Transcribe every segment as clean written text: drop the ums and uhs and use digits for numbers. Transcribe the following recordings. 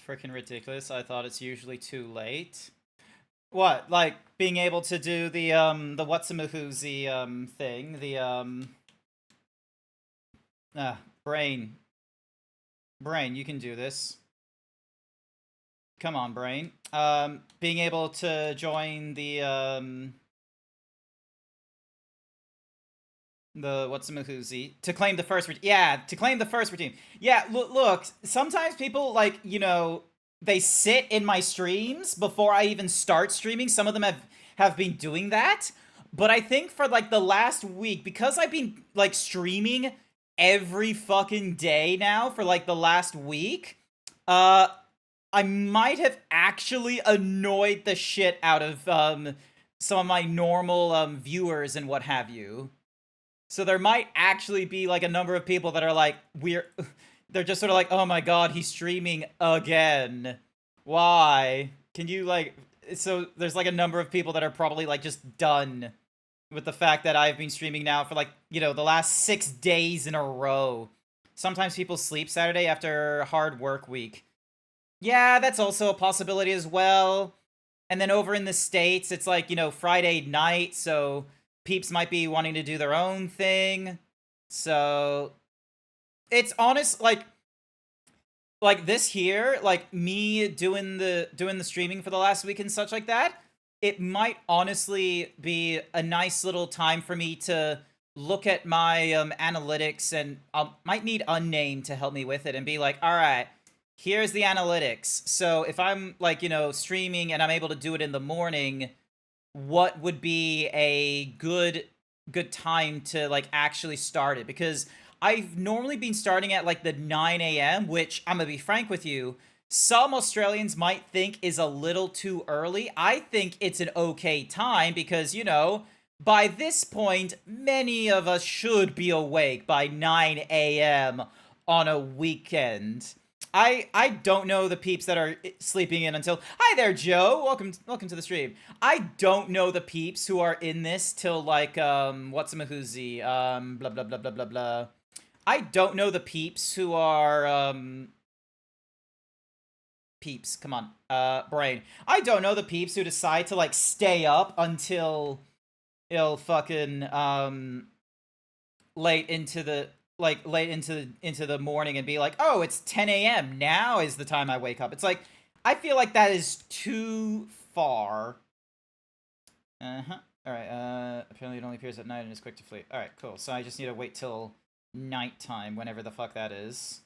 freaking ridiculous. I thought it's usually too late. What? Like being able to do the whatsamahoozy thing, brain. Brain, you can do this. Come on, brain. Being able to join the whatsamahoozy to claim the first to claim the first redeem. Yeah, look, sometimes people like, they sit in my streams before I even start streaming. Some of them have been doing that. But I think for like the last week, because I've been like streaming every fucking day now for like the last week, I might have actually annoyed the shit out of some of my normal viewers and what have you. So there might actually be like a number of people that are like, they're just sort of like, oh my god, he's streaming again. Why? Can you like, so there's like a number of people that are probably like just done with the fact that I've been streaming now for like, the last 6 days in a row. Sometimes people sleep Saturday after a hard work week. Yeah, that's also a possibility as well. And then over in the States, it's like, Friday night, so peeps might be wanting to do their own thing. So it's honest, like this here, like me doing the streaming for the last week and such like that, it might honestly be a nice little time for me to look at my analytics, and I might need Unnamed to help me with it and be like, all right, here's the analytics. So if I'm like, streaming and I'm able to do it in the morning, what would be a good time to like actually start it? Because I've normally been starting at like the 9 a.m., which I'm gonna be frank with you, some Australians might think is a little too early. I think it's an okay time because, by this point, many of us should be awake by 9 a.m. on a weekend. I don't know the peeps that are sleeping in until... Hi there, Joe! Welcome to the stream. I don't know the peeps who are in this till, like, whatsamahoozy, blah, blah, blah, blah, blah, blah. I don't know the peeps who are, peeps, come on, brain. I don't know the peeps who decide to, like, stay up until... fucking, late into the morning and be like, oh, it's 10 a.m. Now is the time I wake up. It's like, I feel like that is too far. Uh-huh. Alright, apparently it only appears at night and is quick to flee. Alright, cool. So I just need to wait till nighttime, whenever the fuck that is.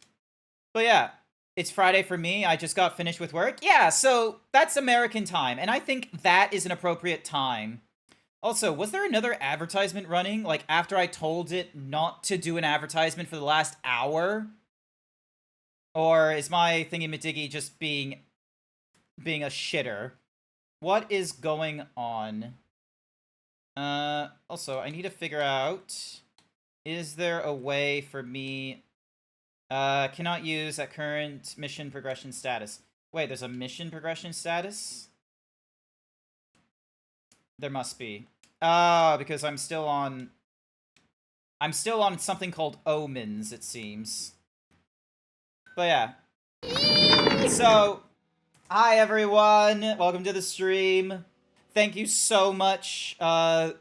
But yeah, it's Friday for me. I just got finished with work. Yeah, so that's American time, and I think that is an appropriate time. Also, was there another advertisement running, like, after I told it not to do an advertisement for the last hour? Or is my thingy-majiggy just being a shitter? What is going on? Also, I need to figure out, is there a way for me... cannot use at current mission progression status. Wait, there's a mission progression status? There must be. Because I'm still on something called Omens, it seems. But yeah. So, hi everyone! Welcome to the stream. Thank you so much, YY,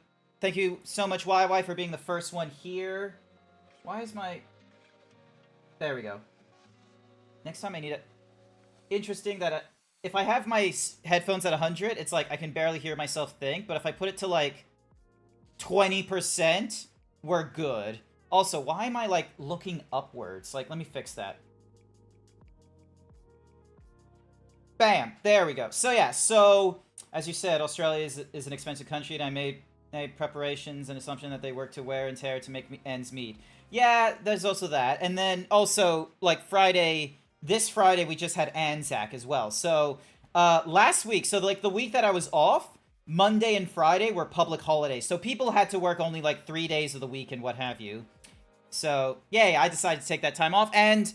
for being the first one here. Why is my... There we go. Next time I need it. Interesting that... if I have my headphones at 100, it's like I can barely hear myself think, but if I put it to like 20%, we're good. Also, why am I like looking upwards? Like, let me fix that. Bam! There we go. So yeah, so as you said, Australia is an expensive country, and I made preparations and assumption that they work to wear and tear to make ends meet. Yeah, there's also that. And then also, like, this Friday, we just had Anzac as well. So, last week, so, like, the week that I was off, Monday and Friday were public holidays. So people had to work only, like, 3 days of the week and what have you. So, yay, I decided to take that time off. And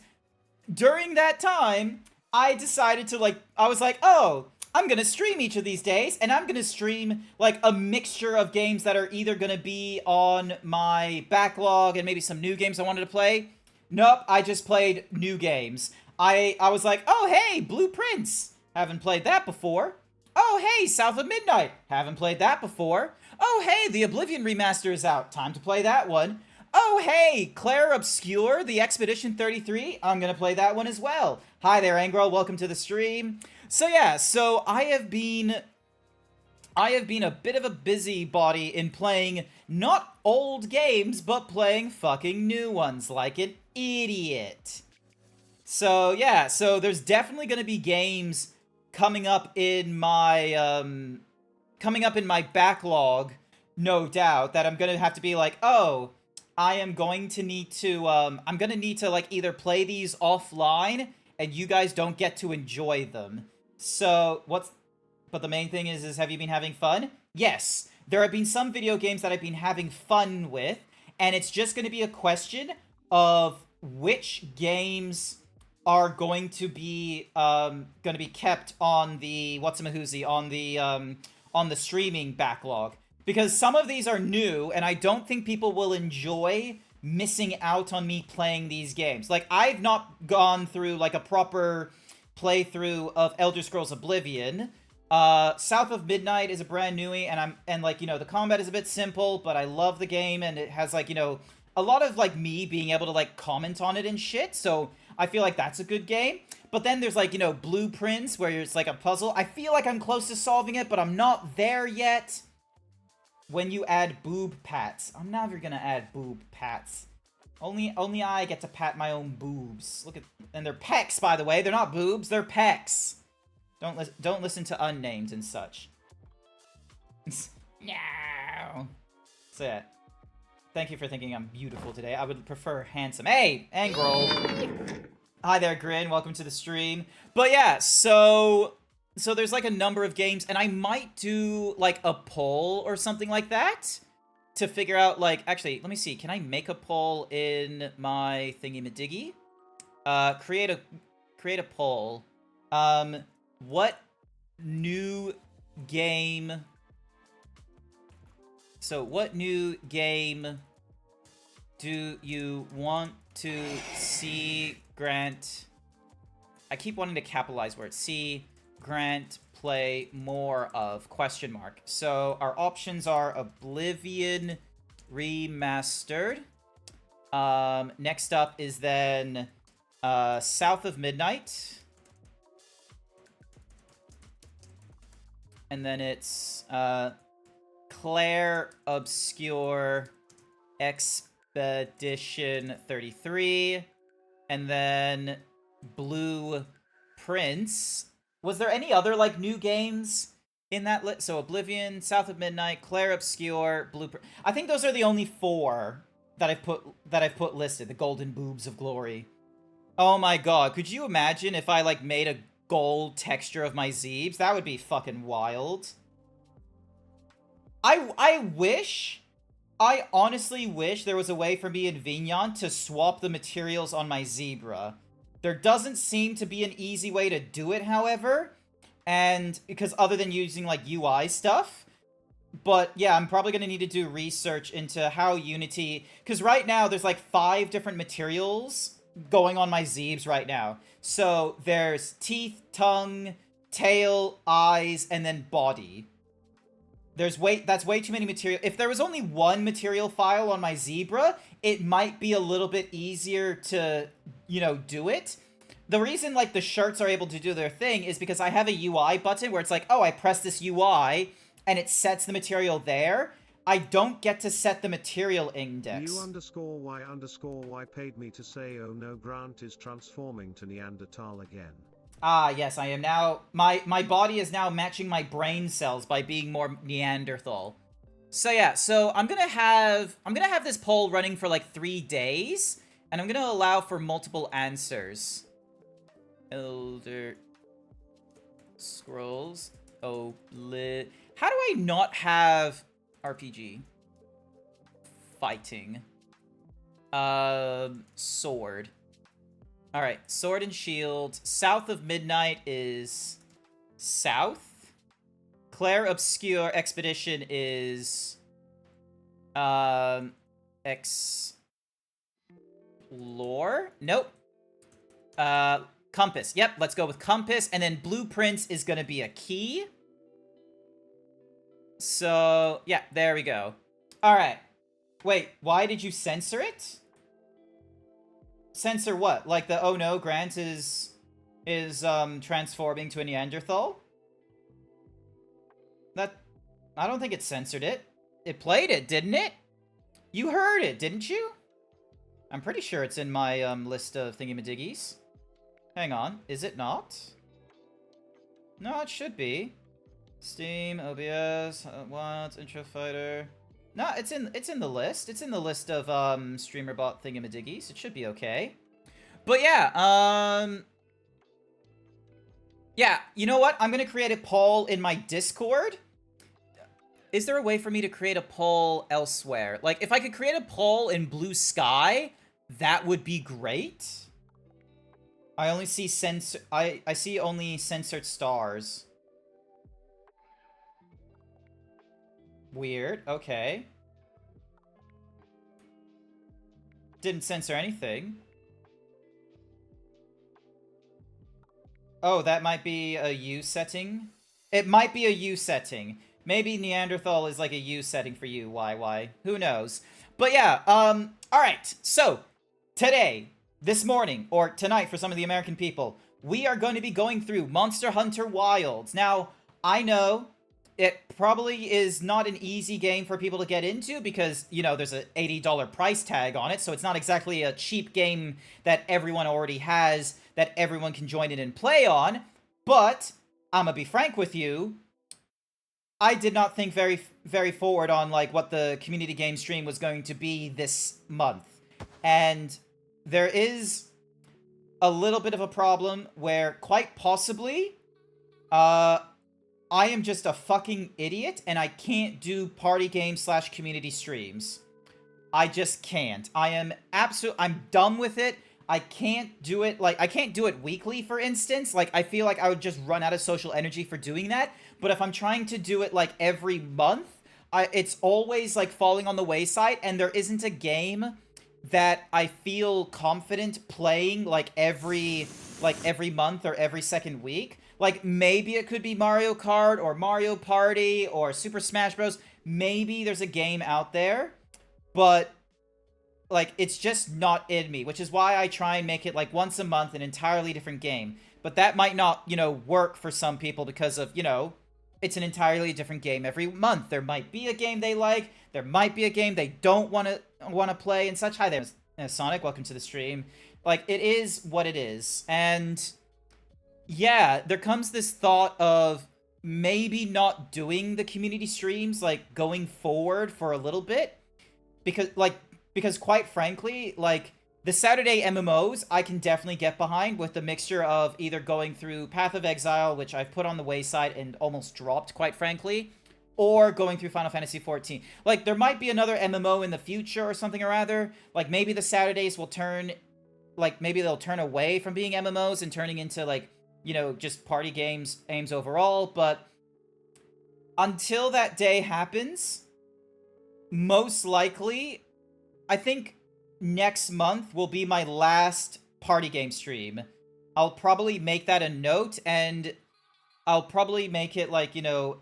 during that time, I decided to, like, I was like, oh, I'm gonna stream each of these days, and I'm gonna stream, like, a mixture of games that are either gonna be on my backlog and maybe some new games I wanted to play. Nope, I just played new games. I was like, oh hey, Blueprints, haven't played that before. Oh hey, South of Midnight, haven't played that before. Oh hey, the Oblivion remaster is out, time to play that one. Oh hey, Claire Obscure, the Expedition 33, I'm gonna play that one as well. Hi there, Angro, welcome to the stream. So yeah, so I have been a bit of a busybody in playing not old games, but playing fucking new ones like an idiot. So yeah, so there's definitely going to be games coming up in my backlog, no doubt, that I'm going to have to be like, "Oh, I am going to need to I'm going to need to like either play these offline and you guys don't get to enjoy them." So, but the main thing is have you been having fun? Yes. There have been some video games that I've been having fun with, and it's just going to be a question of which games are going to be kept on the on the streaming backlog, because some of these are new and I don't think people will enjoy missing out on me playing these games. Like, I've not gone through like a proper playthrough of Elder Scrolls Oblivion. South of Midnight is a brand newie, and like, you know, the combat is a bit simple, but I love the game, and it has like, you know, a lot of like me being able to like comment on it and shit, so I feel like that's a good game. But then there's like, you know, Blueprints, where it's like a puzzle. I feel like I'm close to solving it, but I'm not there yet. When you add boob pats. I'm never gonna add boob pats. Only I get to pat my own boobs. Look at, and they're pecs, by the way. They're not boobs, they're pecs. Don't listen to unnamed and such. No. So yeah. Thank you for thinking I'm beautiful today. I would prefer handsome. Hey, Angro. Hi there, Grin. Welcome to the stream. But yeah, so there's like a number of games, and I might do like a poll or something like that to figure out, like, actually, let me see. Can I make a poll in my thingy-majiggy? Create a poll. What new game... So, what new game do you want to see Grant... I keep wanting to capitalize words. See Grant play more of, question mark. So, our options are Oblivion Remastered. Next up is then South of Midnight. And then it's Claire Obscure Expedition 33. And then Blue Prince. Was there any other, like, new games in that list? So Oblivion, South of Midnight, Claire Obscure, Blue Prince. I think those are the only 4 that I've put listed. The Golden Boobs of Glory. Oh my god, could you imagine if I, like, made a gold texture of my Zeebs? That would be fucking wild. I honestly wish there was a way for me in Vignon to swap the materials on my zebra. There doesn't seem to be an easy way to do it, however, and because other than using like UI stuff. But yeah, I'm probably going to need to do research into how Unity, because right now there's like 5 different materials going on my Zeebs right now. So there's teeth, tongue, tail, eyes, and then body. That's way too many material. If there was only one material file on my zebra, it might be a little bit easier to, you know, do it. The reason, like, the shirts are able to do their thing is because I have a UI button where it's like, oh, I press this UI, and it sets the material there. I don't get to set the material index. U_Y_Y paid me to say, oh no, Grant is transforming to Neanderthal again. Ah, yes, I am now... My body is now matching my brain cells by being more Neanderthal. So yeah, so I'm gonna have this poll running for like 3 days, and I'm gonna allow for multiple answers. Elder Scrolls. How do I not have RPG? Fighting. Sword. Alright, Sword and Shield. South of Midnight is South. Claire Obscure Expedition is Explore? Nope. Compass. Yep, let's go with compass. And then blueprints is going to be a key. So, yeah, there we go. All right. Wait, why did you censor it? Censor what? Like the, oh no, Grant is transforming to a Neanderthal? That, I don't think it censored it. It played it, didn't it? You heard it, didn't you? I'm pretty sure it's in my list of thingamadiggies. Hang on, is it not? No, it should be. Steam, OBS, what, Intro Fighter. No, it's in the list. It's in the list of StreamerBot thingamadiggies. It should be okay. But yeah, yeah, you know what? I'm gonna create a poll in my Discord. Is there a way for me to create a poll elsewhere? Like, if I could create a poll in Blue Sky, that would be great. I only see I see only censored stars. Weird. Okay. Didn't censor anything. Oh, that might be a U setting. It might be a U setting. Maybe Neanderthal is like a U setting for you, YY. Who knows? But yeah, alright. So, today, this morning, or tonight for some of the American people, we are going to be going through Monster Hunter Wilds. Now, I know it probably is not an easy game for people to get into because, you know, there's an $80 price tag on it, so it's not exactly a cheap game that everyone already has, that everyone can join in and play on. But, I'm gonna be frank with you, I did not think very forward on, like, what the community game stream was going to be this month. And there is a little bit of a problem where, quite possibly, I am just a fucking idiot, and I can't do party game / community streams. I just can't. I'm dumb with it. I can't do it, like, I can't do it weekly, for instance. Like, I feel like I would just run out of social energy for doing that. But if I'm trying to do it, like, every month, it's always, like, falling on the wayside, and there isn't a game that I feel confident playing, like, every month or every second week. Like, maybe it could be Mario Kart or Mario Party or Super Smash Bros. Maybe there's a game out there, but, like, it's just not in me, which is why I try and make it, like, once a month, an entirely different game. But that might not, you know, work for some people because of, you know, it's an entirely different game every month. There might be a game they like, there might be a game they don't want to play and such. Hi there, Sonic, welcome to the stream. Like, it is what it is. And yeah, there comes this thought of maybe not doing the community streams, like, going forward for a little bit. Because quite frankly, like, the Saturday MMOs, I can definitely get behind with the mixture of either going through Path of Exile, which I've put on the wayside and almost dropped, quite frankly, or going through Final Fantasy XIV. Like, there might be another MMO in the future or something or other. Like, maybe the Saturdays will turn, like, maybe they'll turn away from being MMOs and turning into, like, you know, just party games, aims overall. But until that day happens, most likely, I think next month will be my last party game stream. I'll probably make that a note, and I'll probably make it, like, you know,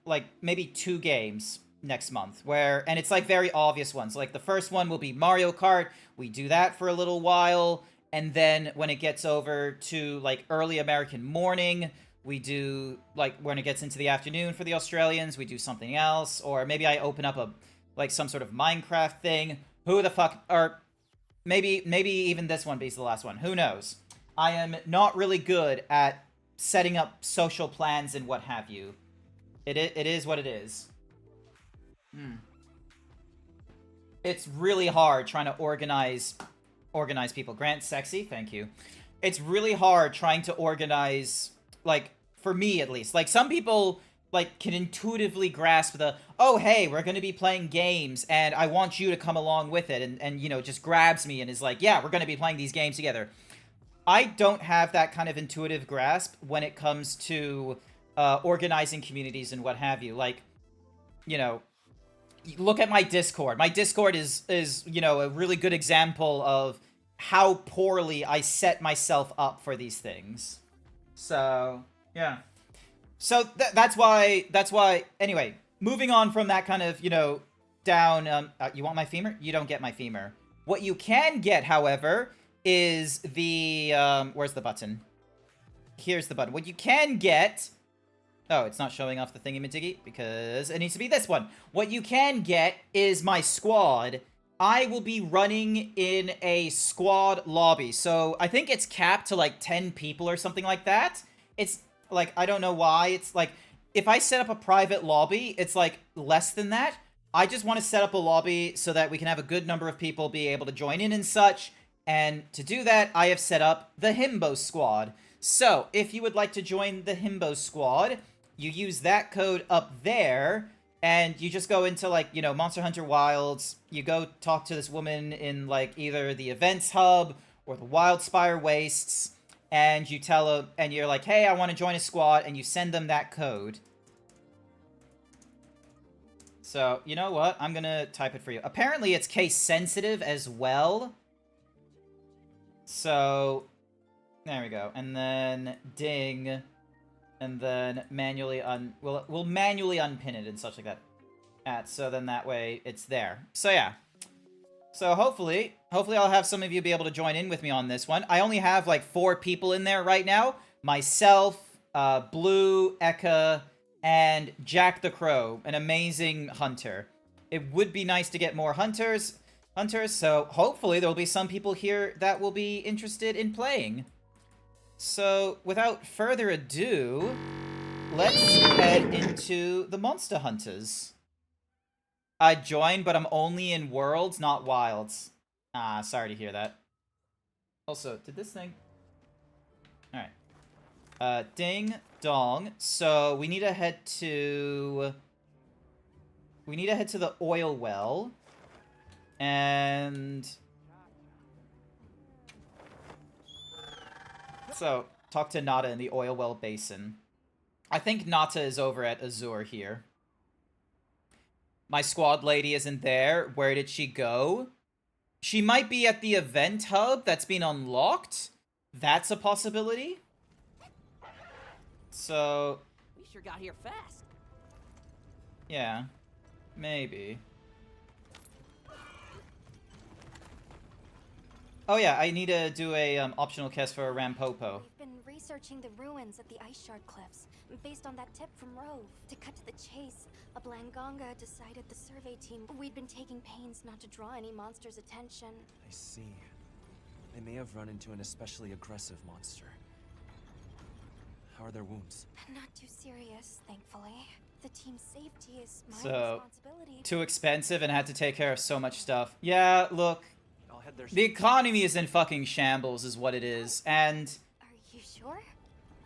like, maybe 2 games next month, and it's, like, very obvious ones. Like, the first one will be Mario Kart. We do that for a little while, and then when it gets over to, like, early American morning, we do, like, when it gets into the afternoon for the Australians, we do something else, or maybe I open up like, some sort of Minecraft thing. Who the fuck, or maybe even this one be the last one. Who knows? I am not really good at setting up social plans and what have you. It is what it is. It's really hard trying to organize people. Grant Sexy, thank you. It's really hard trying to organize, like, for me at least. Like, some people, like, can intuitively grasp the, oh, hey, we're going to be playing games, and I want you to come along with it, and, you know, just grabs me and is like, yeah, we're going to be playing these games together. I don't have that kind of intuitive grasp when it comes to organizing communities and what have you. Like, you know, look at my Discord. My Discord is, you know, a really good example of how poorly I set myself up for these things. So, yeah. So that's why, anyway, moving on from that kind of, you know, down, you want my femur? You don't get my femur. What you can get, however, is the, where's the button? Here's the button. What you can get... Oh, it's not showing off the thingy-majiggy because it needs to be this one. What you can get is my squad. I will be running in a squad lobby. So I think it's capped to like 10 people or something like that. It's like, I don't know why. It's like, if I set up a private lobby, it's like less than that. I just want to set up a lobby so that we can have a good number of people be able to join in and such. And to do that, I have set up the Himbo squad. So if you would like to join the Himbo squad, you use that code up there, and you just go into, like, you know, Monster Hunter Wilds. You go talk to this woman in, like, either the events hub or the Wildspire Wastes, and you tell her, and you're like, hey, I want to join a squad, and you send them that code. So, you know what? I'm gonna type it for you. Apparently, it's case sensitive as well. So, there we go. And then ding. And then manually we'll manually unpin it and such like that. So then that way it's there. So yeah. So hopefully I'll have some of you be able to join in with me on this one. I only have like 4 people in there right now. Myself, Blue, Eka, and Jack the Crow, an amazing hunter. It would be nice to get more hunters, so hopefully there will be some people here that will be interested in playing. So, without further ado, let's head into the Monster Hunters. I joined, but I'm only in Worlds, not Wilds. Ah, sorry to hear that. Also, did this thing... Alright. Ding, dong. So, we need to head to... We need to head to the oil well. And... So, talk to Nata in the oil well basin. I think Nata is over at Azure here. My squad lady isn't there. Where did she go? She might be at the event hub that's been unlocked. That's a possibility. So... We sure got here fast. Yeah. Maybe. Oh yeah, I need to do a optional quest for Rampopo. We've been researching the ruins at the Ice Shard Cliffs, based on that tip from Rove. To cut to the chase, a Blanganga decided the survey team... We'd been taking pains not to draw any monster's attention. I see. They may have run into an especially aggressive monster. How are their wounds? Not too serious, thankfully. The team's safety is my So, responsibility. too expensive and had to take care of so much stuff. Yeah, look. I'll head there. The economy is in fucking shambles is what it is, and... Are you sure?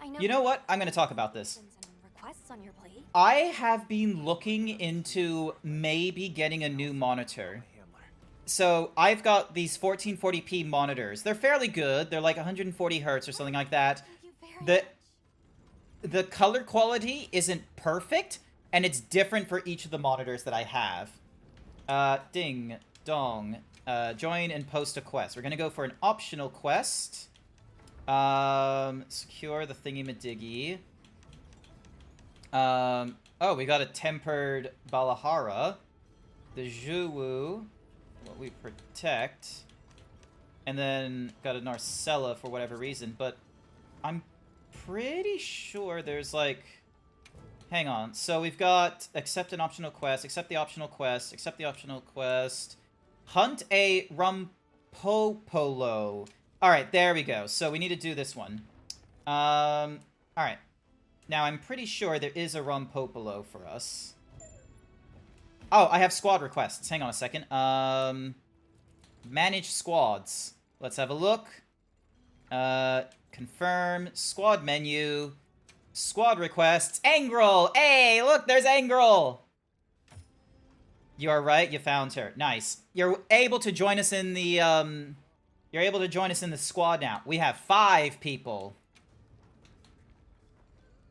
I know You know what? I'm gonna talk about this. and requests on your plate. I have been looking into maybe getting a new monitor. Handler. So, I've got these 1440p monitors. They're fairly good. They're like 140 hertz or something like that. Thank you very much. The color quality isn't perfect, and it's different for each of the monitors that I have. Ding, dong. Join and post a quest. We're gonna go for an optional quest. Secure the thingy-majiggy. Oh, we got a tempered Balahara. The Juwu, what we protect. And then got a Narcella for whatever reason, but I'm pretty sure there's like... Hang on. So we've got accept an optional quest, accept the optional quest, accept the optional quest. Hunt a Rumpopolo. Alright, there we go. So we need to do this one. Alright. Now I'm pretty sure there is a Rumpopolo for us. Oh, I have squad requests. Hang on a second. Manage squads. Let's have a look. Confirm. Squad menu. Squad requests. Angrel! Hey, look, there's Angrel! You are right, you found her. Nice. You're able to join us in the, You're able to join us in the squad now. We have 5 people.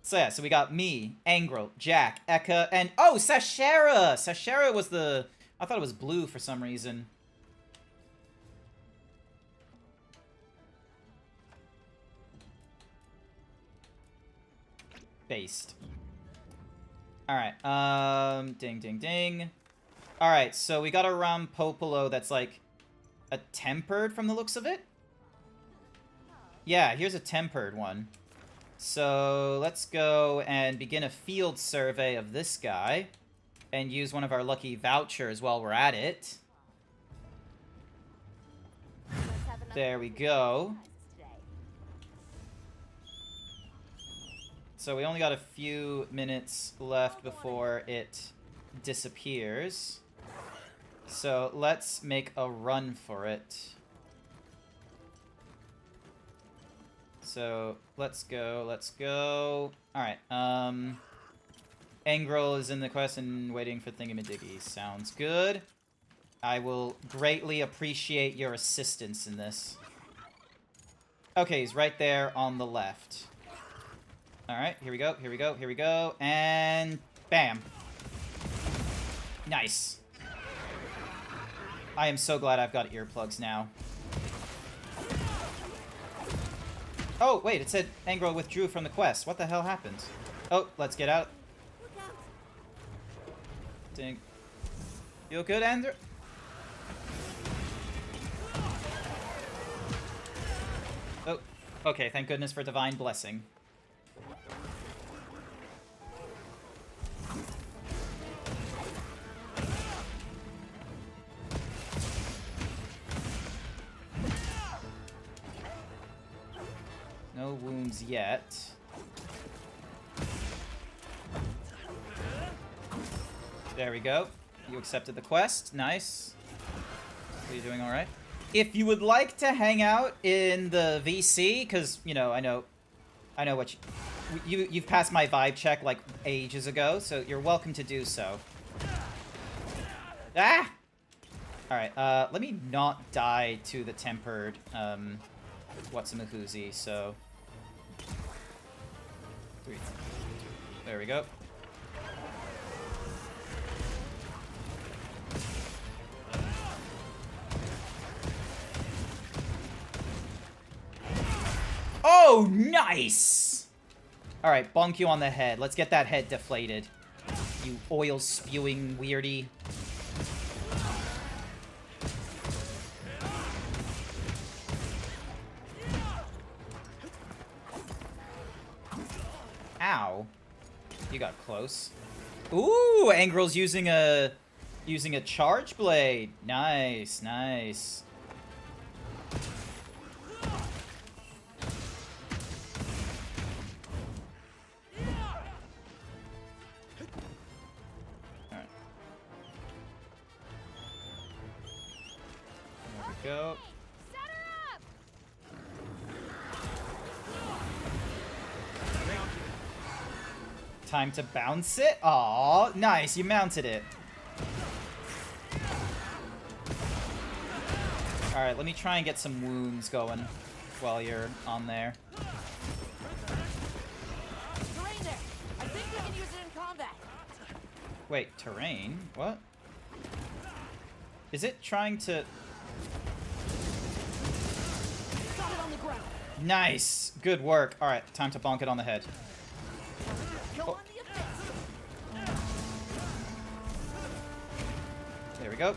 So yeah, so we got me, Angrel, Jack, Eka, and... Oh, Sashera! Sashera was the... I thought it was blue for some reason. based. Alright, ding, ding, ding. Alright, so we got a Ram Popolo that's like a tempered from the looks of it. Yeah, here's a tempered one. So let's go and begin a field survey of this guy and use one of our lucky vouchers while we're at it. There we go. So we only got a few minutes left before it disappears. So let's make a run for it. So let's go, let's go. Alright, Angrel is in the quest and waiting for Thingamadiggy. Sounds good. I will greatly appreciate your assistance in this. Okay, he's right there on the left. Alright, here we go, here we go, here we go. And bam. Nice. I am so glad I've got earplugs now. Oh, wait, it said Angrel withdrew from the quest. What the hell happened? Oh, let's get out. Ding. You good, Andrew? Oh, okay, thank goodness for Divine Blessing. No wounds yet. There we go. You accepted the quest. Nice. Are you doing alright? If you would like to hang out in the VC, because, you know, I know what you've passed my vibe check, like, ages ago, so you're welcome to do so. Ah! Alright, let me not die to the tempered, what's-a-mahoozy, so... 3, 2, there we go. Oh, nice! Alright, bonk you on the head. Let's get that head deflated. You oil-spewing weirdy. Ow. You got close. Ooh, Angrel's using a charge blade. Nice, nice. Alright. There we go. Time to bounce it? Aw, nice, you mounted it. Alright, let me try and get some wounds going while you're on there. Terrain there. I think we can use it in combat. Wait, terrain? What? Is it trying to... Got it on the ground. Nice! Good work. Alright, time to bonk it on the head. Go Oh. on the offensive. There we go.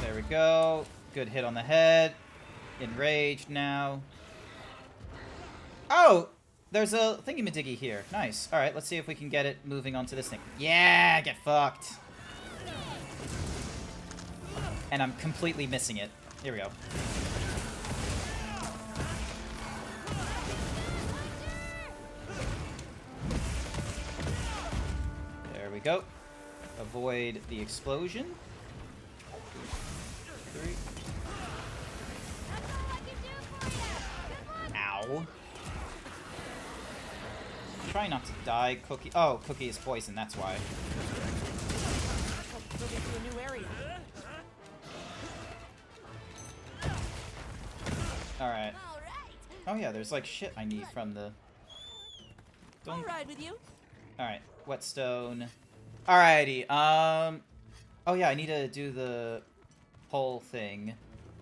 There we go. Good hit on the head. Enraged now. Oh! There's a thingy-majiggy here. Nice. Alright, let's see if we can get it moving onto this thing. Yeah! Get fucked! And I'm completely missing it. Here we go. There we go. Avoid the explosion. 2, 3. Ow. Try not to die, Cookie. Oh, Cookie is poison, that's why. Moving to a new area. Alright. All right. Oh yeah, there's like shit I need from the... I'll ride with you. Alright, whetstone. Alrighty, oh yeah, I need to do the pole thing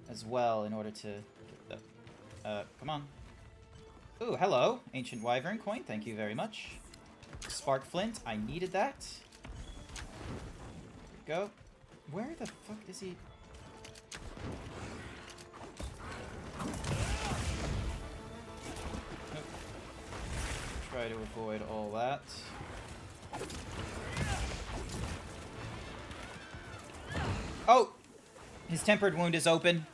as well in order to get the... come on. Ooh, hello. Ancient Wyvern coin, thank you very much. Spark Flint, I needed that. There we go. Where the fuck is he? Nope. Try to avoid all that. Oh! His tempered wound is open.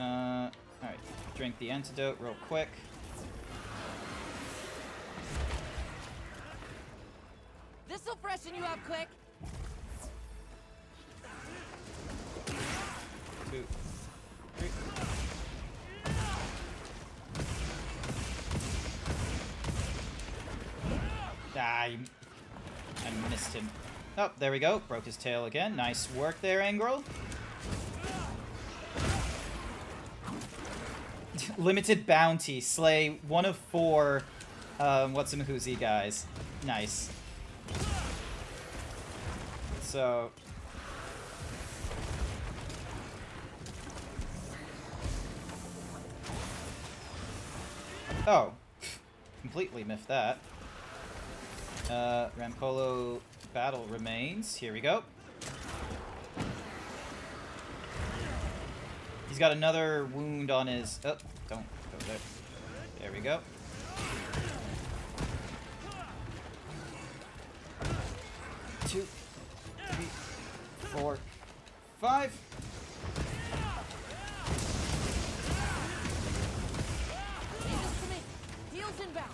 Alright. Drink the antidote real quick. This'll freshen you up quick. 2, 3. Ah, I missed him. Oh, there we go. Broke his tail again. Nice work there, Angrel. Limited bounty. Slay 1 of 4 what's-a-mahoozy guys. Nice. So... Oh. Completely miffed that. Rampolo battle remains. Here we go. He's got another wound on his... Oh, don't go there. There we go. Two, 3, 4, 5. Leave this to me. Heels inbound.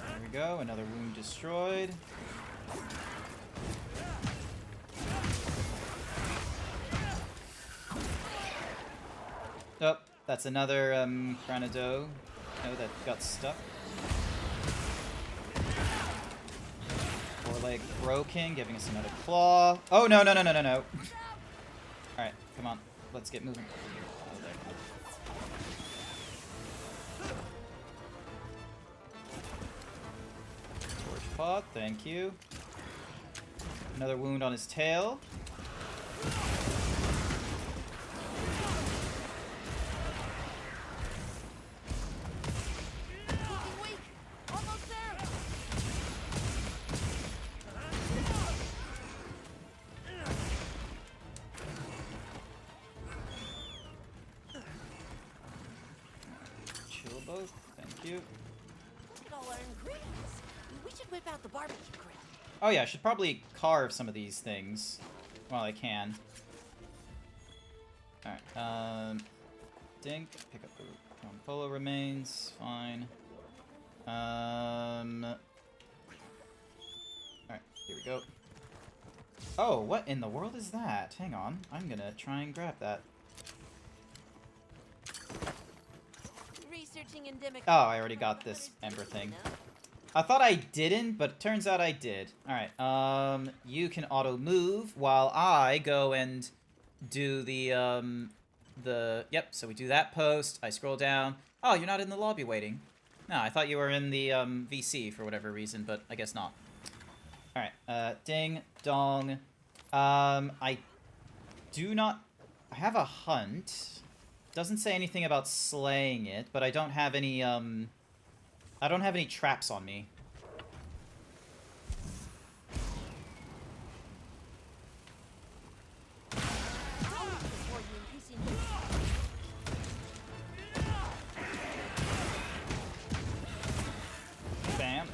There we go. Another wound destroyed. Oh, that's another Granado. No, that got stuck. Foreleg broken, giving us another claw. Oh, no, no, no, no, no, no. Alright, come on. Let's get moving. Oh, there. Torch pod, thank you. Another wound on his tail. Looking weak. Almost there. Chill both, thank you. Look at all our ingredients. We should whip out the barbecue grill. Oh yeah, I should probably carve some of these things while I can. Alright, Dink, pick up the Polo remains, fine. Alright, here we go. Oh, what in the world is that? Hang on, I'm gonna try and grab that. Researching endemic. Oh, I already got this ember thing. I thought I didn't, but it turns out I did. Alright, you can auto-move while I go and do the, yep, so we do that post, I scroll down. Oh, you're not in the lobby waiting. No, I thought you were in the, VC for whatever reason, but I guess not. Alright, ding, dong. I do not... I have a hunt. Doesn't say anything about slaying it, but I don't have any, I don't have any traps on me. Bam.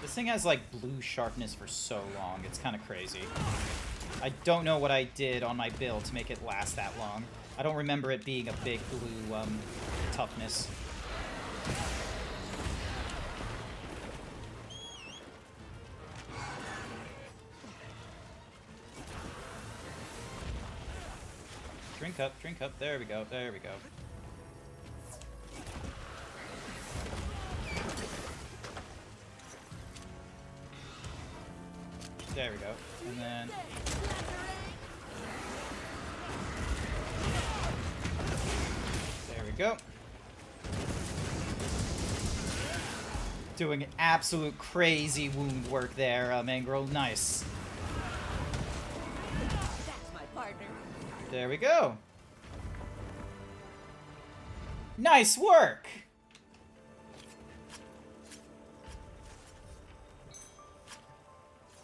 This thing has like blue sharpness for so long, it's kind of crazy. I don't know what I did on my build to make it last that long. I don't remember it being a big blue toughness. Drink up, there we go, there we go. There we go. And then... There we go. Doing absolute crazy wound work there, Mangrel. Nice. That's my partner. There we go. Nice work!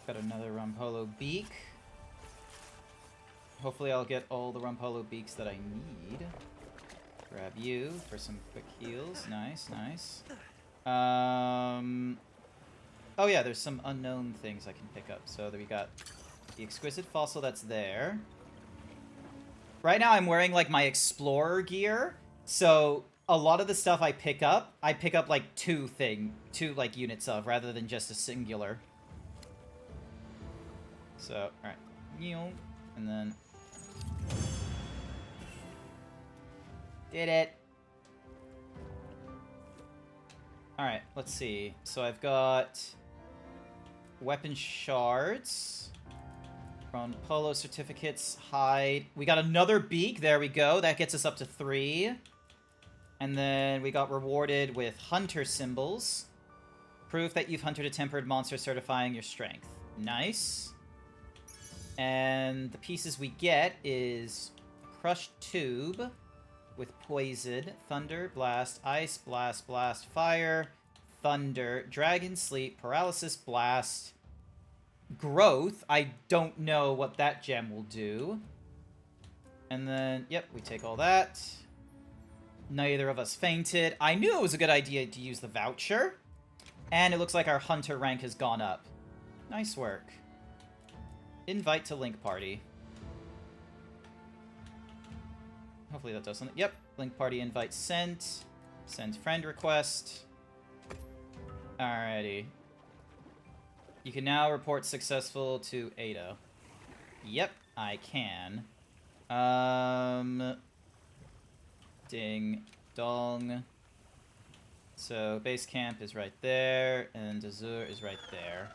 Got another Rumpolo beak. Hopefully I'll get all the Rumpolo beaks that I need. Grab you for some quick heals. Nice, nice. Oh yeah, there's some unknown things I can pick up. So there we got the exquisite fossil that's there. Right now I'm wearing like my explorer gear, so a lot of the stuff I pick up like two like units of rather than just a singular. So, alright. And then... Did it! Alright, let's see. So I've got... Weapon shards. From polo certificates, hide. We got another beak, there we go. That gets us up to 3. And then we got rewarded with hunter symbols. Proof that you've hunted a tempered monster certifying your strength. Nice. And the pieces we get is crushed tube with poison, thunder, blast, ice, blast, blast, fire, thunder, dragon sleep, paralysis, blast, growth. I don't know what that gem will do. And then, yep, we take all that. Neither of us fainted. I knew it was a good idea to use the voucher. And it looks like our hunter rank has gone up. Nice work. Invite to link party. Hopefully that does something. Yep, link party invite sent. Send friend request. Alrighty. You can now report successful to Ada. Yep, I can. Ding dong. So base camp is right there, and Azure is right there.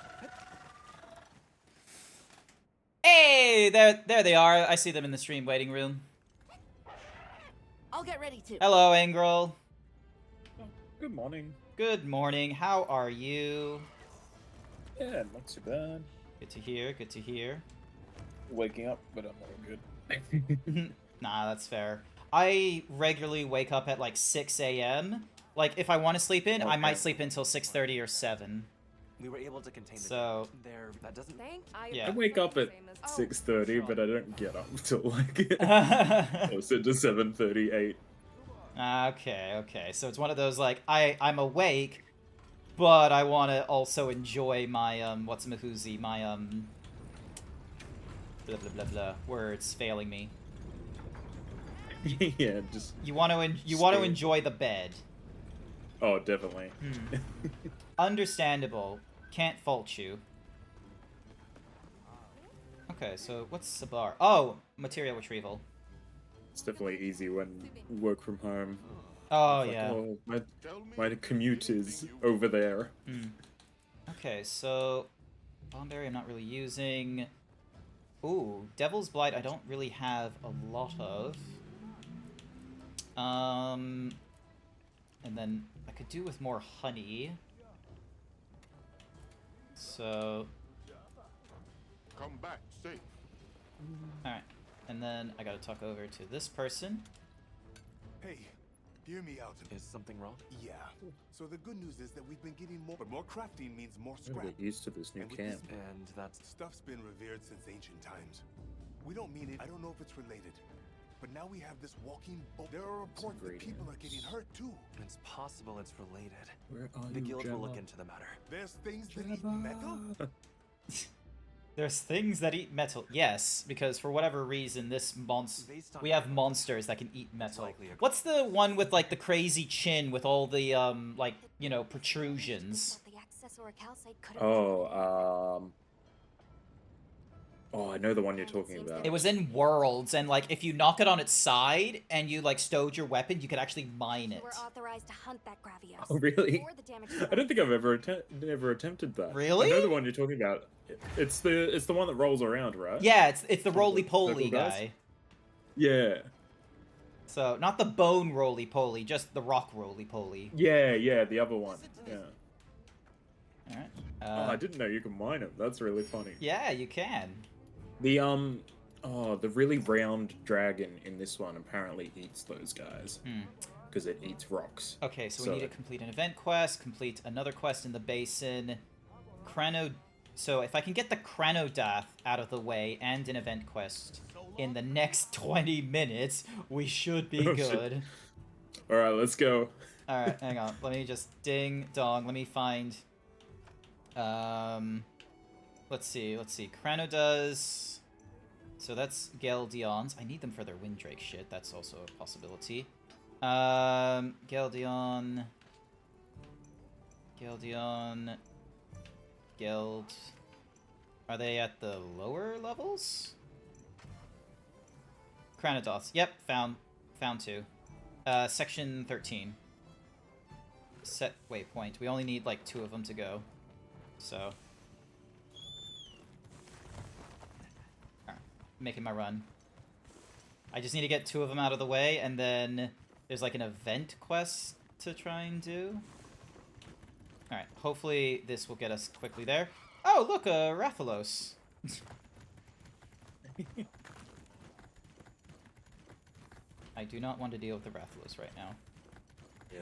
Hey, there they are. I see them in the stream waiting room. I'll get ready to. Hello, Angrel. Good morning. Good morning. How are you? Yeah, not too bad. Good to hear. Good to hear. Waking up, but I'm all good. Nah, that's fair. I regularly wake up at like 6 a.m. Like, if I want to sleep in, I might sleep until 6:30 or 7. We were able to contain the So- there. That doesn't. Yeah. I wake up at 6:30, but I don't get up till like closer to 7:30, 8. Okay, okay. So it's one of those, like, I'm awake, but I want to also enjoy my, what's-mahoozy, my, blah, blah, blah, blah. Words failing me. Yeah, just. You want to enjoy the bed. Oh, definitely. Understandable. Can't fault you. Okay, so what's the bar? Oh, material retrieval. It's definitely easy when you work from home. Oh, It's like, yeah. oh, my commute is over there. Okay, so Bombberry I'm not really using. Ooh, Devil's Blight I don't really have a lot of. And then I could do with more honey. So, Come back safe. alright. And then I gotta talk over to this person. Hey, hear me out. Is something wrong? Yeah. So the good news is that we've been getting more, but more crafting means more I'm scrap. get used to this new And with camp. And that's. Stuff's been revered since ancient times. We don't mean it. I don't know if it's related. But now we have this walking boat. There are reports that people are getting hurt too. It's possible it's related. Where are The you, guild will look Gemma? into the matter. There's things that eat metal? There's things that eat metal. Yes, because for whatever reason, we have monsters that can eat metal. What's the one with, like, the crazy chin with all the, like, you know, protrusions? The access or a calcite could have Oh, Oh, I know the one you're talking about. It was in Worlds, and like if you knock it on its side and you like stowed your weapon, you could actually mine it. We're authorized to hunt that Gravios. Oh, really? Or the damage I don't think I've ever attempted that. Really? I know the one you're talking about. It's the one that rolls around, right? Yeah, it's the One of roly the poly purple guys? guy. Yeah. So not the bone roly poly, just the rock roly poly. Yeah, yeah, the other one. Yeah. All right. Oh, I didn't know you can mine them. That's really funny. Yeah, you can. The the really round dragon in this one apparently eats those guys because it eats rocks. Okay, so we need to complete an event quest, complete another quest in the basin, So if I can get the Cranodath out of the way and an event quest in the next 20 minutes, we should be Oh, good. All right, let's go. All right, hang on. Let me just ding dong. Let me find. Let's see. Crano does. So that's Geldion's. I need them for their Windrake shit. That's also a possibility. Geldion. Geld. Are they at the lower levels? Cranodoths. Yep, found two. Section 13. Set waypoint. We only need like 2 of them to go. So. Alright, making my run. I just need to get 2 of them out of the way, and then there's like an event quest to try and do. Alright, hopefully this will get us quickly there. Oh, look, Rathalos. I do not want to deal with the Rathalos right now. Yeah,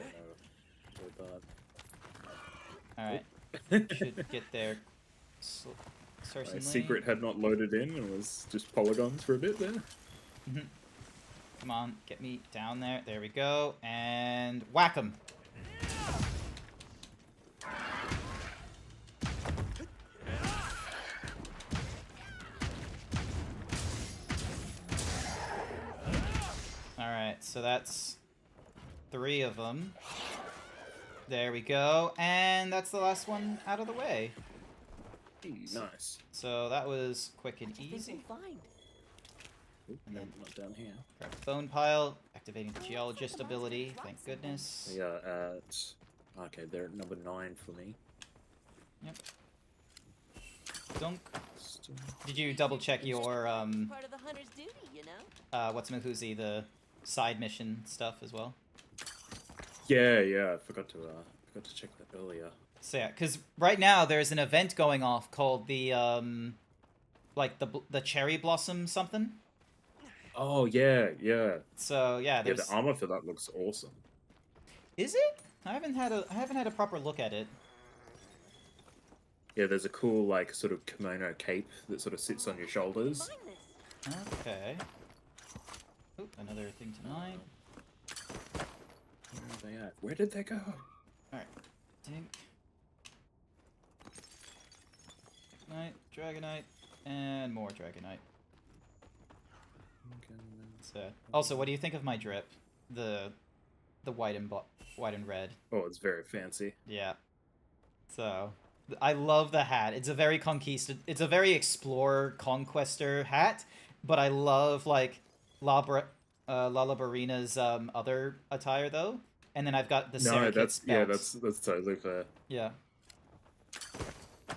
no, Alright, should get there certainly. my secret had not loaded in and was just polygons for a bit there. Come on, get me down there. There we go. And whack him. Alright, so that's 3 of them. There we go. And that's the last one out of the way. Nice. So that was quick and easy. And then not down here. Grab the bone pile, activating the geologist ability, thank goodness. Yeah, okay, they're at number 9 for me. Yep. Dunk. Did you double check your Part of the hunter's duty, you know? what's-mahuzi, the side mission stuff as well? Yeah, I forgot to check that earlier. So yeah, because right now there's an event going off called the like the cherry blossom something. Oh yeah. So yeah, Yeah, there's. the armor for that looks awesome. Is it? I haven't had a proper look at it. Yeah, there's a cool like sort of kimono cape that sort of sits on your shoulders. Okay. Oh, another thing to mine. Where are they at? Where did they go? Alright. Dink. Dragonite, and more Dragonite. So, also, what do you think of my drip? The white and red. Oh, it's very fancy. Yeah. So, I love the hat. It's a very it's a very explorer conquester hat, but I love like Lalabarina's other attire though. And then I've got the Serikit's belt. that's totally fair. Yeah.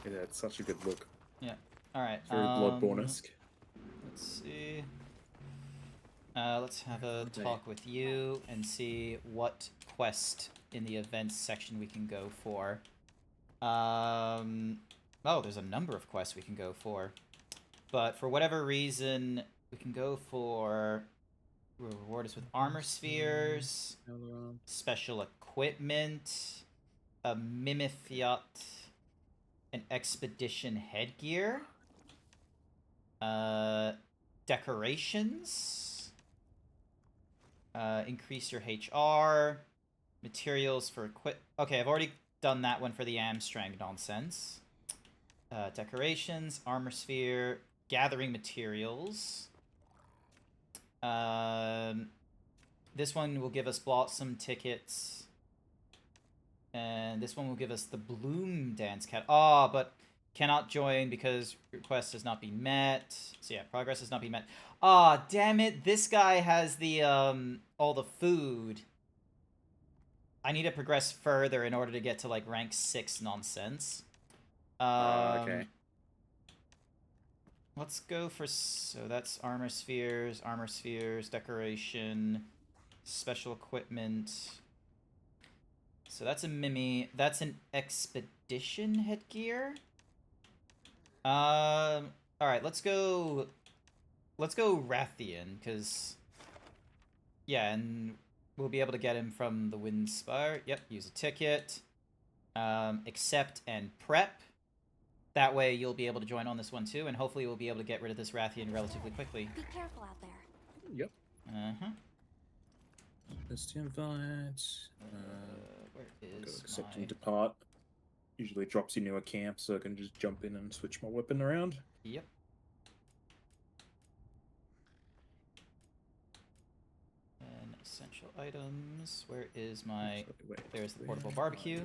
Yeah, it's such a good look. Yeah. All right. Very Bloodborne-esque. Let's see. Let's have a talk with you and see what quest in the events section we can go for. Oh, there's a number of quests we can go for. But for whatever reason, we can go for... Reward us with armor spheres, special equipment, a Mimifiat, an expedition headgear, decorations, increase your HR, materials for Okay, I've already done that one for the Amstrang nonsense. Decorations, armor sphere, gathering materials. This one will give us Blossom tickets. And this one will give us the Bloom Dance Cat. Ah, but Cannot join because request has not been met. So yeah, progress has not been met. Aw, damn it. This guy has the, all the food. I need to progress further in order to get to, like, rank 6 nonsense. Okay. Let's go for... So that's armor spheres, decoration, special equipment. So that's a Mimi. That's an expedition headgear. Alright, let's go Rathian, because... Yeah, and we'll be able to get him from the Windspire. Yep, use a ticket. Accept and prep. That way you'll be able to join on this one too, and hopefully we'll be able to get rid of this Rathian relatively quickly. Be careful out there. Yep. Uh-huh. Let's invite. Where Go is accept my... and depart. Usually drops you near a camp, so I can just jump in and switch my weapon around. Yep. And essential items. Where is my... There's the portable barbecue.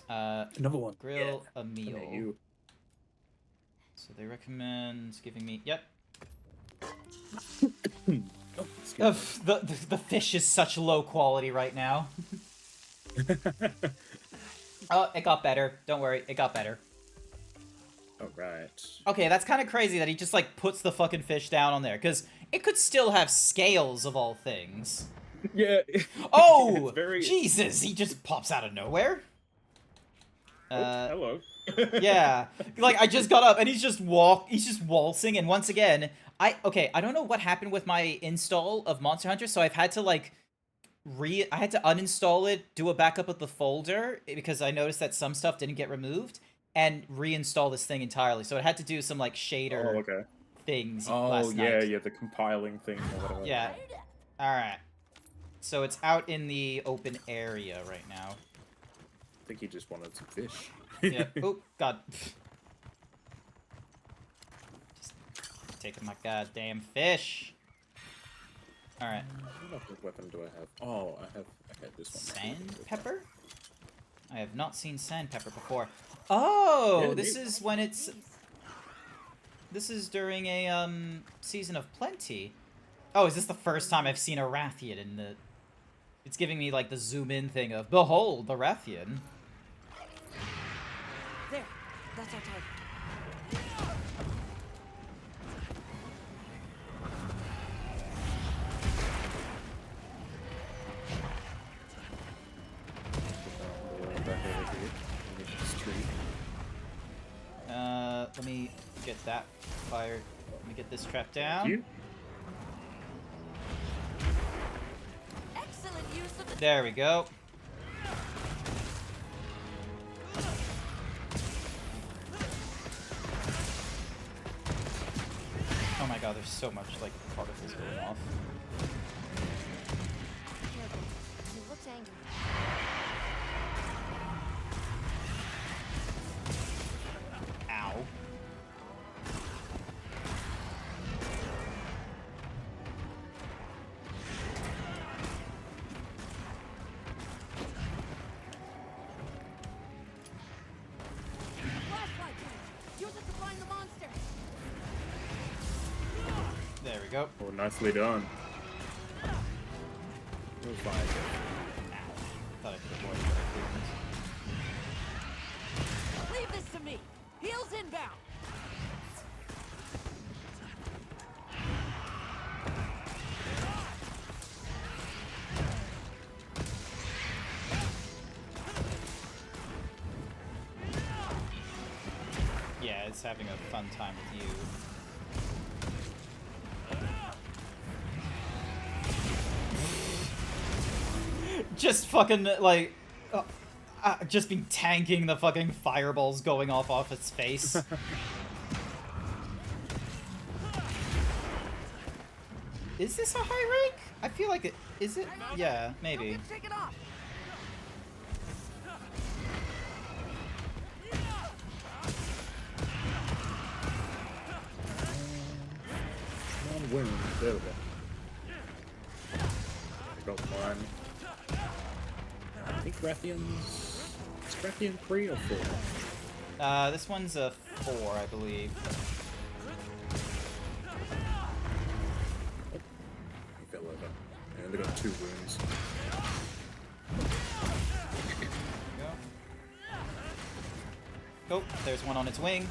Another one. Grill a Yeah. meal. You. So they recommend giving me... Yep. Oh, excuse The fish is such low quality right now. Oh, it got better. Don't worry, it got better. Alright. Okay, that's kind of crazy that he just, like, puts the fucking fish down on there, because it could still have scales of all things. Yeah. Oh! It's very... Jesus, he just pops out of nowhere. Oh, hello. Yeah. Like, I just got up, and he's just waltzing, and once again, I don't know what happened with my install of Monster Hunter, so I've had to, like, I had to uninstall it, do a backup of the folder, because I noticed that some stuff didn't get removed, and reinstall this thing entirely. So it had to do some, like, shader things last night. Yeah, the compiling thing or whatever. Yeah. Alright. So it's out in the open area right now. I think he just wanted some fish. Yeah. Oh, God. Just taking my goddamn fish. Alright. What other weapon do I have? Oh, I have this one. Sandpepper? I have not seen sandpepper before. Oh, Yeah, this is when it's... This is during a, season of plenty. Oh, is this the first time I've seen a Rathian in the... It's giving me, like, the zoom-in thing of, behold, the Rathian. There. That's our target. Let me get that fired. Let me get this trap down. You? Excellent use of the... There we go. Oh my god, there's so much, like, particles going off. Careful. He looks angry. Ow. Flashlight! Use it to find the monster! There we go. Oh, nicely done. We'll find it. Thought I could avoid that. Leave this to me! Heels inbound! Yeah, it's having a fun time with you. Just fucking, like, just been tanking the fucking fireballs going off its face. Is this a high rank? I feel like it... Is it? Yeah, maybe. Don't get shaken off! One wound. There we go. I got one. I think Rathian's Kraken 3 or 4? This one's a 4, I believe. He fell over. I only got 2 wounds. Oh, there's one on its wing.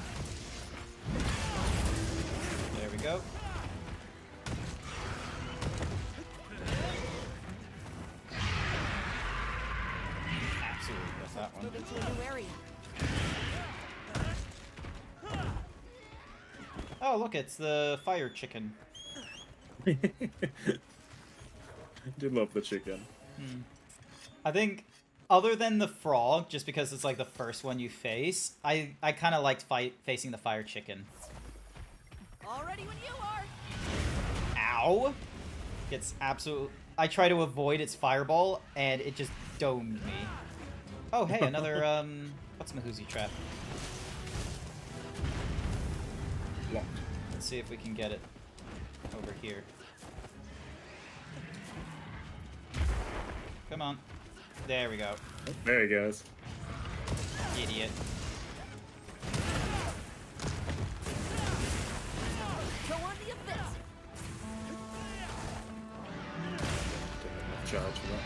There we go. Absolutely with that one. Moving to a new area. Oh, look, it's the fire chicken. I do love the chicken. I think, other than the frog, just because it's like the first one you face, I kind of liked facing the fire chicken. All ready when you are. Ow! Gets absolute. I try to avoid its fireball, and it just domed me. Oh, hey, another, what's Mahoozy trap? Locked. Let's see if we can get it over here. Come on. There we go. Oh, there he goes. Idiot. Go on the offensive. Didn't have enough charge for that.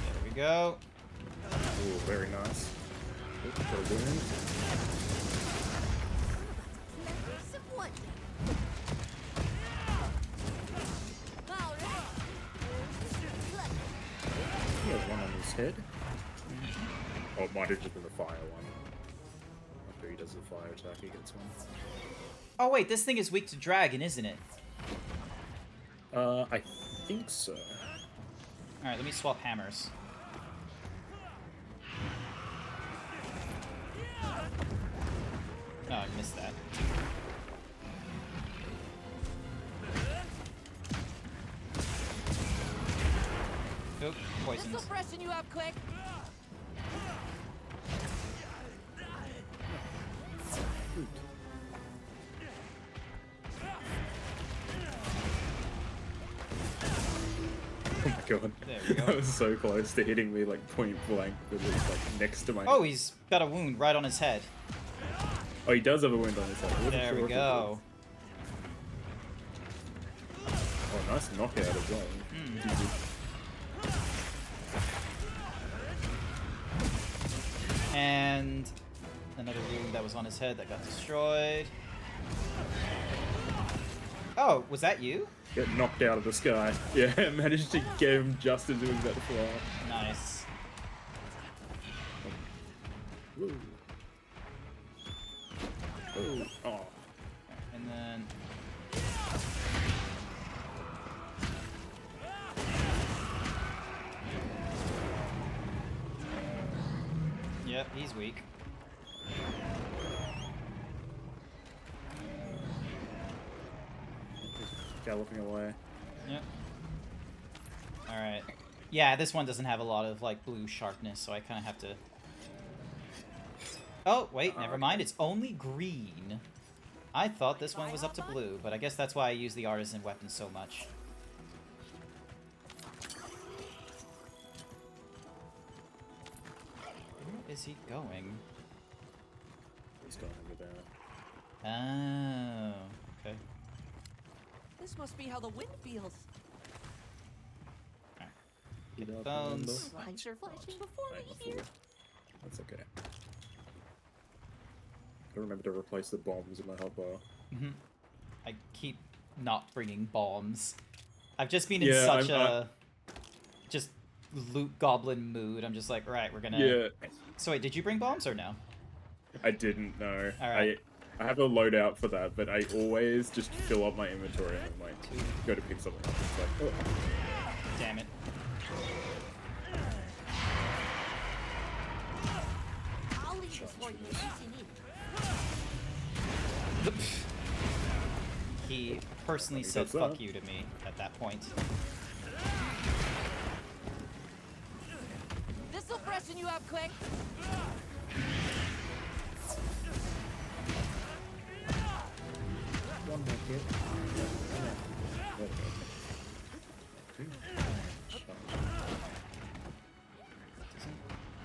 There we go. Ooh, very nice. Ooh, got a wound. Members of one. All right. He has one on his head. Oh, it might have just been the fire one. After he does the fire attack, he gets one. Oh wait, this thing is weak to dragon, isn't it? I think so. Alright, let me swap hammers. Oh, I missed that. Oop, poisoned. This'll freshen you up quick. Oh my god. There we go. That was so close to hitting me like point blank, but it's like next to my Oh, he's got a wound right on his head. Oh, he does have a wound on his head. I wasn't There sure we if it go. was. Oh, nice knockout as well. GG. And another wound that was on his head that got destroyed. Oh, was that you? Get knocked out of the sky. Yeah, managed to get him just as he was about to fly. Nice. Woo. Ooh. Oh. And then... Yep, he's weak. Galloping away. Yep. Alright. Yeah, this one doesn't have a lot of, like, blue sharpness, so I kind of have to... Oh, wait, never mind. It's only green. I thought this one was up to blue, but I guess that's why I use the artisan weapon so much. Where is he going? He's going over there. Oh, okay. This must be how the wind feels. Get the Get up, bones. Lines are flashing before Right, me before. here. That's okay. I remember to replace the bombs in my hotbar. I keep not bringing bombs. I've just been in Yeah, such I'm- a just loot goblin mood. I'm just like, right, we're gonna. Yeah, So wait, did you bring bombs or no? I didn't know. Alright. I have a loadout for that, but I always just fill up my inventory and then like go to pick something up. It's like, oh. Damn it. I'll leave this for you in case you need it. He personally Let me said touch fuck that. you to me at that point. This'll freshen you up quick. One more hit.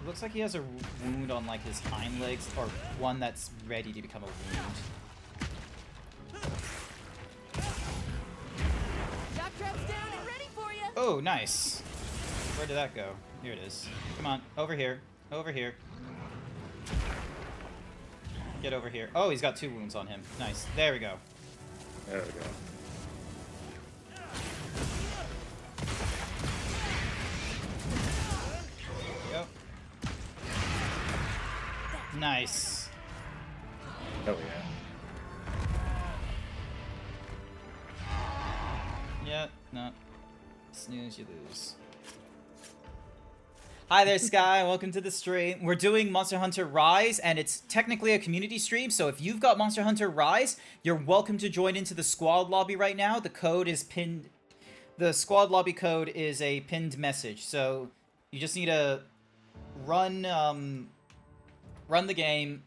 looks like he has a wound on like his hind legs, or one that's ready to become a wound. Jockstrap's down and ready for you. Oh, nice. Where did that go? Here it is. Come on, over here. Over here. Get over here. Oh, he's got 2 wounds on him. Nice. There we go. There we go. Yep. Nice. Hell yeah. Yeah, no. Snooze, you lose. Hi there, Sky. Welcome to the stream. We're doing Monster Hunter Rise, and it's technically a community stream, so if you've got Monster Hunter Rise, you're welcome to join into the squad lobby right now. The code is pinned. The squad lobby code is a pinned message, so you just need to run the game,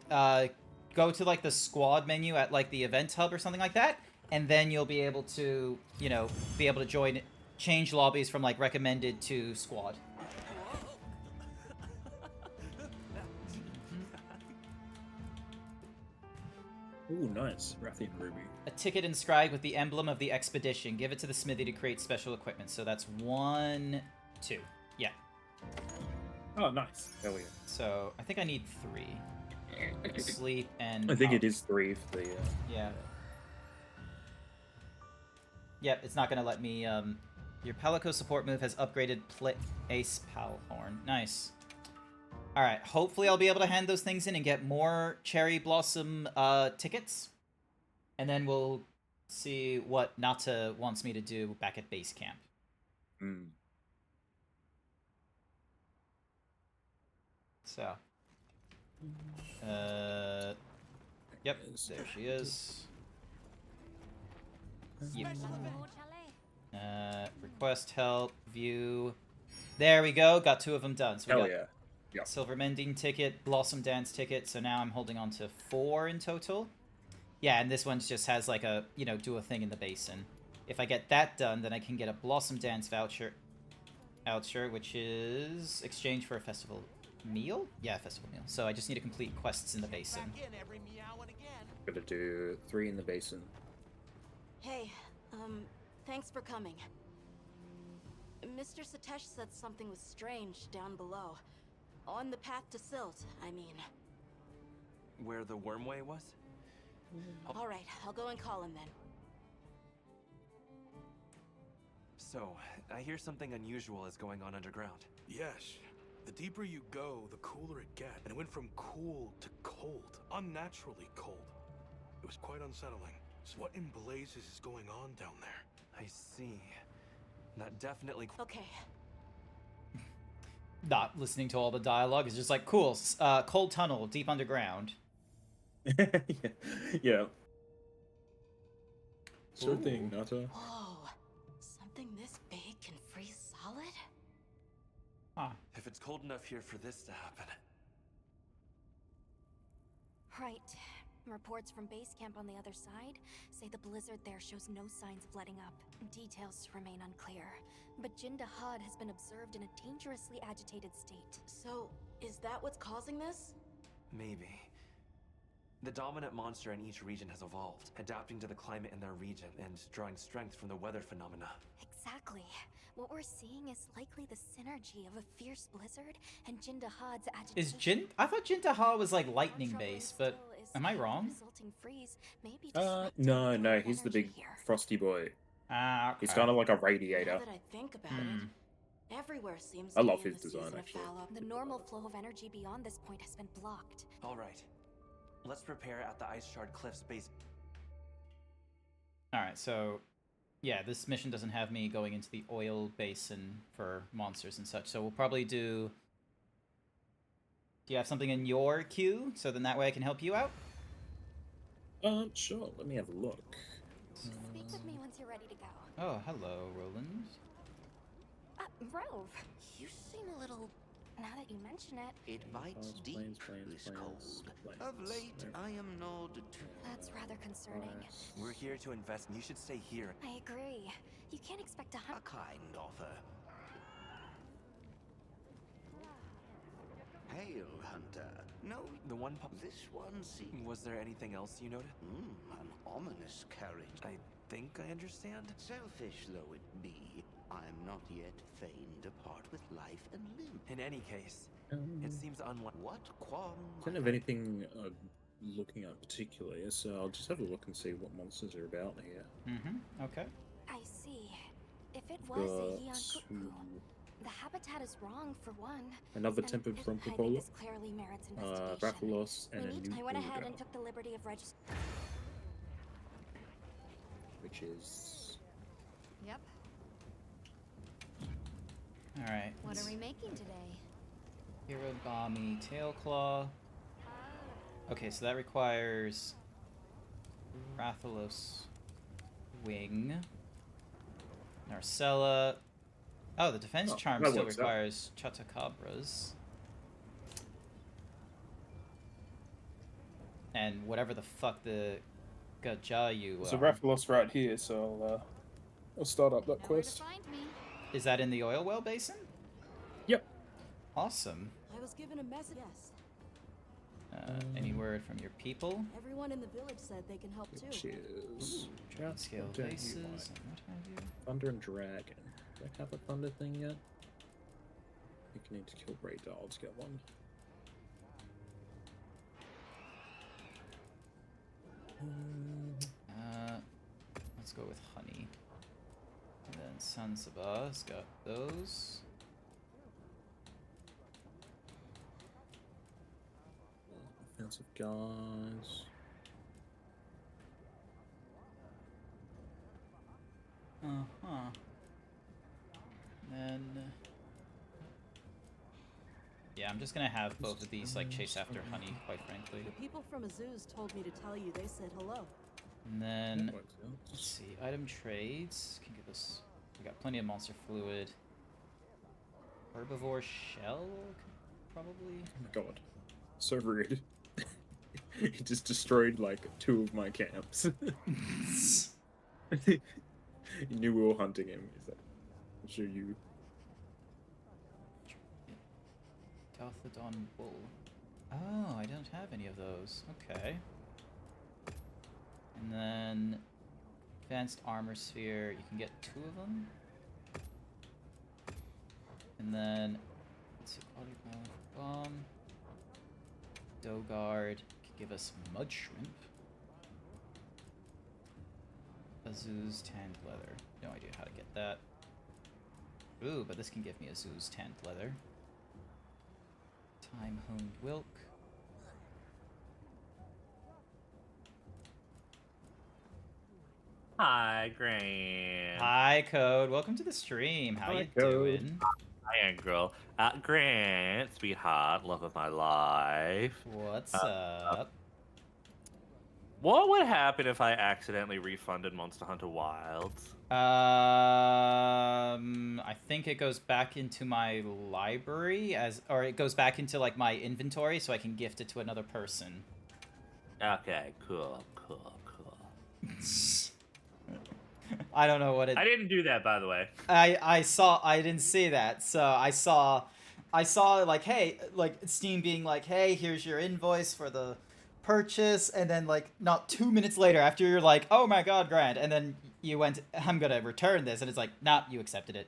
go to like the squad menu at like the event hub or something like that, and then you'll be able to, you know, join, change lobbies from like recommended to squad. Ooh, nice. Rathian Ruby. A ticket inscribed with the emblem of the expedition. Give it to the smithy to create special equipment. So that's 1, 2. Yeah. Oh, nice. Hell yeah. So I think I need 3. Sleep and... I think it is 3 for the... Yeah. Yep, it's not going to let me... Your Palico support move has upgraded Ace Palhorn. Nice. Alright, hopefully I'll be able to hand those things in and get more Cherry Blossom tickets. And then we'll see what Nata wants me to do back at base camp. Mm. So. Yep, there she is. Yep. Request help, view. There we go, got 2 of them done. So we Hell got yeah. Yep. Silver Mending ticket, Blossom Dance ticket, so now I'm holding on to 4 in total. Yeah, and this one just has like a, you know, do a thing in the basin. If I get that done, then I can get a Blossom Dance voucher, which is exchange for a festival meal? Yeah, festival meal. So I just need to complete quests in the basin. Gotta do 3 in the basin. Hey, thanks for coming. Mr. Satesh said something was strange down below. On the path to Silt, I mean. Where the wormway was? Alright, I'll go and call him then. So, I hear something unusual is going on underground. Yes. The deeper you go, the cooler it gets. And it went from cool to cold. Unnaturally cold. It was quite unsettling. So what in blazes is going on down there? I see. That definitely... Okay. Not listening to all the dialogue is just like, cool, cold tunnel, deep underground. Yeah. Sure thing, Nata. Whoa. Something this big can freeze solid? Huh. If it's cold enough here for this to happen. Right. Reports from base camp on the other side say the blizzard there shows no signs of letting up. Details remain unclear, but Jindahad has been observed in a dangerously agitated state. So, is that what's causing this? Maybe. The dominant monster in each region has evolved, adapting to the climate in their region and drawing strength from the weather phenomena. Exactly. What we're seeing is likely the synergy of a fierce blizzard and Jindahad's agitation. I thought Jindahad was like lightning based, but am I wrong? No, he's the big frosty boy. Ah, okay. He's kind of like a radiator. Now that I think about it, everywhere seems I to love be in his the design, season of actually. fallow. The normal flow of energy beyond this point has been blocked. Alright. Let's prepare at the Ice Shard Cliffs base. Alright, so yeah, this mission doesn't have me going into the oil basin for monsters and such, so we'll probably do... Do you have something in your queue, so then that way I can help you out? Sure, let me have a look. Speak with me once you're ready to go. Oh, hello, Roland. Rove, you seem a little... Now that you mention it, It bites deep, this cold. Of late, I am gnawed to... that's rather concerning. We're here to invest, and you should stay here. I agree. You can't expect to A hunt... kind offer. kill hunter. No, The one this one seems... Was there anything else you noted? an ominous carriage. I think I understand. Selfish though it be, I'm not yet fain to part with life and limb. In any case, it seems unlikely. What qualm? I don't have anything looking at particularly, so I'll just have a look and see what monsters are about here. Okay. I see. If it was a Yeon Got Cuckoo, the habitat is wrong for one. another and tempered I from think Coca-Cola, this clearly merits investigation. Rathalos, and a new I went ahead Bulldog, and took the liberty of registering. which is... Yep. Alright. What are we making today? Hirogami Tailclaw. Okay, so that requires Rathalos Wing. Narcella. Oh, the defense charm that still works out. requires Chotacabras. And whatever the fuck the Gajayu There's a are. Rathalos right here, so I'll start up that Know where to quest. find me. Is that in the oil well basin? Yep. Awesome. I was given a message. Yes. Any word from your people? Everyone in the village said they can help Which too. is... Drought scale What do you bases and want? what have you. Thunder and Dragon. Do I have a Thunder thing yet? I think you need to kill Radar to get one. Let's go with honey. And then Sansaba's got those. Offensive guys. Then... yeah, I'm just gonna have both of these, like, chase after honey, quite frankly. The people from Azuz told me to tell you they said hello. And then, That works out. let's see, item trades can give us... we got plenty of monster fluid. Herbivore shell, probably? Oh my god. So rude. He just destroyed, like, 2 of my camps. He knew we were hunting him. He's like, I'll show you. Dalthodon Bull. Oh, I don't have any of those. Okay. And then Advanced Armor Sphere, you can get 2 of them. And then, let's see, Quality Bomb. Dogard can give us Mud Shrimp. Azuz Tanned Leather. No idea how to get that. Ooh, but this can give me Azuz Tanned Leather. Time Honed Wilk. Hi, Grant. Hi, Code. Welcome to the stream. How Hi, you Code. doing? Hi, girl. Grant, sweetheart, love of my life. What's up? What would happen if I accidentally refunded Monster Hunter Wilds? I think it goes back into my library or it goes back into like my inventory, so I can gift it to another person. Okay, cool. I don't know what it. I didn't do that, by the way. I didn't see that, so I saw like, hey, like Steam being like, hey, here's your invoice for the purchase, and then like not 2 minutes later, after you're like, oh my god, Grant, and then you went, I'm gonna return this, and it's like, nah, you accepted it.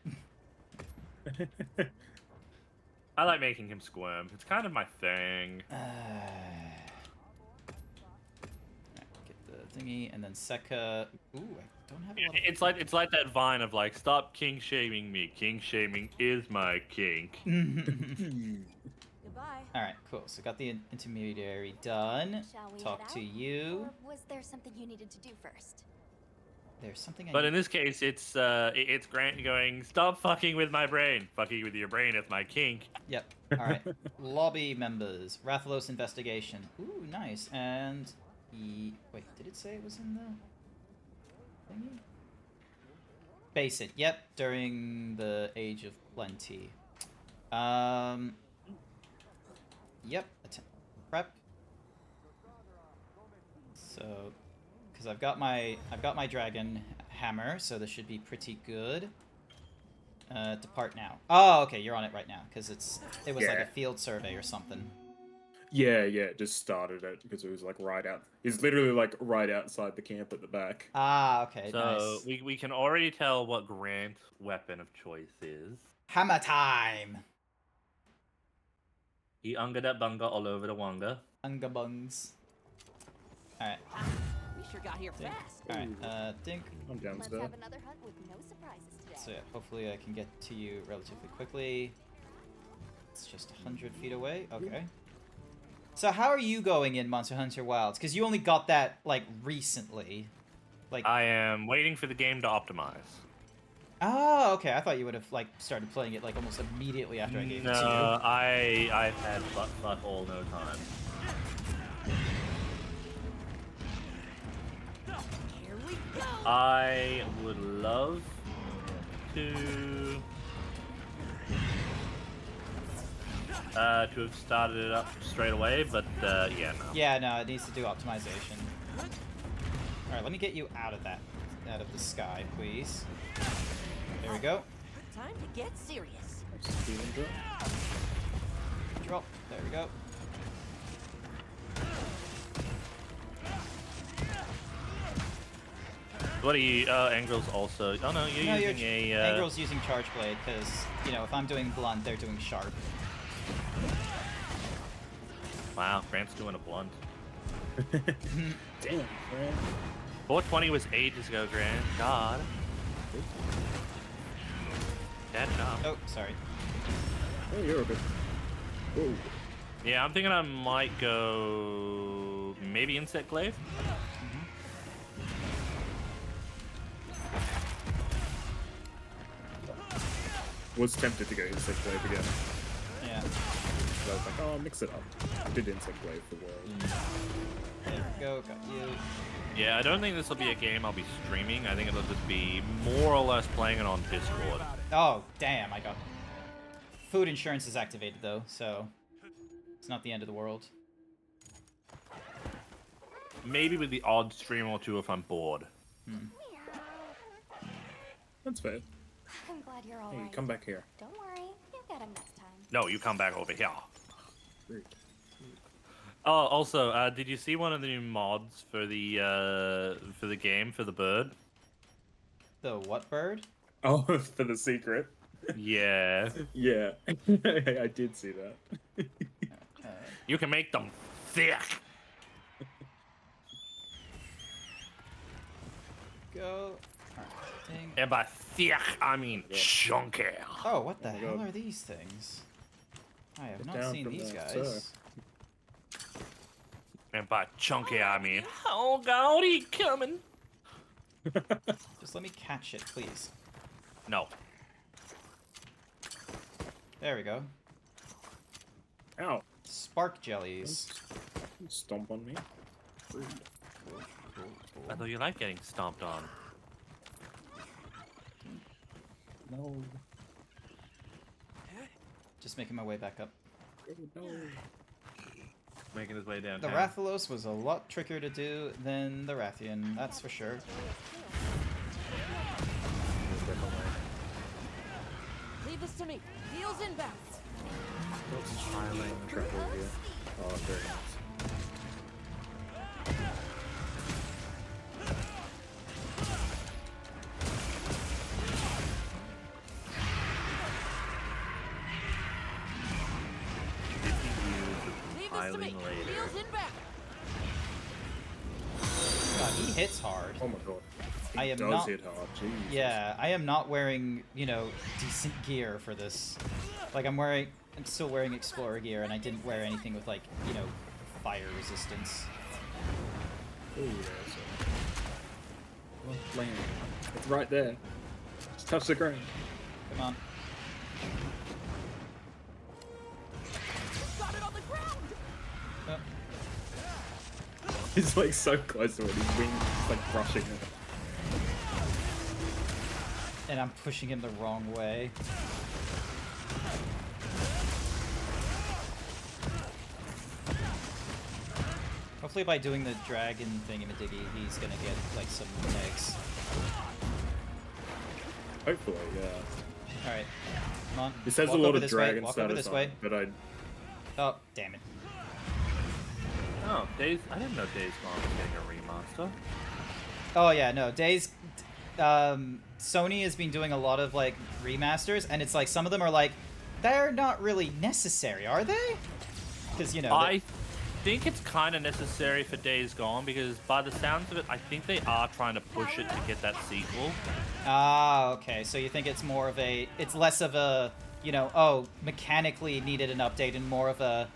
I like making him squirm. It's kind of my thing. Get the thingy, and then Sekka. Ooh, I don't have a lot of... It's like that vine of like, stop king shaming me. King shaming is my kink. Goodbye. Alright, cool. So got the intermediary done. Shall we Talk head to out? you. Or was there something you needed to do first? There's something I But need- in this case, it's Grant going, stop fucking with my brain. Fucking with your brain is my kink. Yep. Alright. Lobby members. Rathalos investigation. Ooh, nice. And... wait, did it say it was in the... thingy? Base it. Yep, during the Age of Plenty. Yep. Prep. So, because I've got my dragon hammer, so this should be pretty good. Depart now. Oh, okay, you're on it right now, because it was like a field survey or something. Yeah, just started it because it was like right out. He's literally like right outside the camp at the back. Ah, okay, So nice. we can already tell what Grant's weapon of choice is. Hammer time. He unga that bunga all over the wonga. Unga bungs. Alright. We sure got here fast. Alright, Dink. I'm Let's downstairs. have another hunt with no surprises today. So yeah, hopefully I can get to you relatively quickly. It's just 100 feet away. Okay. So how are you going in Monster Hunter Wilds? Because you only got that, like, recently. Like, I am waiting for the game to optimize. oh, okay. I thought you would have, like, started playing it, like, almost immediately after I gave it to you. No, I've had fuck all no time. Here we go. I would love to have started it up straight away, but yeah, no. Yeah, no, it needs to do optimization. Alright, let me get you out of the sky, please. There we go. Time to get serious. Drop. There we go. What are you? Angril's also. Oh no, you're using a. Angril's using Charge Blade because, you know, if I'm doing blunt, they're doing sharp. Wow, Grant's doing a blunt. Damn, Grant. 420 was ages ago, Grant. God. Bad job. Oh, sorry. Oh, you're a bit. Whoa. Yeah, I'm thinking I might go maybe Insect Glaive. Was tempted to go Insect Wave again. Yeah. But I was like, oh, mix it up. I did Insect Wave for World. There we go, got you. Yeah, I don't think this will be a game I'll be streaming. I think it'll just be more or less playing it on Discord. Oh, damn, I got... Food insurance is activated, though, so... It's not the end of the world. Maybe with the odd stream or two if I'm bored. That's fair. I'm glad you're all Hey, right. come back here. Don't worry, you'll get him next time. No, you come back over here. Rude. Oh, also, did you see one of the new mods for the game for the bird? The what bird? Oh, for the secret. Yeah. Yeah, I did see that. You can make them thick. Go. Alright, ding. And by thick, I mean chunky. Oh, what the Oh my hell God. are these things? I have Get not down seen from these there, guys. sir. And by chunky, I mean, oh God, he coming. Just let me catch it, please. No. There we go. Ow. Spark jellies. Don't stomp on me. Rude. I thought you like getting stomped on. No. Just making my way back up. No. Making his way down. The Rathalos was a lot trickier to do than the Rathian, that's for sure. Leave this to me. Heels inbound. Smiling travel here. Oh, very nice. Leave this to me. Heels inbound. God, he hits hard. Oh my God. I am does not. hit hard. Jesus. Yeah, I am not wearing, you know, decent gear for this. Like, I'm still wearing Explorer gear, and I didn't wear anything with, like, you know, fire resistance. Oh, yeah. Well, land. It's right there. Just touch the ground. Come on. Got it on the ground. Oh. He's like so close to it. His wings just like brushing it. And I'm pushing him the wrong way. Hopefully by doing the dragon thingamadiggy, he's gonna get, like, some eggs. Hopefully, yeah. Alright. Come on. This has Walk a lot over of this way. dragon Walk over status this on way. it, but I... Oh, damn it. Oh, Days. I didn't know Days Gone was getting a remaster. Oh yeah, no, Sony has been doing a lot of like remasters, and it's like some of them are like, they're not really necessary, are they? Because I think it's kind of necessary for Days Gone because by the sounds of it, I think they are trying to push it to get that sequel. Ah, okay. So you think it's more of it's less of a, oh, mechanically needed an update and more of a,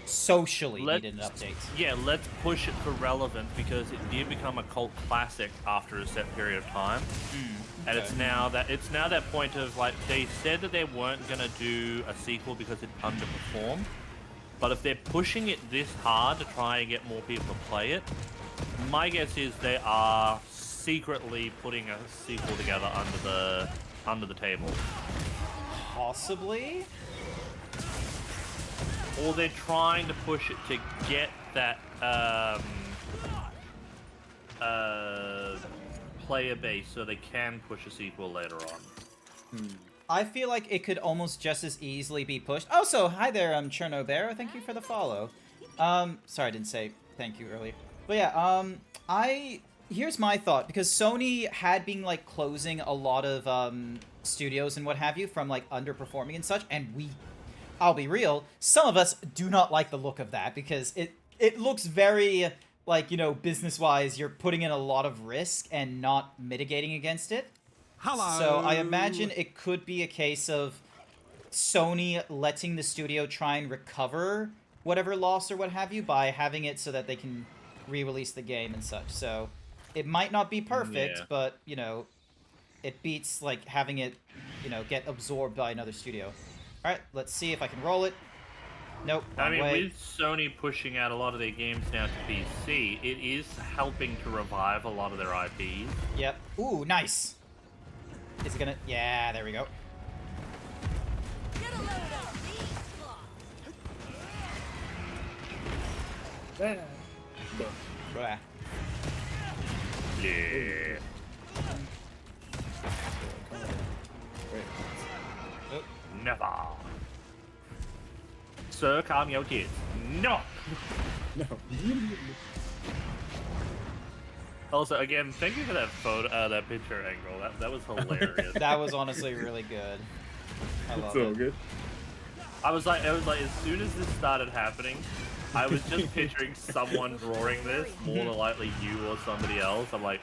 socially needed an update. Yeah, let's push it for relevance because it did become a cult classic after a set period of time. And it's now that point of like they said that they weren't gonna do a sequel because it underperformed. But if they're pushing it this hard to try and get more people to play it, my guess is they are secretly putting a sequel together under the table. Possibly. Or they're trying to push it to get that player base so they can push a sequel later on. I feel like it could almost just as easily be pushed. Also, hi there, Chernobear. Thank you for the follow. Sorry, I didn't say thank you earlier. But yeah, here's my thought, because Sony had been like closing a lot of studios and what have you from like underperforming and such, and I'll be real, some of us do not like the look of that because it looks very like, business-wise, you're putting in a lot of risk and not mitigating against it. Hello. So I imagine it could be a case of Sony letting the studio try and recover whatever loss or what have you by having it so that they can re-release the game and such. So it might not be perfect, but, it beats, like, having it, get absorbed by another studio. Alright, let's see if I can roll it. Nope, I mean, way. with Sony pushing out a lot of their games now to PC, it is helping to revive a lot of their IPs. Yep. Ooh, nice. Is it gonna... Yeah, there we go. Blah. Yeah. Never. Sir, calm your tits. No! No. Also, again, thank you for that photo, that picture angle. That was hilarious. That was honestly really good. I love so it. good. It was like as soon as this started happening, I was just picturing someone drawing this, more than likely you or somebody else. I'm like,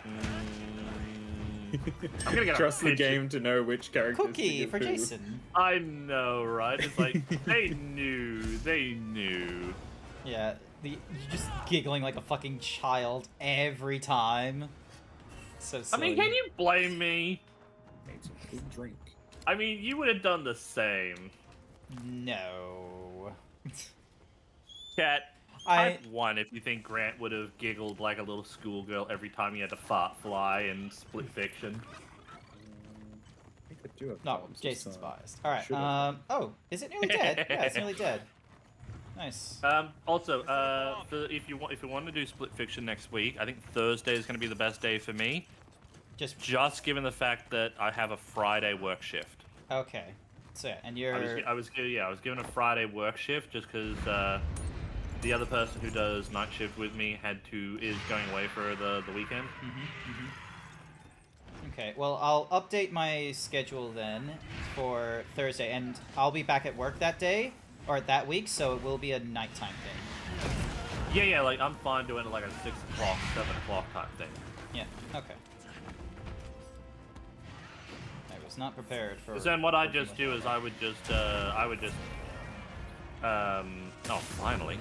I'm gonna get Trust a the game to know which characters Cookie to give for who. Jason. I know, right? It's like they knew. Yeah, you're just giggling like a fucking child every time. So silly. I mean, can you blame me? Made some good drink. I mean, you would have done the same. No. Cat, type 1 if you think Grant would have giggled like a little schoolgirl every time he had to fart fly in Split Fiction. I think I do have No, problems with Jason's some. biased. Alright, Should have. oh, is it nearly dead? Yeah, it's nearly dead. Nice. Also, if you want to do Split Fiction next week, I think Thursday is going to be the best day for me. Just given the fact that I have a Friday work shift. Okay. So yeah, and you're... I was given a Friday work shift just because the other person who does night shift with me is going away for the weekend. Okay, well, I'll update my schedule then for Thursday, and I'll be back at work that day, or that week, so it will be a nighttime thing. Yeah, like, I'm fine doing like a 6 o'clock, 7 o'clock type thing. Yeah, okay. I was not prepared for... Because then what I just do is I would just, oh, finally,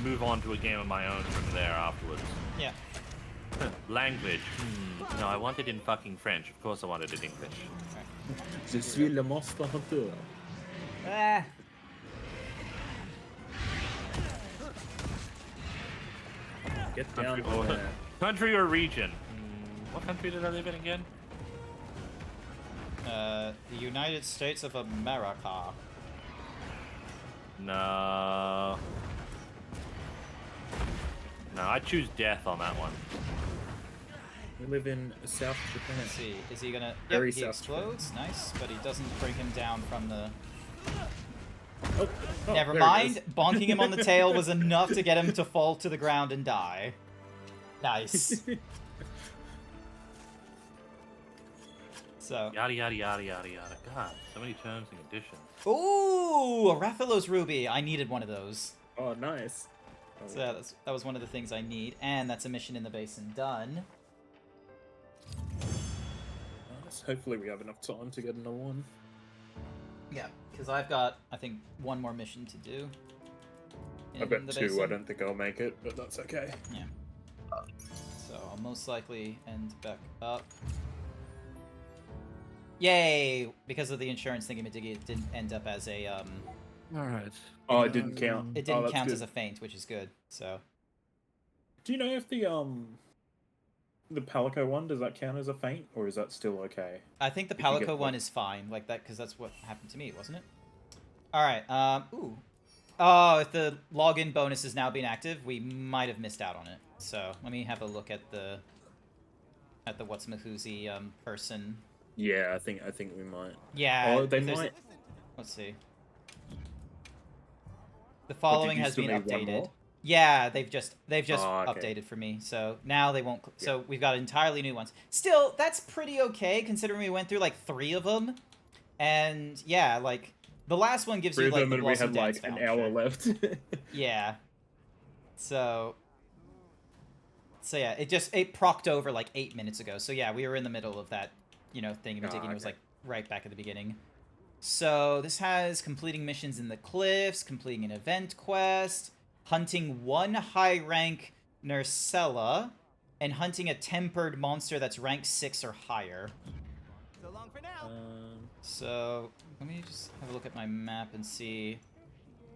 move on to a game of my own from there afterwards. Yeah. Language. No, I want it in fucking French. Of course I wanted it in English. Je suis le monstre hunter. Ah. Get down there. Country or region? What country did I live in again? The United States of America. No. No, I choose death on that one. We live in South Japan. Let's see, is he gonna... Very Yep, he South explodes, nice, but he doesn't bring him down from the... Never there it mind. is. Bonking him on the tail was enough to get him to fall to the ground and die. Nice. So. Yada yada yada yada yada. God, so many terms and conditions. Ooh, a Rathalos ruby. I needed one of those. Oh, nice. Oh, So that was one of the things I need, and that's a mission in the basin done. nice. Hopefully we have enough time to get another one. Yeah, because I've got, I think, one more mission to do. I bet in the 2. basin. I don't think I'll make it, but that's okay. Yeah. So I'll most likely end back up. Yay! Because of the insurance thingy-majiggy, it didn't end up as a, Alright. Oh, it didn't count. It didn't that's count good. as a feint, which is good, so. Do you know if the Palico one, does that count as a feint, or is that still okay? I think the If you get Palico one one. is fine, like that, because that's what happened to me, wasn't it? Alright, ooh. Oh, if the login bonus is now being active, we might have missed out on it. So, let me have a look at the what's-mahoozy, person. Yeah, I think we might. Yeah. Oh, they if there's might. Let's see. The following you has still been need one updated. more? Yeah, they've just Oh, okay. updated for me. So now they won't. So we've got entirely new ones. Still, that's pretty okay considering we went through like 3 of them. And yeah, like the last one gives 3 you of like them, the and we Blossom had Dance like an voucher. hour left. Yeah. So yeah, it procced over like 8 minutes ago. So yeah, we were in the middle of that, thing. It was like right back at the beginning. So this has completing missions in the cliffs, completing an event quest, hunting 1 high rank Nursella, and hunting a tempered monster that's rank 6 or higher. So long for now. So let me just have a look at my map and see.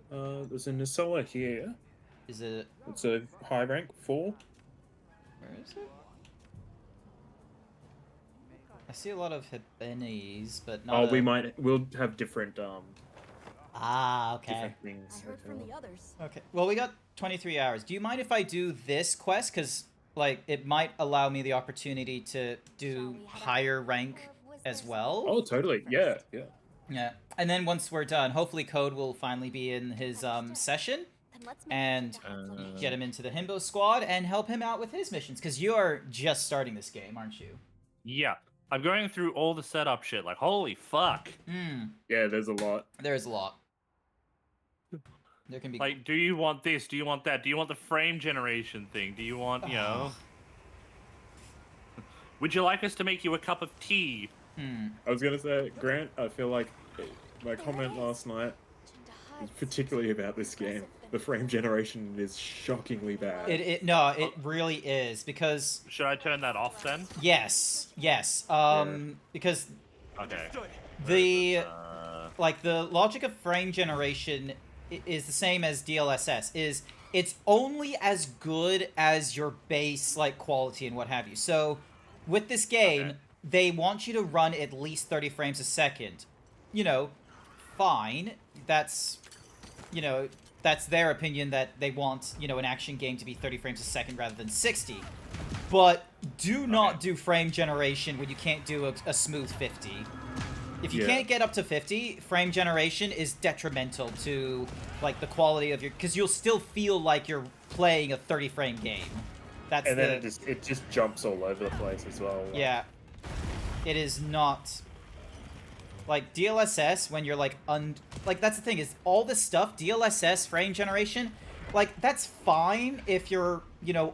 There's a Nursella here. Is it? It's a high rank 4. Where is it? I see a lot of Hibenis, but not. We'll have different Okay. different things. I heard from the others. Okay. Well, we got 23 hours. Do you mind if I do this quest? Because, like, it might allow me the opportunity to do higher rank as well. Oh, totally. Yeah. Yeah. And then once we're done, hopefully Code will finally be in his session. And get him into the Himbo squad and help him out with his missions. Because you're just starting this game, aren't you? Yeah. I'm going through all the setup shit. Like, holy fuck. Yeah, there's a lot. There's a lot. There can be... Like, do you want this? Do you want that? Do you want the frame generation thing? Do you want, Would you like us to make you a cup of tea? I was gonna say, Grant, I feel like my comment last night was particularly about this game. The frame generation is shockingly bad. It really is, because... Should I turn that off then? Yes. Because... Okay. The logic of frame generation is the same as DLSS, it's only as good as your base, like, quality and what have you. So, with this game, they want you to run at least 30 frames a second. Fine. That's their opinion that they want, an action game to be 30 frames a second rather than 60. But do not do frame generation when you can't do a smooth 50. If you can't get up to 50, frame generation is detrimental to, like, the quality of your... Because you'll still feel like you're playing a 30-frame game. Then it just jumps all over the place as well. Yeah. It is not... Like, DLSS, when you're, like, that's the thing, is all this stuff, DLSS, frame generation, like, that's fine if you're,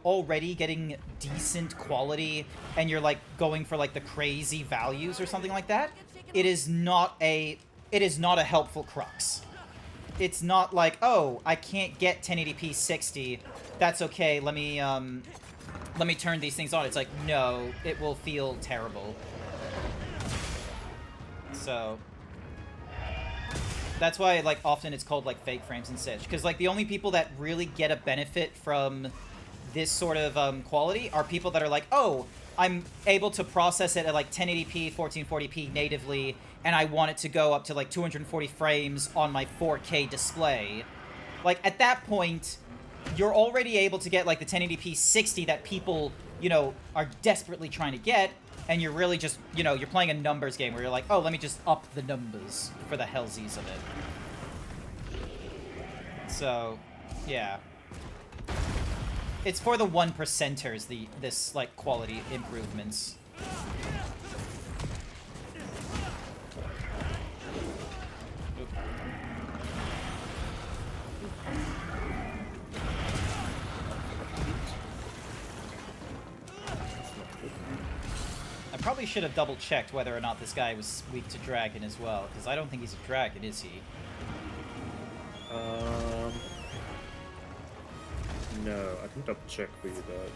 already getting decent quality and you're, like, going for, like, the crazy values or something like that. It is not a helpful crux. It's not like, oh, I can't get 1080p 60, that's okay, let me turn these things on. It's like, no, it will feel terrible. So that's why, like, often it's called, like, fake frames and such. Because, like, the only people that really get a benefit from this sort of quality are people that are like, oh, I'm able to process it at, like, 1080p, 1440p natively, and I want it to go up to, like, 240 frames on my 4K display. Like, at that point, you're already able to get, like, the 1080p 60 that people, are desperately trying to get, and you're really just, you're playing a numbers game where you're like, oh, let me just up the numbers for the hellsies of it. So, yeah. It's for the 1%ers, this, like, quality improvements. I probably should have double-checked whether or not this guy was weak to dragon as well, because I don't think he's a dragon, is he? No, I can double check for you though.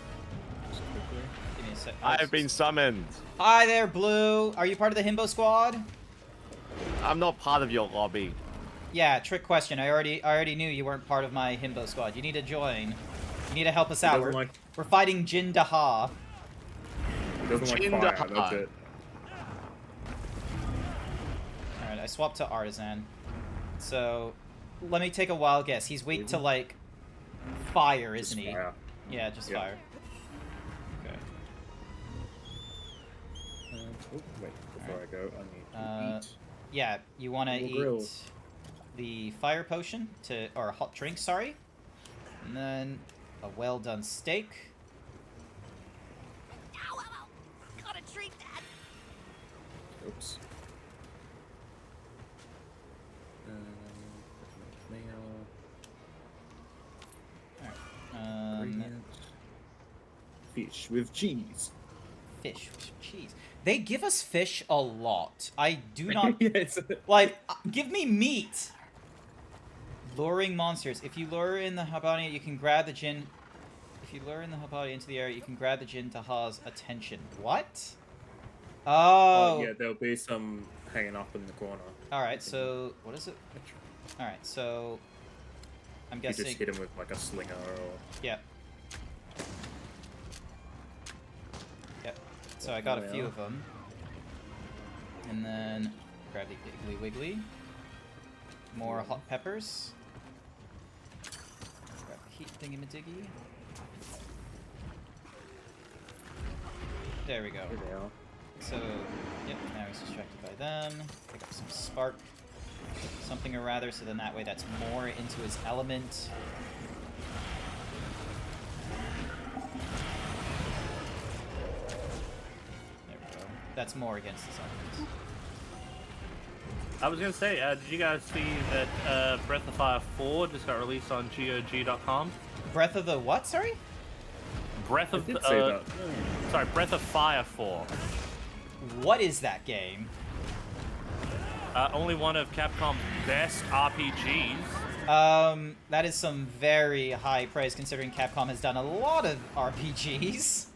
Just quickly. Give me a sec. I've been summoned. Hi there, Blue. Are you part of the Himbo squad? I'm not part of your lobby. Yeah, trick question. I already knew you weren't part of my Himbo squad. You need to join. You need to help us out. We're fighting Jin Daha. He doesn't like fire, that's it. Alright, I swapped to Artisan. So, let me take a wild guess. He's weak to, like, fire, isn't he? Fire. Yeah, just fire. Okay. Oh, wait, before I go, I need to eat. Yeah, you want to eat grill. the fire potion, or hot drink, sorry. And then a well-done steak. Ow, ow, ow. Gotta treat that. Oops. Fish with cheese. Fish with cheese. They give us fish a lot. I do not... Yes. Like, give me meat! Luring monsters. If you lure in the Habani, you can grab the Jin... If you lure in the Habani into the area, you can grab the Jin Taha's attention. What? Oh! Yeah, there'll be some hanging up in the corner. Alright, so... What is it? Alright, so... I'm guessing... You just hit him with, like, a slinger or... Yeah. Yep. So I got a few of them. And then... Grab the Iggly Wiggly. More hot peppers. Grab the heat thingamadiggy. There we go. Here they are. So, yep, now he's distracted by them. Pick up some spark. Something or rather, so then that way that's more into his element. There we go. That's more against his element. I was gonna say, did you guys see that Breath of Fire 4 just got released on GOG.com? Breath of the what, sorry? Breath of sorry, Breath of Fire 4. What is that game? Only one of Capcom's best RPGs. That is some very high praise considering Capcom has done a lot of RPGs.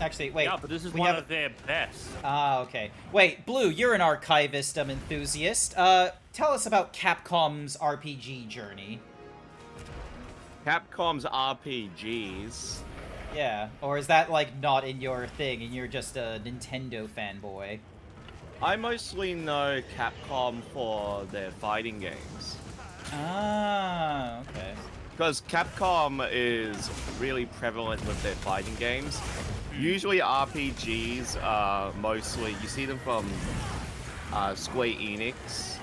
Actually, wait. Yeah, but this is one of their best. Ah, okay. Wait, Blue, you're an archivist enthusiast. Tell us about Capcom's RPG journey. Capcom's RPGs. Yeah, or is that, like, not in your thing and you're just a Nintendo fanboy? I mostly know Capcom for their fighting games. Ah, okay. Because Capcom is really prevalent with their fighting games. Usually RPGs are mostly, you see them from Square Enix.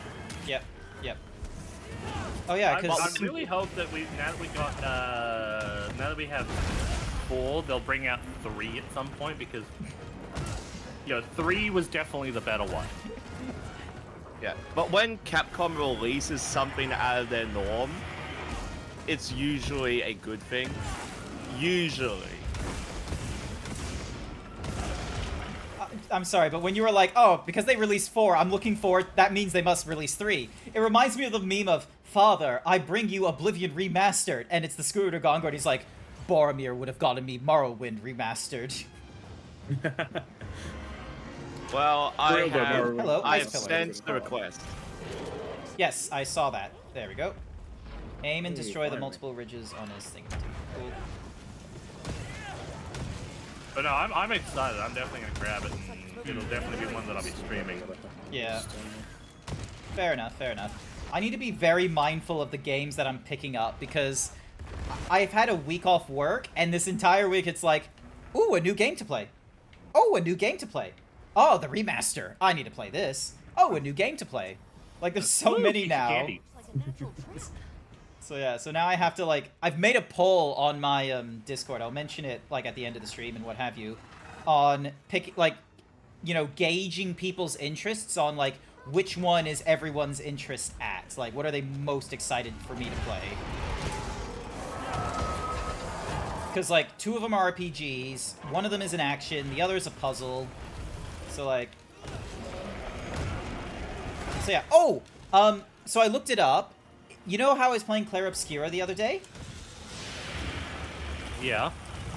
Yep, yep. Oh yeah, because I really hope that now that we have 4, they'll bring out 3 at some point because 3 was definitely the better one. Yeah, but when Capcom releases something out of their norm, it's usually a good thing. Usually. I'm sorry, but when you were like, oh, because they released 4, I'm looking forward, that means they must release 3. It reminds me of the meme of, Father, I bring you Oblivion Remastered, and it's the Scooter Gongo, and he's like, Boromir would have gotten me Morrowind Remastered. Well, I have Pillar. sent the request. Yes, I saw that. There we go. Aim and destroy the multiple ridges on his thing. Cool. But no, I'm excited. I'm definitely gonna grab it, and it'll definitely be one that I'll be streaming. Yeah. Fair enough, fair enough. I need to be very mindful of the games that I'm picking up, because I've had a week off work, and this entire week it's like, ooh, a new game to play. Oh, a new game to play. Oh, the remaster. I need to play this. Oh, a new game to play. Like, there's so many now. Candy. So yeah, so now I have to, like, I've made a poll on my Discord. I'll mention it, like, at the end of the stream and what have you, on gauging people's interests on, like, which one is everyone's interest at. Like, what are they most excited for me to play? Because, like, 2 of them are RPGs, 1 of them is an action, the other is a puzzle. So, like... So, yeah. Oh! So I looked it up. You know how I was playing Claire Obscura the other day? Yeah.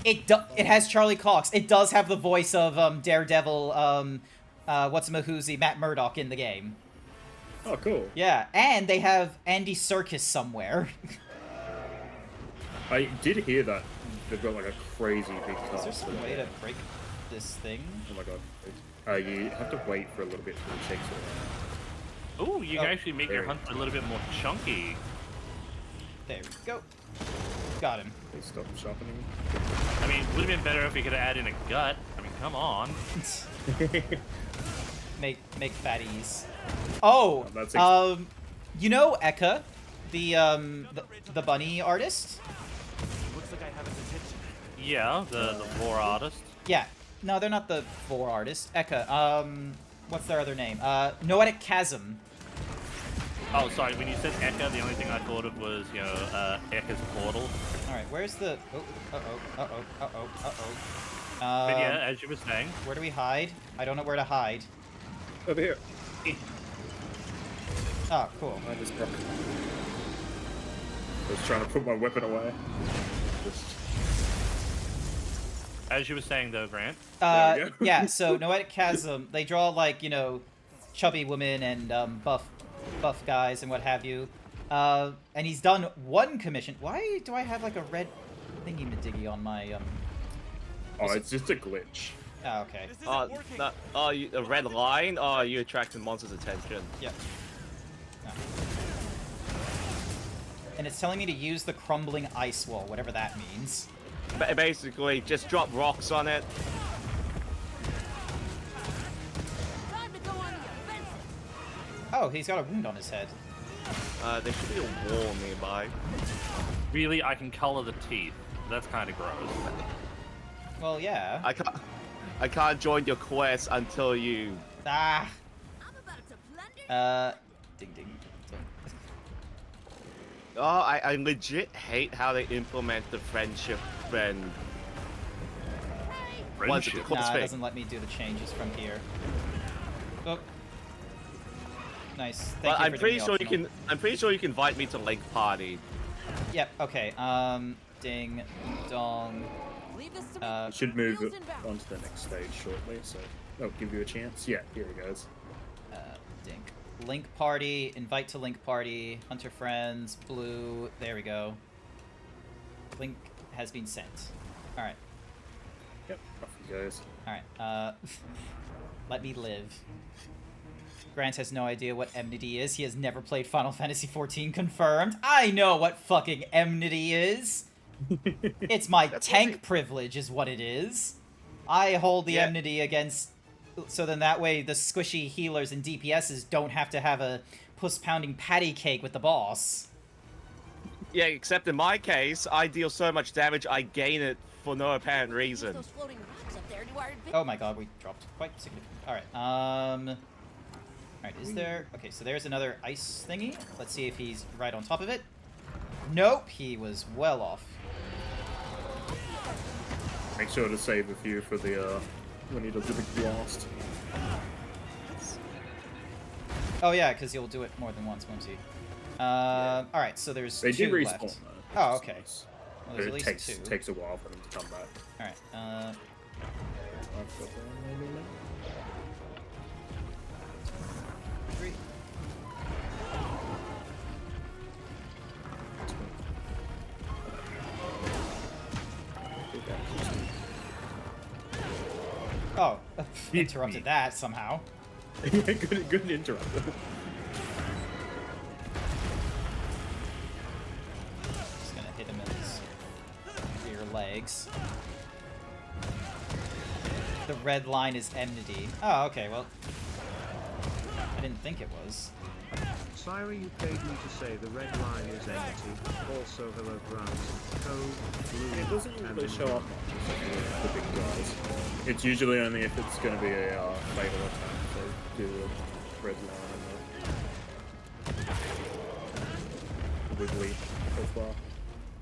It has Charlie Cox. It does have the voice of Daredevil, what's-a-mahoozy, Matt Murdock in the game. Oh, cool. Yeah, and they have Andy Serkis somewhere. I did hear that they've got like a crazy big cast. Is there some way to break this thing? Oh my god. You have to wait for a little bit for the shakes around. Ooh, you can actually make your hunt a little bit more chunky. There we go. Got him. Please stop sharpening. I mean, it would have been better if we could add in a gut. I mean, come on. make fatties. Oh, you know Eka, the bunny artist? Looks like I have his attention. Yeah, the vor artist. Yeah. No, they're not the vor artist. Eka. What's their other name? Noetic Chasm. Oh, sorry. When you said Eka, the only thing I thought of was, Eka's portal. All right, where's the? Uh oh. But yeah, as you were saying. Where do we hide? I don't know where to hide. Over here. Oh, cool. I just broke. I was trying to put my weapon away. As you were saying, though, Grant. Yeah. So Noetic Chasm, they draw like chubby women and buff guys and what have you. And he's done 1 commission. Why do I have like a red thingy-madiggy on my Oh, it's just a glitch. Oh, okay. A red line? Oh, you attracted monsters' attention. Yep. No. And it's telling me to use the crumbling ice wall, whatever that means. Basically, just drop rocks on it. Time to go on the offensive. Oh, he's got a wound on his head. There should be a wall nearby. Really, I can color the teeth. That's kind of gross. Well, yeah. I can't join your quest until you... Ah. I'm about to plunder. Ding ding. Oh, I legit hate how they implement the friendship friend. Friendship? Nah, it doesn't let me do the changes from here. Oh. Nice. Thank you I'm for pretty doing sure the you can. I'm pretty sure you can invite me to Link Party. Yep. Okay. Ding dong. Leave this to me. We should move it on to the next stage shortly, so I'll give you a chance. Yeah, here it goes. Ding. Link party. Invite to Link party. Hunter friends. Blue. There we go. Link has been sent. All right. Yep. Off he goes. All right. Let me live. Grant has no idea what enmity is. He has never played Final Fantasy XIV. Confirmed. I know what fucking enmity is. It's my tank privilege is what it is. I hold the enmity against... So then that way the squishy healers and DPSs don't have to have a puss-pounding patty cake with the boss. Yeah, except in my case, I deal so much damage, I gain it for no apparent reason. Those floating rocks up there to our advantage. Oh my god, we dropped quite significant. Alright, Alright, is there... Okay, so there's another ice thingy. Let's see if he's right on top of it. Nope, he was well off. Make sure to save a few for the, when he does the big blast. Oh yeah, because you'll do it more than once, won't you? Alright, so there's They do two respawn, left. though. Oh, okay. Nice. Well, there's But at it least two. takes a while for them to come back. Alright, I've got one, maybe now. 3. Oh, interrupted that somehow. good interrupt. Just gonna hit him in his rear legs. The red line is enmity. Oh, okay, well. I didn't think it was. Syra, you paid me to say the red line is empty. Also, hello, Grant. Code, blue, It doesn't and really show up much for the big guys. It's usually only if it's going to be a fatal attack. So do the red line and the wiggly health bar.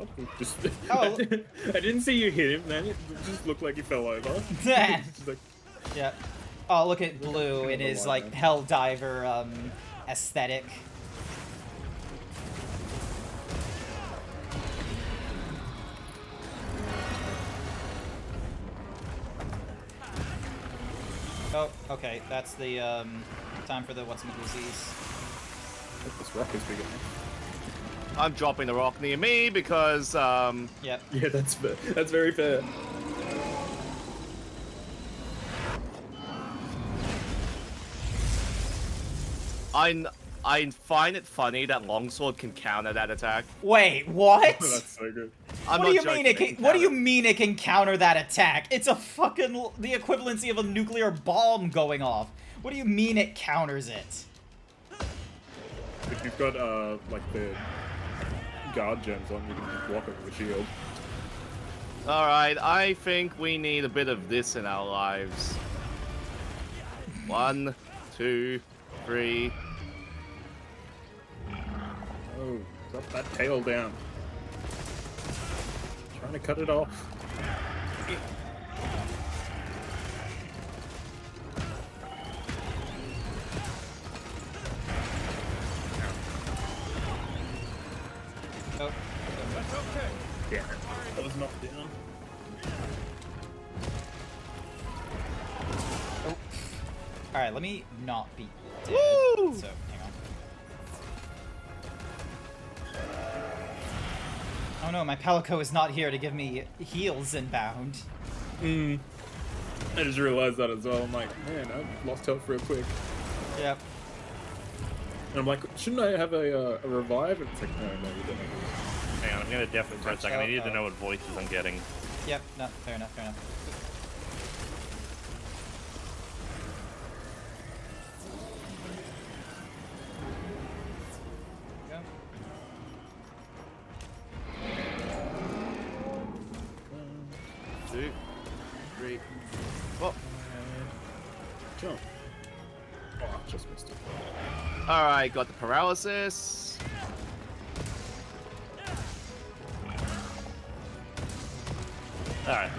Oh, he just Oh. I didn't see you hit him, man. It just looked like he fell over. Just like, Yeah. Oh, look at Blue in his like Helldiver aesthetic. Oh, okay. That's the time for the what's-in-the-disease. this rock is big enough. I'm dropping the rock near me because, Yep. Yeah, that's fair. That's very fair. I find it funny that longsword can counter that attack. Wait, what? That's so good. I'm what not do you mean it joking, can? What do you mean it can counter that attack? It's a fucking the equivalency of a nuclear bomb going off. What do you mean it counters it? If you've got like the guard gems on, you can just block it with a shield. Alright, I think we need a bit of this in our lives. 1, 2, 3. Oh, drop that tail down. Trying to cut it off. Oh. That's okay. Yeah, that was knocked down. Oh. All right, let me not be dead. Woo! So hang on. Oh no, my Palico is not here to give me heals inbound. I just realized that as well. I'm like, man, I lost health real quick. Yep. And I'm like, shouldn't I have a revive? And it's like, no, you don't. Hang on, I'm gonna definitely for a second. I need to know what voices I'm getting. Yep. No. Fair enough. Fair enough. Go. 2, 3. Oh. Jump. Oh, I just missed it. Alright, got the paralysis. Alright.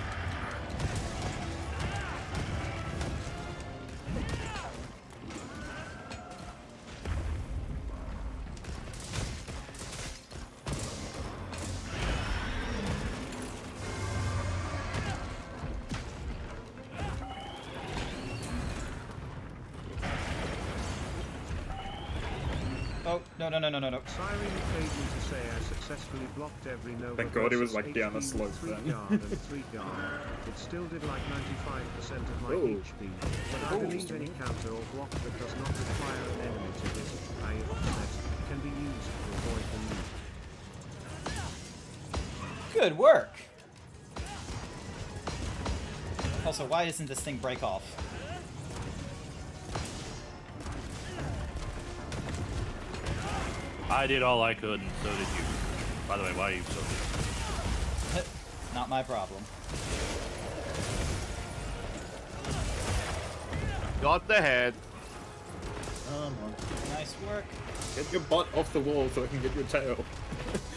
Oh no. Syra, you paid me to say I successfully blocked every Nova. Thank God he was like versus down a HP slope 3 then. guard and 3 guard. It still did like 95% of my Oh. HP, but I believe any counter or block that does not require an enemy to hit I offset can be used to avoid the loop. Good work. Also, why doesn't this thing break off? I did all I could, and so did you. By the way, why are you so good? Not my problem. Got the head. Come on. Nice work. Get your butt off the wall so I can get your tail.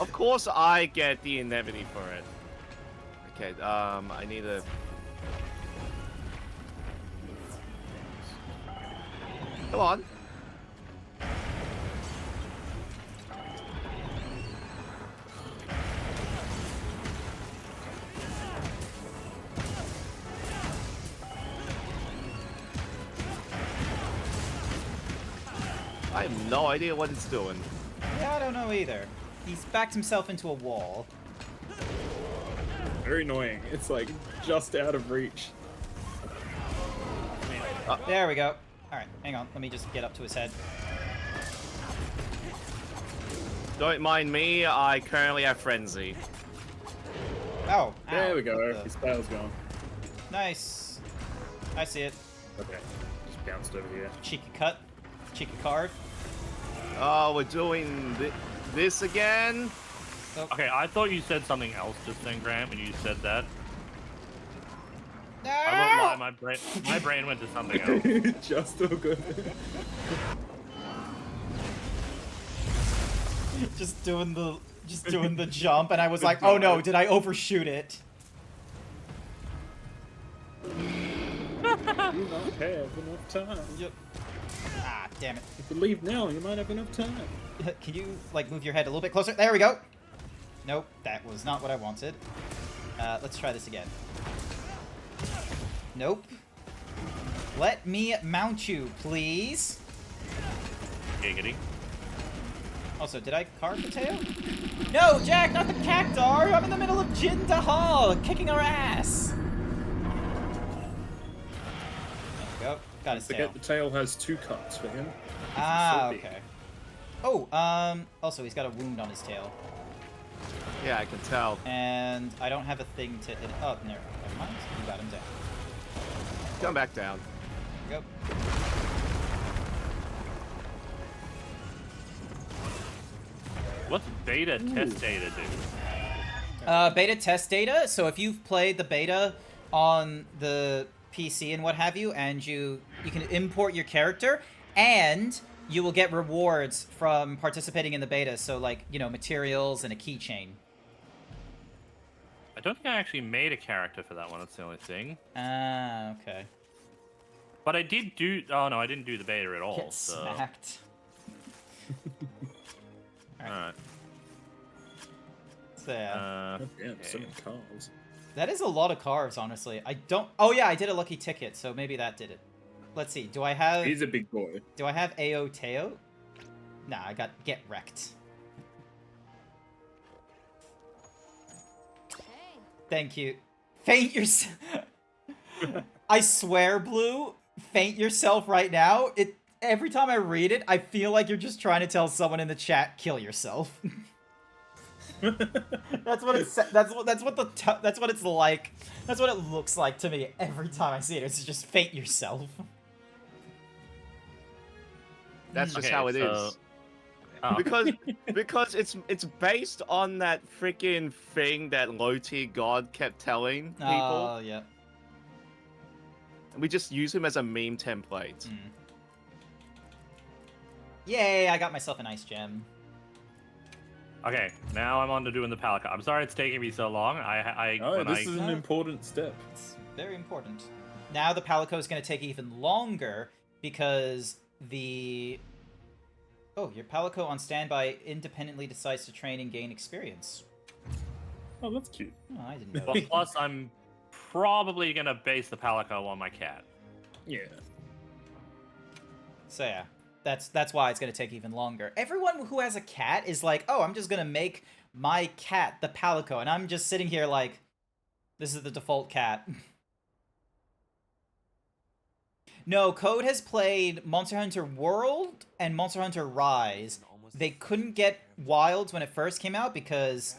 Of course I get the indemnity for it. Okay, I need a... Come on. I have no idea what it's doing. Yeah, I don't know either. He's backed himself into a wall. Very annoying. It's like just out of reach. There we go. Alright, hang on. Let me just get up to his head. Don't mind me, I currently have Frenzy. Oh, There ow. we go. What the- His tail's gone. Nice. I see it. Okay. Just bounced over here. Cheeky cut. cheeky card. Oh, we're doing this again? Okay, I thought you said something else just then, Grant, when you said that. No! I won't lie, my brain went to something else. Just so good. just doing the jump, and I was like, oh no, did I overshoot it? You don't have enough time. Yep. Ah, damn it. If you leave now, you might have enough time. Can you, like, move your head a little bit closer? There we go. Nope, that was not what I wanted. Let's try this again. Nope. Let me mount you, please. Giggity. Also, did I carve the tail? No, Jack, not the cactar! I'm in the middle of Jindahal, kicking our ass! There we go. Got his tail. Forget the tail has 2 cuts for him. Ah, So big. okay. Oh, also, he's got a wound on his tail. Yeah, I can tell. And I don't have a thing to... Oh, never mind. You got him down. Come back down. There we go. What's beta test data do? Beta test data. So if you've played the beta on the PC and what have you, and you can import your character, and you will get rewards from participating in the beta. So like, you know, materials and a keychain. I don't think I actually made a character for that one. That's the only thing. Ah, okay. But I did do. Oh no, I didn't do the beta at all. Get so. smacked. Alright. So yeah. Yeah, so many cars. That is a lot of cars, honestly. I don't... Oh yeah, I did a lucky ticket, so maybe that did it. Let's see. Do I have... He's a big boy. Do I have Ao Teo? Nah, I got Get Wrecked. Hey. Thank you. Faint yourself. I swear, Blue, faint yourself right now. Every time I read it, I feel like you're just trying to tell someone in the chat, kill yourself. That's what it's. That's what it's like. That's what it looks like to me every time I see it. It's just faint yourself. That's just Okay, how it is. Oh. Because it's based on that freaking thing that low tier god kept telling people. Oh, yeah. We just use him as a meme template. Yay, I got myself an ice gem. Okay, now I'm on to doing the Palico. I'm sorry it's taking me so long. This is an important step. It's very important. Now the Palico is going to take even longer because the... Oh, your Palico on standby independently decides to train and gain experience. Oh, that's cute. Oh, I didn't know Well, that. plus I'm probably gonna base the Palico on my cat. Yeah. So yeah, that's why it's going to take even longer. Everyone who has a cat is like, oh, I'm just going to make my cat the Palico. And I'm just sitting here like, this is the default cat. No, Code has played Monster Hunter World and Monster Hunter Rise. They couldn't get Wilds when it first came out because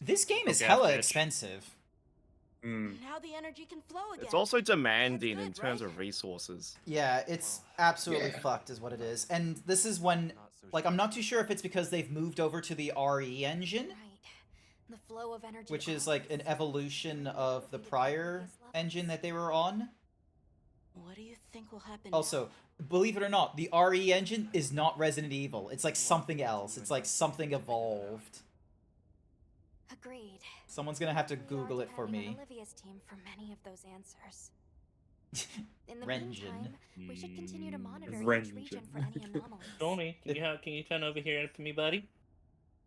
this game is hella expensive. And how the energy can flow again. It's also demanding in terms of resources. Yeah, it's absolutely fucked is what it is. And this is when, like, I'm not too sure if it's because they've moved over to the RE engine. The flow of energy, which is like an evolution of the prior engine that they were on. What do you think will happen Also, believe it or not, the RE engine is not Resident Evil. It's like something else. It's like something evolved. Agreed. Someone's gonna have to Google it for me. Olivia's team for many of those answers. In the Renjin. meantime, we should continue to monitor Renjin. each region for any anomalies. Tony, can you turn over here for me, buddy?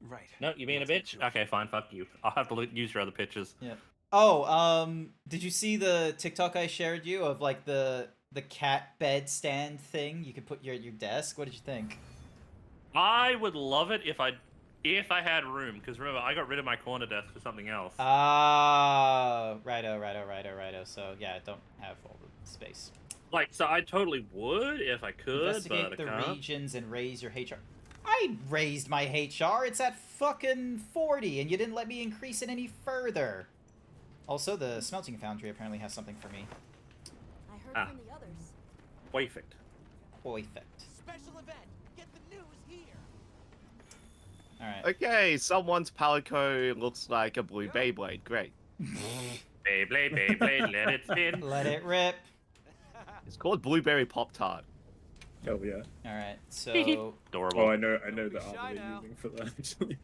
Right. No, you being a bitch? Okay, fine, fuck you. I'll have to use your other pictures. Yeah. Oh, did you see the TikTok I shared you of like the cat bed stand thing you could put your desk? What did you think? I would love it if I had room, because remember, I got rid of my corner desk for something else. Ah, righto. So yeah, I don't have all the space. Like, so I totally would if I could, Investigate but the I can't. regions and raise your HR. I raised my HR. It's at fucking 40, and you didn't let me increase it any further. Also, the smelting foundry apparently has something for me. I heard from the others. Perfect. Perfect. special event. Get the news here. All right. Okay, someone's Palico looks like a blue Beyblade. Great. Beyblade, Beyblade, let it spin. Let it rip. It's called Blueberry Pop Tart. Hell yeah. All right. So. Adorable. Oh, I know the art they're using for that. Actually,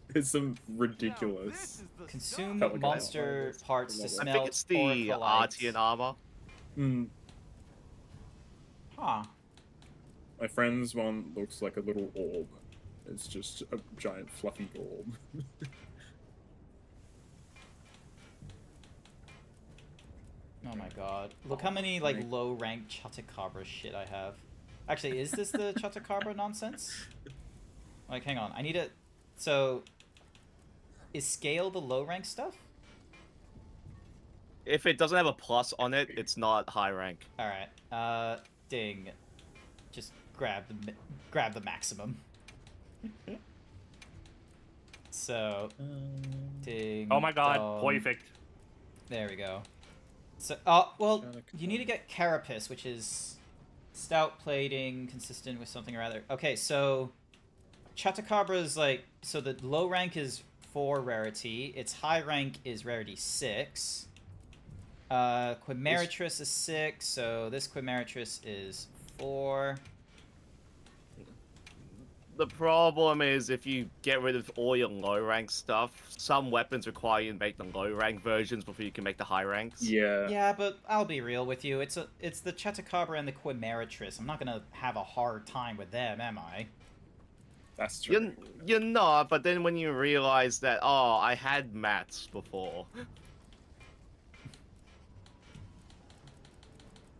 there's some ridiculous. Consume Pelican monster armor. parts to I smelt I think it's the or collide. Artian armor. Hmm. Huh. My friend's one looks like a little orb. It's just a giant fluffy orb. Oh my god. Look how many, like, low-ranked Chatakabra shit I have. Actually, is this the Chatakabra nonsense? Like, hang on. I need to... So... Is scale the low-rank stuff? If it doesn't have a plus on it, it's not high rank. Alright. Ding. Just grab the maximum. So... Ding. Oh my god, dong. perfect. There we go. So, well, you need to get Carapace, which is stout plating, consistent with something or other. Okay, so Chatakabra is like, so the low rank is 4 rarity, its high rank is rarity 6. Quimeratris is 6, so this Quimeratris is 4. The problem is if you get rid of all your low rank stuff, some weapons require you to make the low rank versions before you can make the high ranks. Yeah. Yeah, but I'll be real with you. It's the Chatakabra and the Quimeratris. I'm not gonna have a hard time with them, am I? That's true. You're not, but then when you realize that, oh, I had mats before.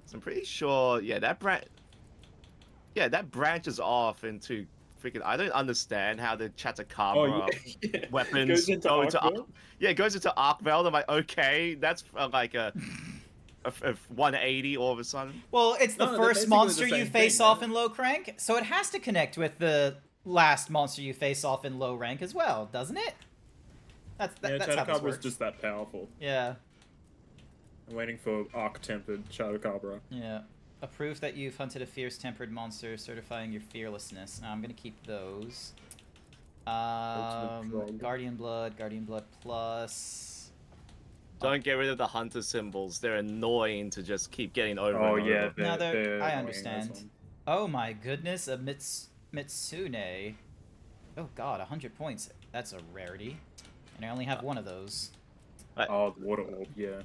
So I'm pretty sure, yeah, that branches off into freaking. I don't understand how the Chatakabra weapons Goes into go to. Arkvale? Yeah, it goes into Arkvale. I'm like, okay, that's like a 180 all of a sudden. Well, it's the No, they're first basically monster the you same face thing, off right? in low rank, so it has to connect with the last monster you face off in low rank as well, doesn't it? That's how this Chatacabra's works. just that powerful. Yeah. I'm waiting for Arc-Tempered Chatacabra. Yeah. A proof that you've hunted a fierce tempered monster, certifying your fearlessness. Now I'm gonna keep those. Guardian Blood Plus. Don't get rid of the hunter symbols. They're annoying to just keep getting over. Oh, and yeah, over. No, they're I annoying, understand. those ones. Oh my goodness, a Mitsune. Oh god, 100 points. That's a rarity. And I only have one of those. Oh, the water orb, yeah.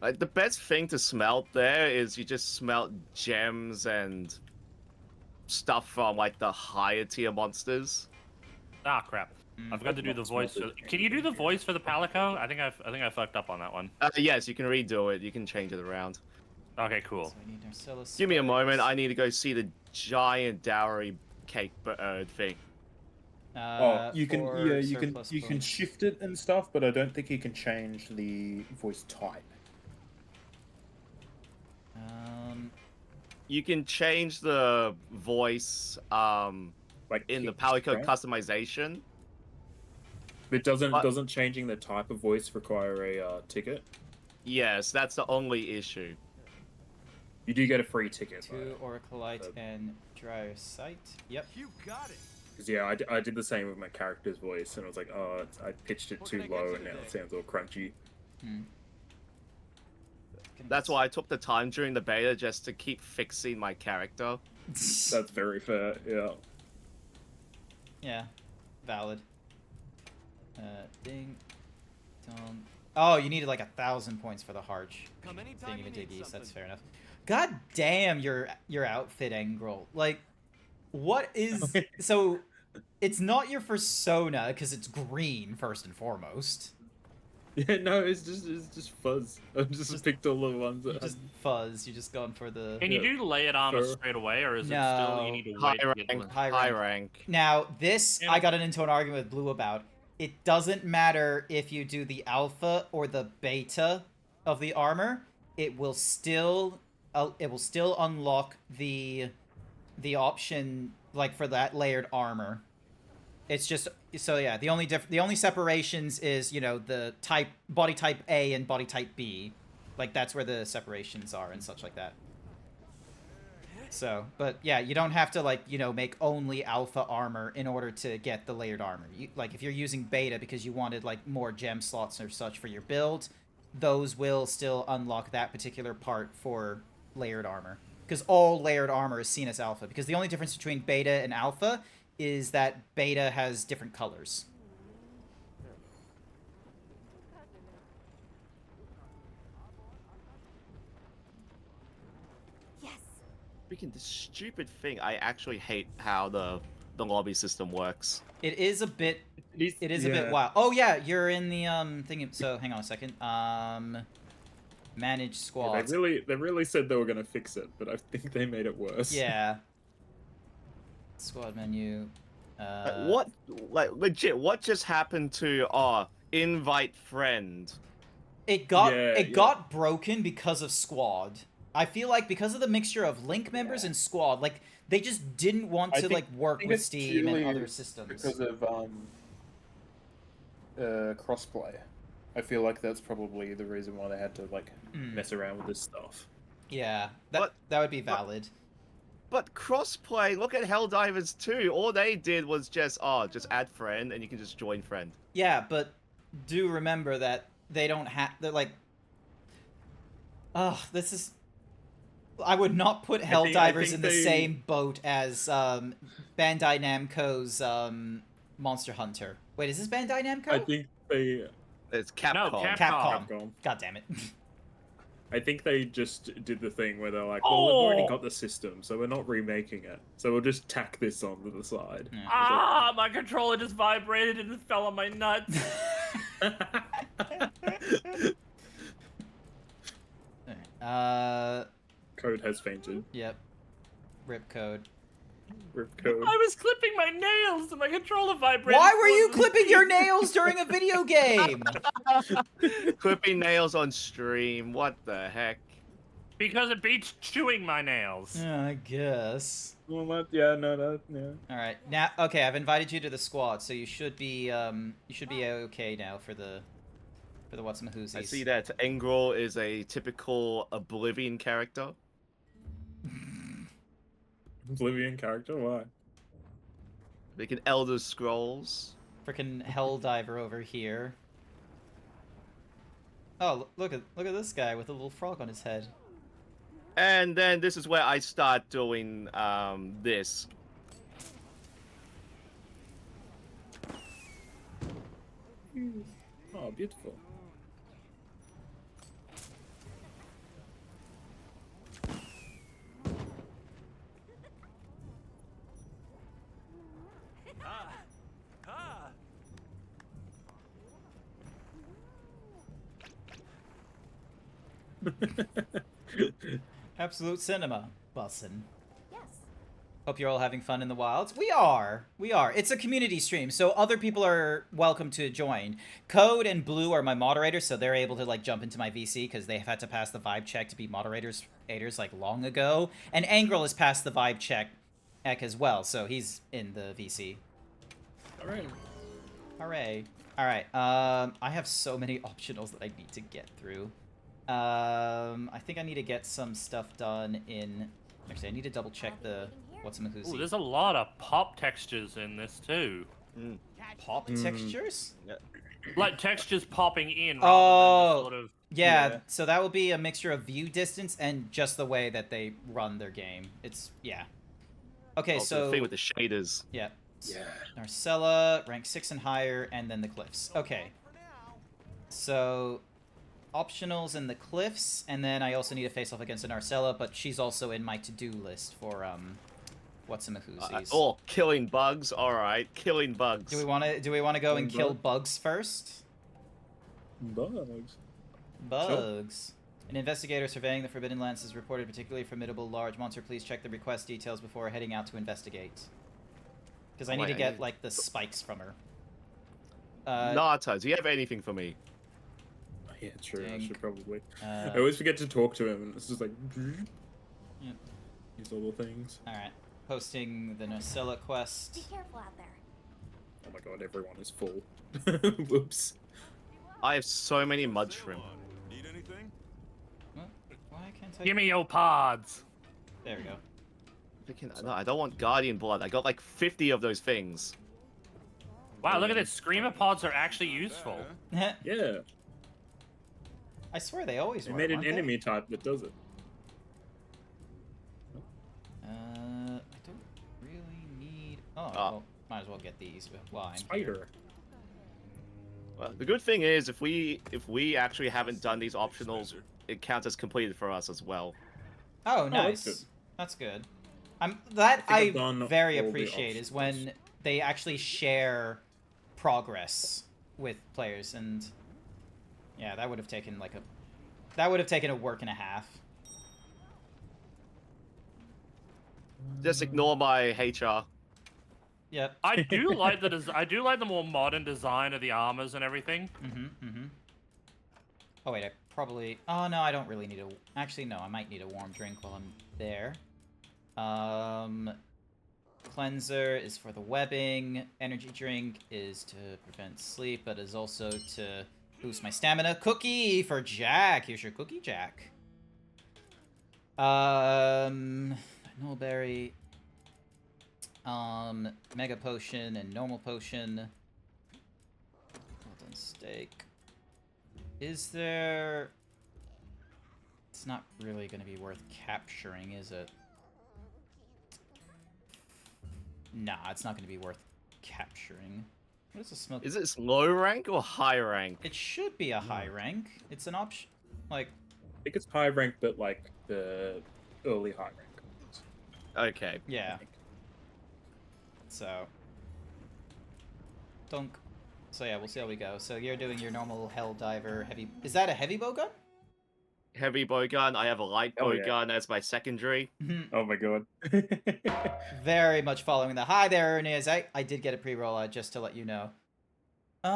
Like the best thing to smelt there is you just smelt gems and stuff from like the higher tier monsters. Ah, crap. I forgot to do the voice. Can you do the voice for the Palico? I think I fucked up on that one. Yes, you can redo it. You can change it around. Okay, cool. So I need Narcellus Give me a spikes. moment. I need to go see the giant dowry cake bird thing. You can for you can surplus can points. shift it and stuff, but I don't think you can change the voice type. You can change the voice Like in the pitch, Palico right? customization. It doesn't changing the type of voice require a ticket? Yes, that's the only issue. You do get a free ticket. 2 Oracleite and Dryer Sight. Yep. You got it. Because yeah, I did the same with my character's voice, and I was like, oh, I pitched it too low, and now it sounds all crunchy. That's why I took the time during the beta just to keep fixing my character. That's very fair, yeah. Yeah. Valid. Ding. Dong. Oh, you needed like 1,000 points for the Harch thingy-majiggy, so that's fair enough. God damn your outfit, Engrel. Like, what is... So, it's not your persona, because it's green, first and foremost. Yeah, no, it's just fuzz. I just picked all the ones that Just fuzz, you just gone for the... Can you do layered armor straight away, or is it still you need to wait to get the... High rank. Now, this, I got into an argument with Blue about. It doesn't matter if you do the alpha or the beta of the armor. It will still unlock the option, like, for that layered armor. It's just, so yeah, the only separations is, you know, the body type A and body type B. Like, that's where the separations are and such like that. So, but yeah, you don't have to like, you know, make only alpha armor in order to get the layered armor. Like if you're using beta because you wanted like more gem slots or such for your build, those will still unlock that particular part for layered armor. Because all layered armor is seen as alpha. Because the only difference between beta and alpha is that beta has different colors. Freaking this stupid thing. I actually hate how the lobby system works. It is a bit. It is a bit wild. Oh yeah, you're in the thing. So hang on a second. Manage squads. Yeah, they really said they were gonna fix it, but I think they made it worse. Yeah. Squad menu. What? Like legit? What just happened to invite friend? It got broken because of squad. I feel like because of the mixture of Link members and squad, like they just didn't want to like work with Steam and other systems. Because of crossplay. I feel like that's probably the reason why they had to like mess around with this stuff. Yeah, that would be valid. But crossplay, look at Helldivers 2. All they did was just add friend and you can just join friend. Yeah, but do remember that they don't have. They're like, this is. I would not put Helldivers in the same boat as Bandai Namco's Monster Hunter. Wait, is this Bandai Namco? I think they. It's Capcom. No, Capcom. God damn it. I think they just did the thing where they're like, well, we've already got the system, so we're not remaking it. So we'll just tack this onto the side. Yeah. My controller just vibrated and it fell on my nuts. Code has fainted. Yep. Rip Code. Rip Code. I was clipping my nails and my controller vibrated. Why were you clipping your nails during a video game? Clipping nails on stream. What the heck? Because it beats chewing my nails. Yeah, I guess. Well, All right, now, okay, I've invited you to the squad, so you should be okay now for the whatsamahoozies. I see that Engrel is a typical Oblivion character. Oblivion character? Why? Making Elder Scrolls. Frickin' Helldiver over here. Oh, look at this guy with a little frog on his head. And then this is where I start doing this. Oh, beautiful. Absolute cinema, bussin'. Yes. Hope you're all having fun in the wilds. We are. It's a community stream, so other people are welcome to join. Code and Blue are my moderators, so they're able to like jump into my VC because they have had to pass the vibe check to be moderators like long ago. And Angrel has passed the vibe check as well, so he's in the VC. Alright. Hooray. Alright, I have so many optionals that I need to get through. I think I need to get some stuff done in... Actually, I need to double check the whatsamahoozy. Ooh, there's a lot of pop textures in this too. Pop textures? Yeah. Like textures popping in. Oh, Sort of... yeah. So that will be a mixture of view distance and just the way that they run their game. It's Okay, so the thing with the shaders. Yeah. Narcella, rank 6 and higher, and then the cliffs. Okay. So optionals in the cliffs, and then I also need to face off against an Narcella, but she's also in my to-do list for whatsamahoozies. Killing bugs. All right, killing bugs. Do we want to go and kill bugs first? Bugs. Bugs. An investigator surveying the Forbidden Lands has reported particularly formidable large monster. Please check the request details before heading out to investigate. Because I need to get like the spikes from her. Nata, do you have anything for me? Yeah, true. I should probably. I always forget to talk to him, and it's just like. Yep. These little things. All right. Posting the Narcella quest. Be careful out there. Oh my god, everyone is full. Whoops. I have so many mud shrimp. Need anything? What? Why can't I? Give me your pods. There we go. No, I don't want Guardian Blood. I got like 50 of those things. Wow, look at this. Screamer pods are actually useful. Yeah. I swear they always They were. made an weren't they? enemy type that does it. I don't really need. Oh, well, might as well get these while I'm Spider. here. Well, the good thing is, if we actually haven't done these optionals, it counts as completed for us as well. Oh, nice. That's good. That I very appreciate is when they actually share progress with players, and yeah, that would have taken like a work and a half. Just ignore my HR. Yep. I do like the more modern design of the armors and everything. Oh wait, I probably. Oh no, I don't really need a. Actually, no, I might need a warm drink while I'm there. Cleanser is for the webbing. Energy drink is to prevent sleep, but is also to boost my stamina. Cookie for Jack. Here's your cookie, Jack. Nullberry. Mega potion and normal potion. Well done steak. Is there... It's not really going to be worth capturing, is it? Nah, it's not going to be worth capturing. What is the smoke? Is it low rank or high rank? It should be a high rank. It's an option. Like... I think it's high rank, but like the early high rank. Okay. Yeah. So... Dunk. So yeah, we'll see how we go. So you're doing your normal Helldiver heavy... Is that a heavy bowgun? Heavy bowgun. I have a light bowgun as my secondary. Oh my god. Very much following the... Hi there, Ernest. I did get a pre-roll out just to let you know. We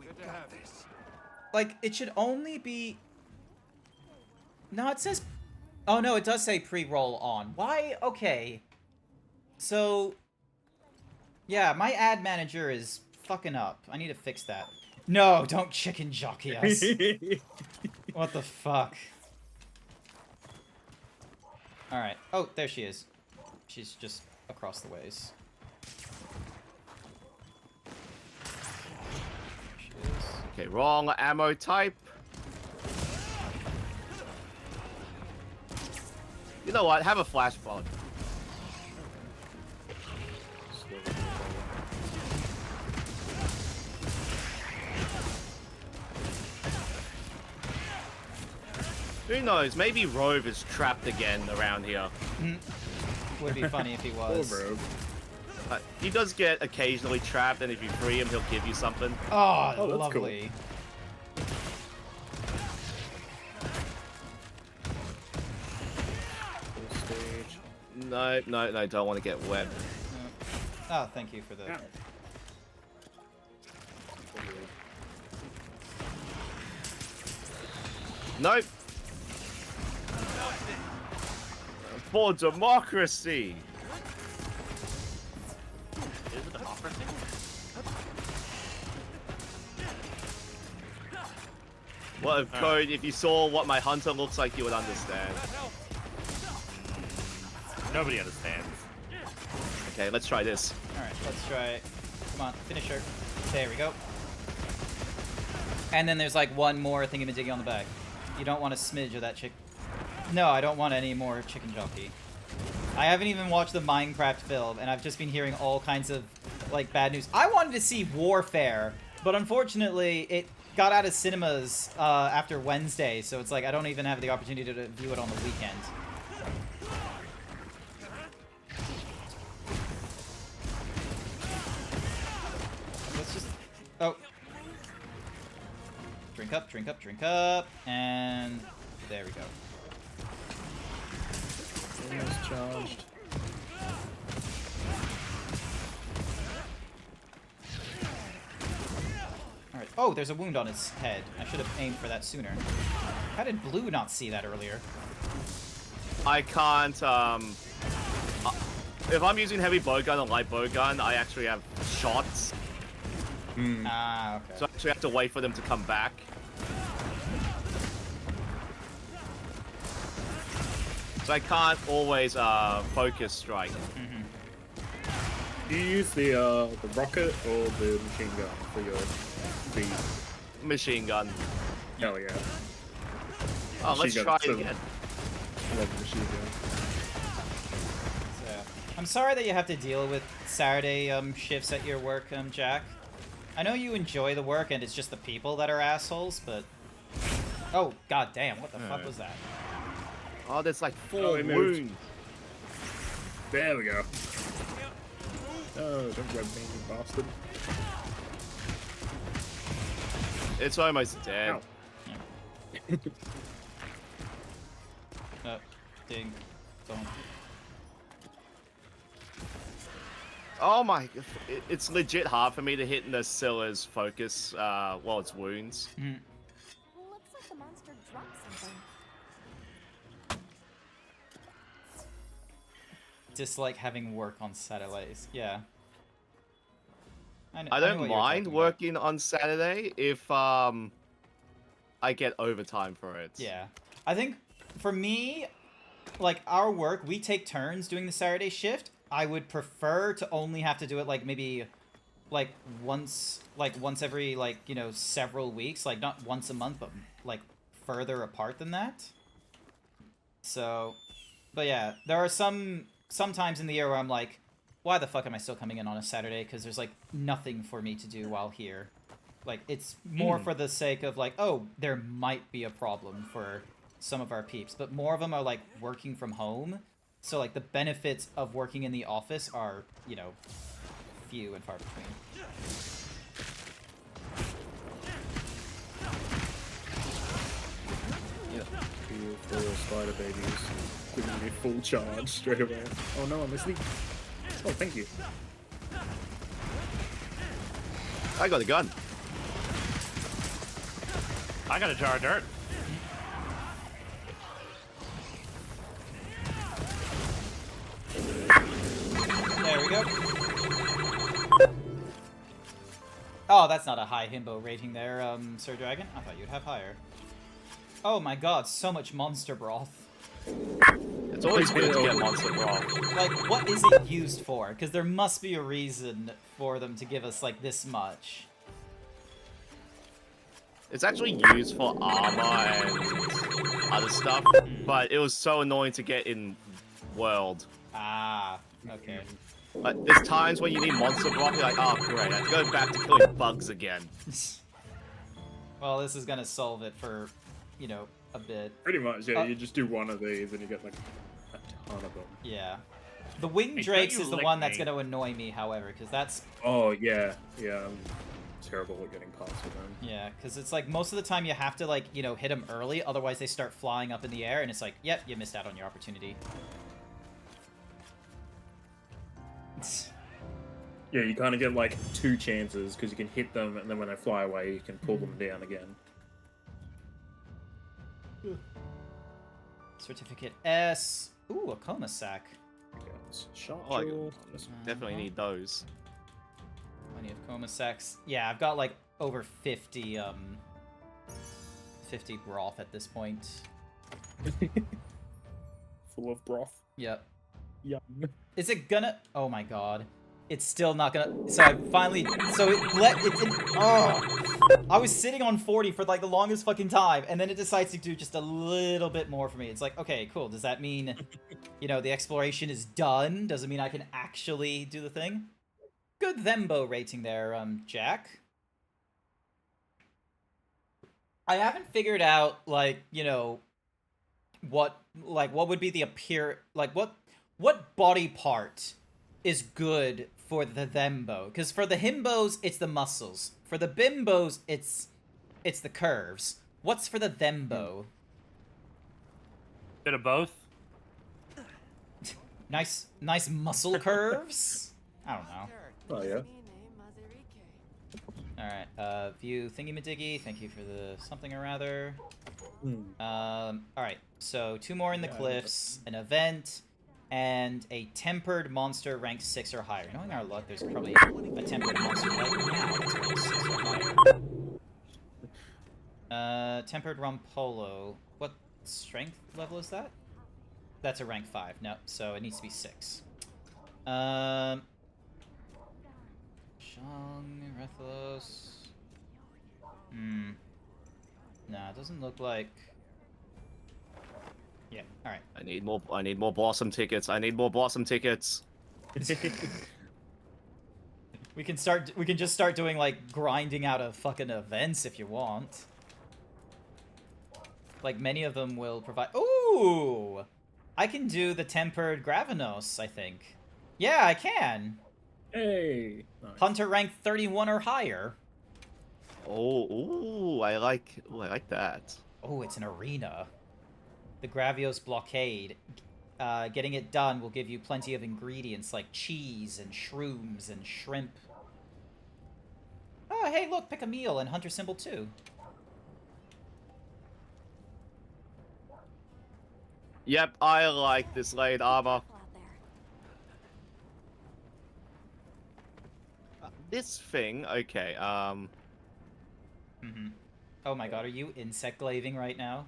got this. Like, it should only be... No, it says... Oh, no, it does say pre-roll on. Why? Okay. So... Yeah, my ad manager is fucking up. I need to fix that. No, don't chicken jockey us. What the fuck? Alright. Oh, there she is. She's just across the ways. There she is. Okay, wrong ammo type. You know what? Have a flash bomb. Who knows? Maybe Rove is trapped again around here. Would be funny if he was. Poor Rove. He does get occasionally trapped, and if you free him, he'll give you something. Oh, that's lovely. Cool. No, don't want to get wet. No. Oh, thank you for the... Nope. For democracy. Is it democracy? What of code? If you saw what my hunter looks like, you would understand. Nobody understands. Okay, let's try this. Alright, let's try it. Come on, finish her. There we go. And then there's like one more thingamajiggy on the back. You don't want a smidge of that chick. No, I don't want any more chicken jockey. I haven't even watched the Minecraft film, and I've just been hearing all kinds of, like, bad news. I wanted to see Warfare, but unfortunately, it got out of cinemas after Wednesday, so it's like I don't even have the opportunity to view it on the weekend. Let's just... Oh. Drink up, drink up, drink up, and there we go. Almost charged. Alright. Oh, there's a wound on his head. I should have aimed for that sooner. How did Blue not see that earlier? I can't, if I'm using heavy bowgun and light bowgun, I actually have shots. Ah, okay. So I actually have to wait for them to come back. So I can't always focus strike. Do you use the rocket or the machine gun for your beat? Machine gun. Hell yeah. Oh, let's Machine try gun, it again. Love the machine gun. So, I'm sorry that you have to deal with Saturday shifts at your work, Jack. I know you enjoy the work and it's just the people that are assholes, but... Oh, god damn, what the fuck was that? Oh, there's like 4 Oh, he moved. wounds. There we go. Oh, don't grab me, you bastard. It's almost dead. Ow. Oh, ding. Don't. Oh my, it's legit hard for me to hit Nacilla's focus while it's wounds. Looks like the monster dropped something. Dislike having work on Saturdays. Yeah. I don't mind working on Saturday if I get overtime for it. Yeah. I think for me, like our work, we take turns doing the Saturday shift. I would prefer to only have to do it like maybe like once every like, you know, several weeks, like not once a month, but like further apart than that. So, but yeah, there are some times in the year where I'm like, why the fuck am I still coming in on a Saturday? Because there's like nothing for me to do while here. Like it's more for the sake of like, oh, there might be a problem for some of our peeps, but more of them are like working from home. So like the benefits of working in the office are, you know, few and far between. Four spider babies giving me full charge straight away. Oh no, I'm asleep. Oh, thank you. I got a gun. I got a jar of dirt. There we go. Oh, that's not a high himbo rating there, Sir Dragon. I thought you'd have higher. Oh my god, so much monster broth. It's always good to get monster broth. Like, what is it used for? Because there must be a reason for them to give us, like, this much. It's actually used for armor and other stuff, but it was so annoying to get in World. Ah, okay. Like, there's times when you need monster broth, you're like, oh great, I have to go back to killing bugs again. Well, this is gonna solve it for, you know, a bit. Pretty much, yeah. You just do one of these and you get like a ton of them. Yeah. The winged drakes is the one that's gonna annoy me, however, because that's... Oh, yeah. Yeah, I'm terrible at getting past them. Yeah, because it's like most of the time you have to, like, you know, hit them early, otherwise they start flying up in the air, and it's like, yep, you missed out on your opportunity. Yeah, you kind of get like 2 chances because you can hit them, and then when they fly away, you can pull them down again. Certificate S. Ooh, a coma sack. Oh, I definitely need those. Plenty of coma sacks. Yeah, I've got like over 50 broth at this point. Full of broth. Yep. Yum. Is it gonna... Oh my god. It's still not gonna... So I finally... So it let... It's in... Oh! I was sitting on 40 for like the longest fucking time, and then it decides to do just a little bit more for me. It's like, okay, cool. Does that mean, you know, the exploration is done? Does it mean I can actually do the thing? Good Thembo rating there, Jack. I haven't figured out, like, you know, what would be the what body part is good for the Thembo? Because for the Himbos, it's the muscles. For the Bimbos, it's the curves. What's for the Thembo? Bit of both. Nice muscle curves? I don't know. Oh, yeah. Alright, view thingy-madiggy. Thank you for the something or rather. Alright, so 2 more in the cliffs, an event, and a tempered monster ranked 6 or higher. Knowing our luck, there's probably a tempered monster right now that's ranked 6 or higher. Tempered Rompolo. What strength level is that? That's a rank 5. No, so it needs to be 6. Shang, Rathalos. Nah, it doesn't look like. Yeah. All right. I need more Blossom tickets. I need more Blossom tickets. We can just start doing like grinding out of fucking events if you want. Like many of them will provide. Ooh, I can do the tempered Gravenos. I think. Yeah, I can. Hey. Nice. Hunter rank 31 or higher. Oh, I like that. Oh, it's an arena. The Gravios Blockade. Getting it done will give you plenty of ingredients like cheese and shrooms and shrimp. Oh, hey, look, pick a meal and Hunter symbol too. Yep, I like this late armor. This thing, okay, Oh my god, are you insect glaving right now?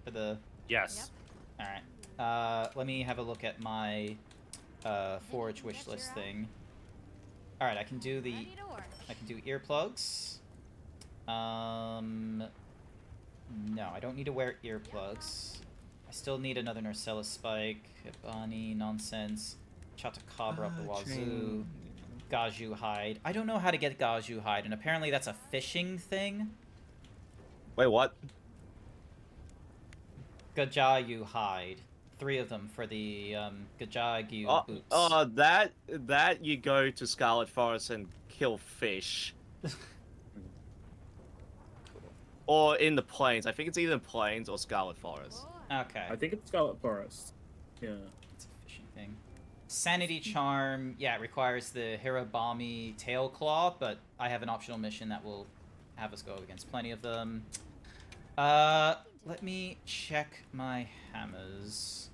For the... Yes. Yep. Alright. Let me have a look at my forage wish list thing. Alright, I can do the... I can do earplugs. No, I don't need to wear earplugs. I still need another Narcella spike, Hibani, nonsense, Chatakabra up the wazoo, Gaju hide. I don't know how to get Gaju hide, and apparently that's a fishing thing. Wait, what? Gajayu hide. 3 of them for the Gajayu boots. That you go to Scarlet Forest and kill fish. Or in the plains. I think it's either plains or Scarlet Forest. Okay. I think it's Scarlet Forest. Yeah. It's a fishing thing. Sanity Charm, yeah, it requires the Hirabami Tail Claw, but I have an optional mission that will have us go against plenty of them. Let me check my hammers.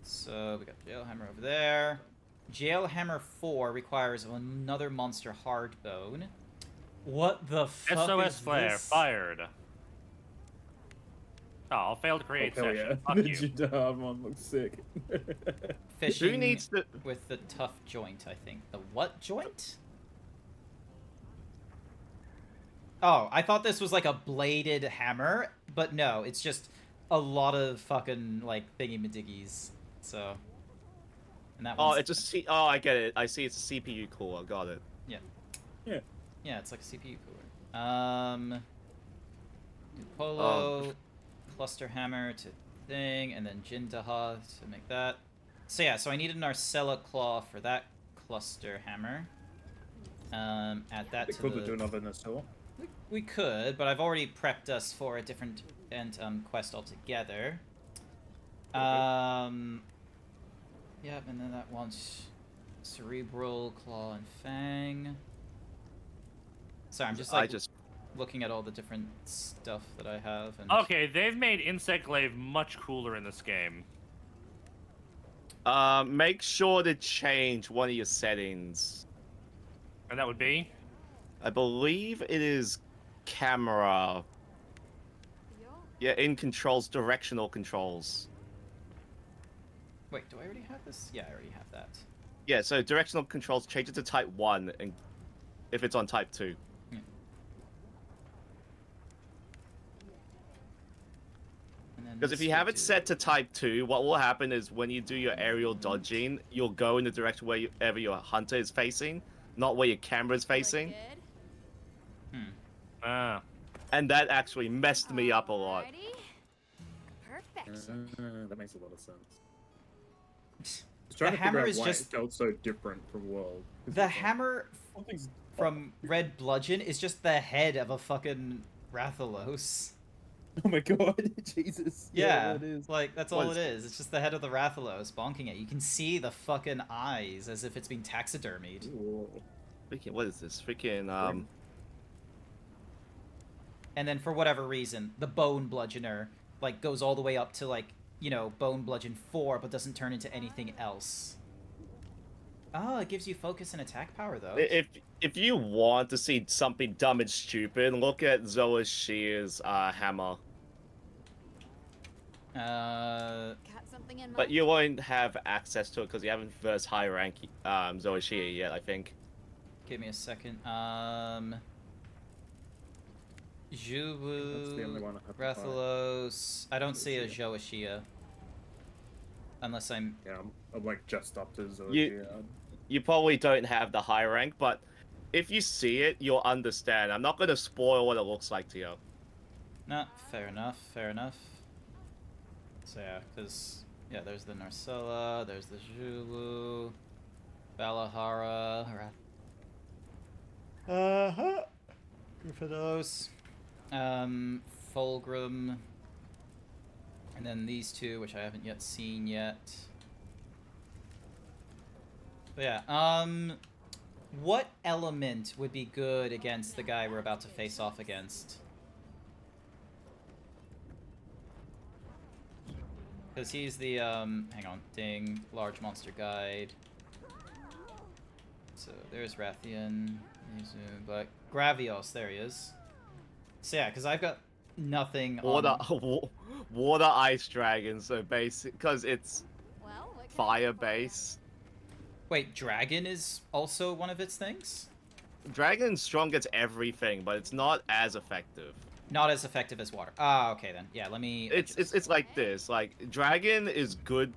So, we got Jailhammer over there. Jailhammer 4 requires another monster hardbone. What the fuck SOS is flare this? fired. Oh, failed to create Hell session. yeah. Fuck you. Jidam one looks sick. Fishing Who needs to... with the tough joint, I think. The what joint? Oh, I thought this was like a bladed hammer, but no, it's just a lot of fucking like thingy-madiggies. So, and that. Oh, it's a C. Oh, I get it. I see. It's a CPU cooler. Got it. Yeah. Yeah. Yeah, it's like a CPU cooler. Polo, cluster hammer to thing, and then Jindaha to make that. So yeah, so I need a Narcella claw for that cluster hammer. Add that We to could the... do another Narcella. We could, but I've already prepped us for a different quest altogether. Yep, and then that wants Cerebral, Claw, and Fang. Sorry, I'm just like looking at all the different stuff that I have. And... Okay, they've made Insect Glaive much cooler in this game. Make sure to change one of your settings. And that would be? I believe it is camera. Yeah, in controls, directional controls. Wait, do I already have this? Yeah, I already have that. Yeah, so directional controls, change it to type 1 and if it's on type 2. Yeah. Because if you have it set to type 2, what will happen is when you do your aerial dodging, you'll go in the direction wherever your hunter is facing, not where your camera is facing. And that actually messed me up a lot. Perfection. That makes a lot of sense. Just trying The to hammer figure out is why just... it felt so different from World. The hammer from Red Bludgeon is just the head of a fucking Rathalos. Oh my god, Jesus. Yeah, it is. like, that's all it is. It's just the head of the Rathalos bonking it. You can see the fucking eyes as if it's being taxidermied. Freaking, what is this? Freaking, And then for whatever reason, the Bone Bludgeoner, like, goes all the way up to, like, you know, Bone Bludgeon 4, but doesn't turn into anything else. Oh, it gives you focus and attack power, though. If you want to see something dumb and stupid, look at Zoa Shear's hammer. Got something in mind? But you won't have access to it because you haven't versed high rank Zoashia yet, I think. Give me a second. That's the only Juwu, one I have to fight. Rathalos. I don't see a Zoashia. Unless I'm... Yeah, I'm like just up to Zoashia. You probably don't have the high rank, but if you see it, you'll understand. I'm not going to spoil what it looks like to you. No, fair enough, fair enough. So yeah, because, yeah, there's the Narcella, there's the Juwu, Valahara, Gryffindors, Fulgrim, and then these two, which I haven't yet seen yet. But yeah, what element would be good against the guy we're about to face off against? Because he's the, hang on, ding, large monster guide. So there's Rathian, but Gravios, there he is. So yeah, because I've got nothing on... Water ice dragon, so basic, because it's fire base. Wait, dragon is also one of its things? Dragon's strong against everything, but it's not as effective. Not as effective as water. Ah, okay then. Yeah, let me... It's like this. Like, dragon is good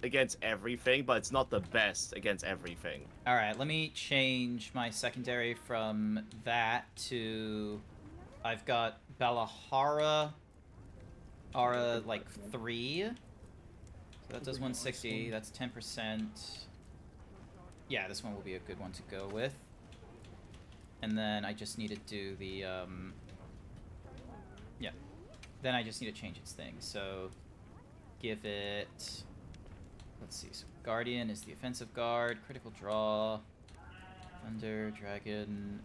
against everything, but it's not the best against everything. Alright, let me change my secondary from that to... I've got Balahara, like 3. So that does 160, that's 10%. Yeah, this one will be a good one to go with. And then I just need to do the, yeah. Then I just need to change its thing. So, give it... Let's see, so Guardian is the offensive guard, critical draw, Thunder, Dragon,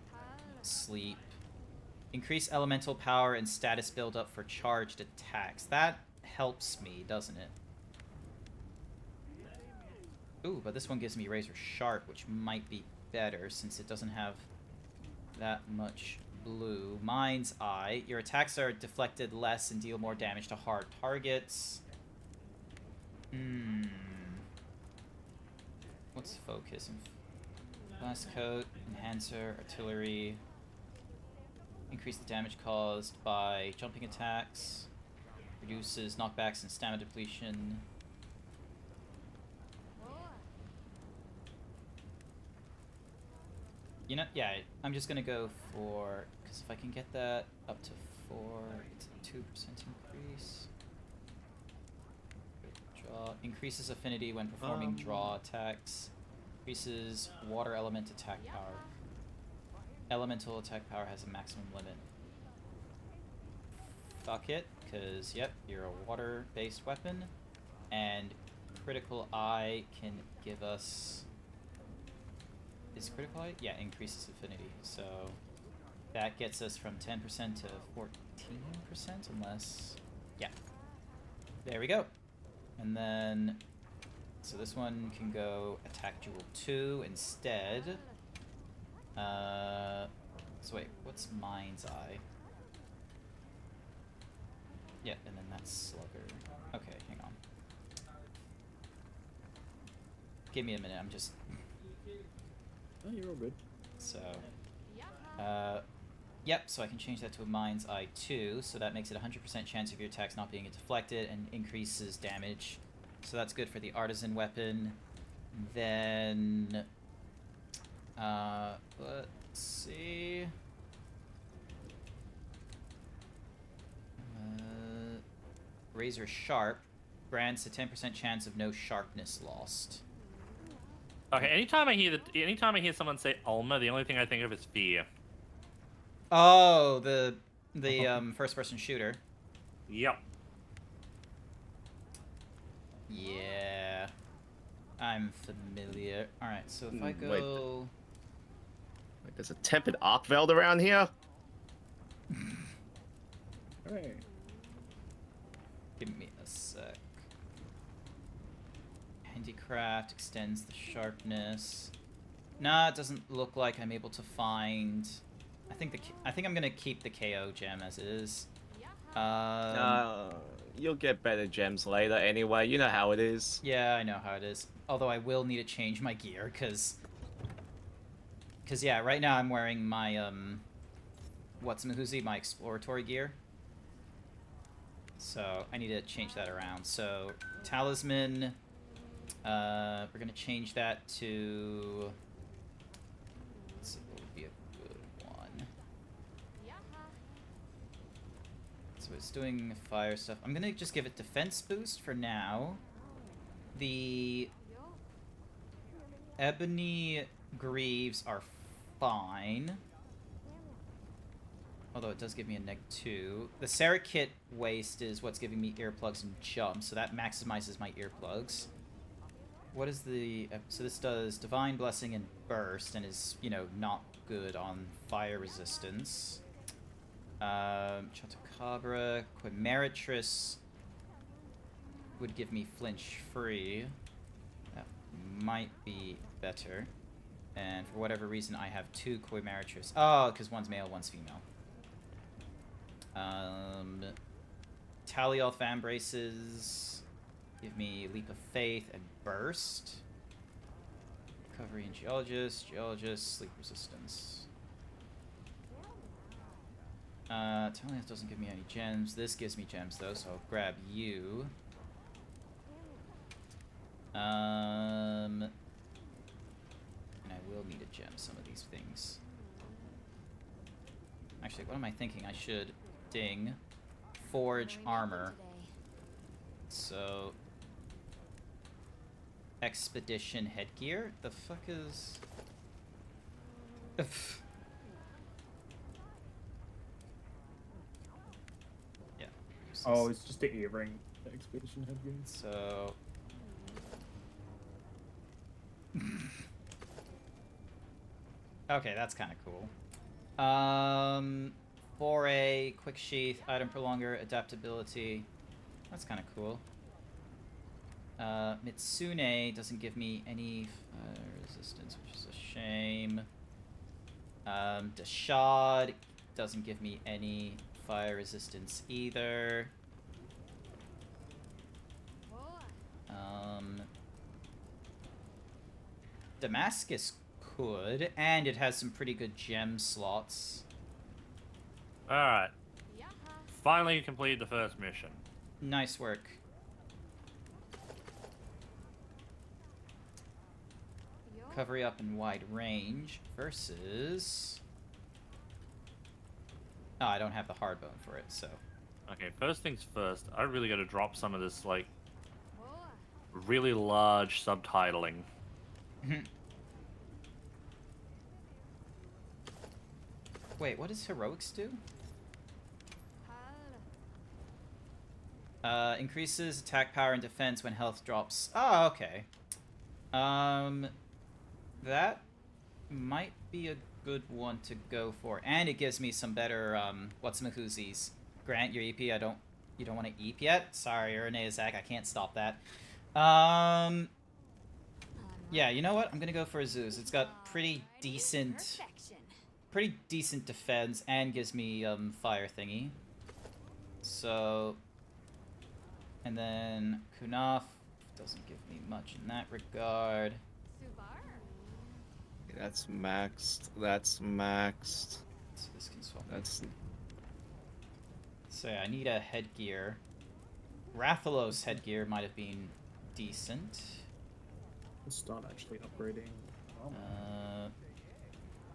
Sleep. Increase elemental power and status build-up for charged attacks. That helps me, doesn't it? Ooh, but this one gives me Razor Sharp, which might be better since it doesn't have that much blue. Mind's Eye. Your attacks are deflected less and deal more damage to hard targets. What's focus? Blast Coat, Enhancer, Artillery. Increase the damage caused by jumping attacks. Reduces knockbacks and stamina depletion. You know, yeah, I'm just gonna go for, because if I can get that up to 4, it's a 2% increase. Draw increases affinity when performing draw attacks. Increases water element attack power. Elemental attack power has a maximum limit. Fuck it, because, yep, you're a water-based weapon. And Critical Eye can give us... Is Critical Eye? Yeah, increases affinity. So that gets us from 10% to 14%, unless... Yeah. There we go. And then... So this one can go attack Jewel 2 instead. So wait, what's Mind's Eye? Yeah, and then that's Slugger. Okay, hang on. Give me a minute, I'm just... Oh, you're all good. So, yep, so I can change that to a Mind's Eye 2, so that makes it 100% chance of your attacks not being deflected and increases damage. So that's good for the Artisan weapon. Then, let's see. Razor Sharp grants a 10% chance of no sharpness lost. Okay, anytime I hear someone say Ulma, the only thing I think of is fear. Oh, the first-person shooter. Yep. Yeah, I'm familiar. All right, so if I go, wait, there's a Tempered Arcveld around here. Hey. Give me a sec. Handicraft extends the sharpness. Nah, it doesn't look like I'm able to find. I think I'm gonna keep the KO gem as is. you'll get better gems later anyway. You know how it is. Yeah, I know how it is. Although I will need to change my gear, cause yeah, right now I'm wearing my my exploratory gear. So I need to change that around. So talisman, we're gonna change that to. Let's see what would be a good one. So it's doing fire stuff. I'm gonna just give it defense boost for now. The ebony greaves are fine. Although it does give me a -2. The Sarakit waste is what's giving me earplugs and jump, so that maximizes my earplugs. What is the... So this does Divine Blessing and Burst, and is, you know, not good on fire resistance. Chotacabra, Quimeritress would give me flinch free. That might be better. And for whatever reason, I have 2 Quimeritress. Oh, because one's male, one's female. Talioth Vambraces give me Leap of Faith and Burst. Recovery and Geologist, Sleep Resistance. Talioth doesn't give me any gems. This gives me gems though, so I'll grab you. And I will need to gem some of these things. Actually, what am I thinking? I should ding forge armor. So expedition headgear? The fuck is yeah. Oh, it's just the earring. The expedition headgear. So okay, that's kind of cool. Foray, quick sheath, item prolonger, adaptability. That's kind of cool. Mitsune doesn't give me any resistance, which is a shame. Dashad doesn't give me any fire resistance either. Damascus could, and it has some pretty good gem slots. Alright. Finally completed the first mission. Nice work. Recovery up in wide range versus... Oh, I don't have the hard bone for it, so... Okay, first things first, I really gotta drop some of this, like, really large subtitling. Wait, what does heroics do? Increases attack power and defense when health drops. Oh, okay. That might be a good one to go for, and it gives me some better what's-mahoozies. Grant, your EP. You don't want to EP yet? Sorry, you're an Azak. I can't stop that. Yeah, you know what? I'm gonna go for a Zeus. It's got pretty decent defense and gives me fire thingy. So, and then Kunaf doesn't give me much in that regard. That's maxed. That's maxed. So this can swap. That's. So yeah, I need a headgear. Rathalos headgear might have been decent. Let's start actually upgrading.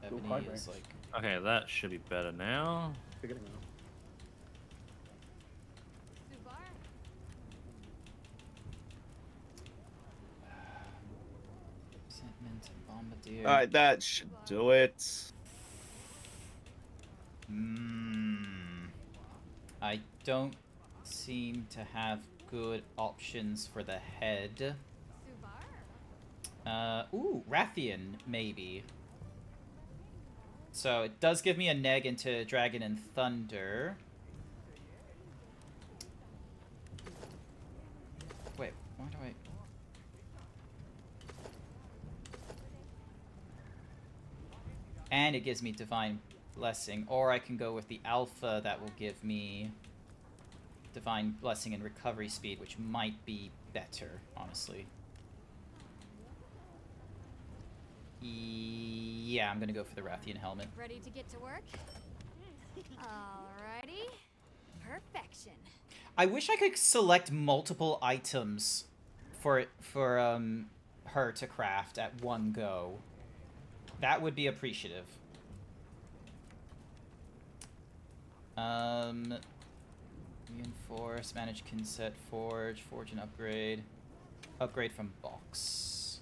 Ebony is like... Okay, that should be better now. Beginning now. Alright, that should do it. I don't seem to have good options for the head. Ooh, Rathian, maybe. So it does give me a neg into Dragon and Thunder. Wait, why do I... And it gives me Divine Blessing, or I can go with the Alpha that will give me Divine Blessing and recovery speed, which might be better, honestly. Yeah, I'm gonna go for the Rathian helmet. Ready to get to work? Alrighty. Perfection. I wish I could select multiple items for her to craft at one go. That would be appreciative. Reinforce, manage Kinset, forge and upgrade. Upgrade from box.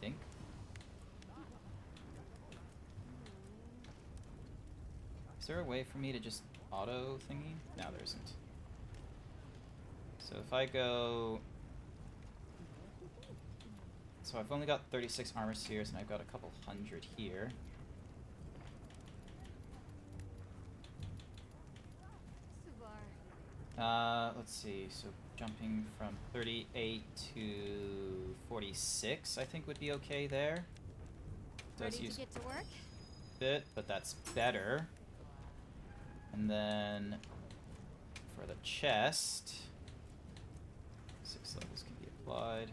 Think. Is there a way for me to just auto thingy? No, there isn't. So if I go... So I've only got 36 armor spheres and I've got a couple hundred here. Let's see, so jumping from 38 to 46 I think would be okay there. Does Ready use to get to work? a bit, but that's better. And then for the chest, 6 levels can be applied.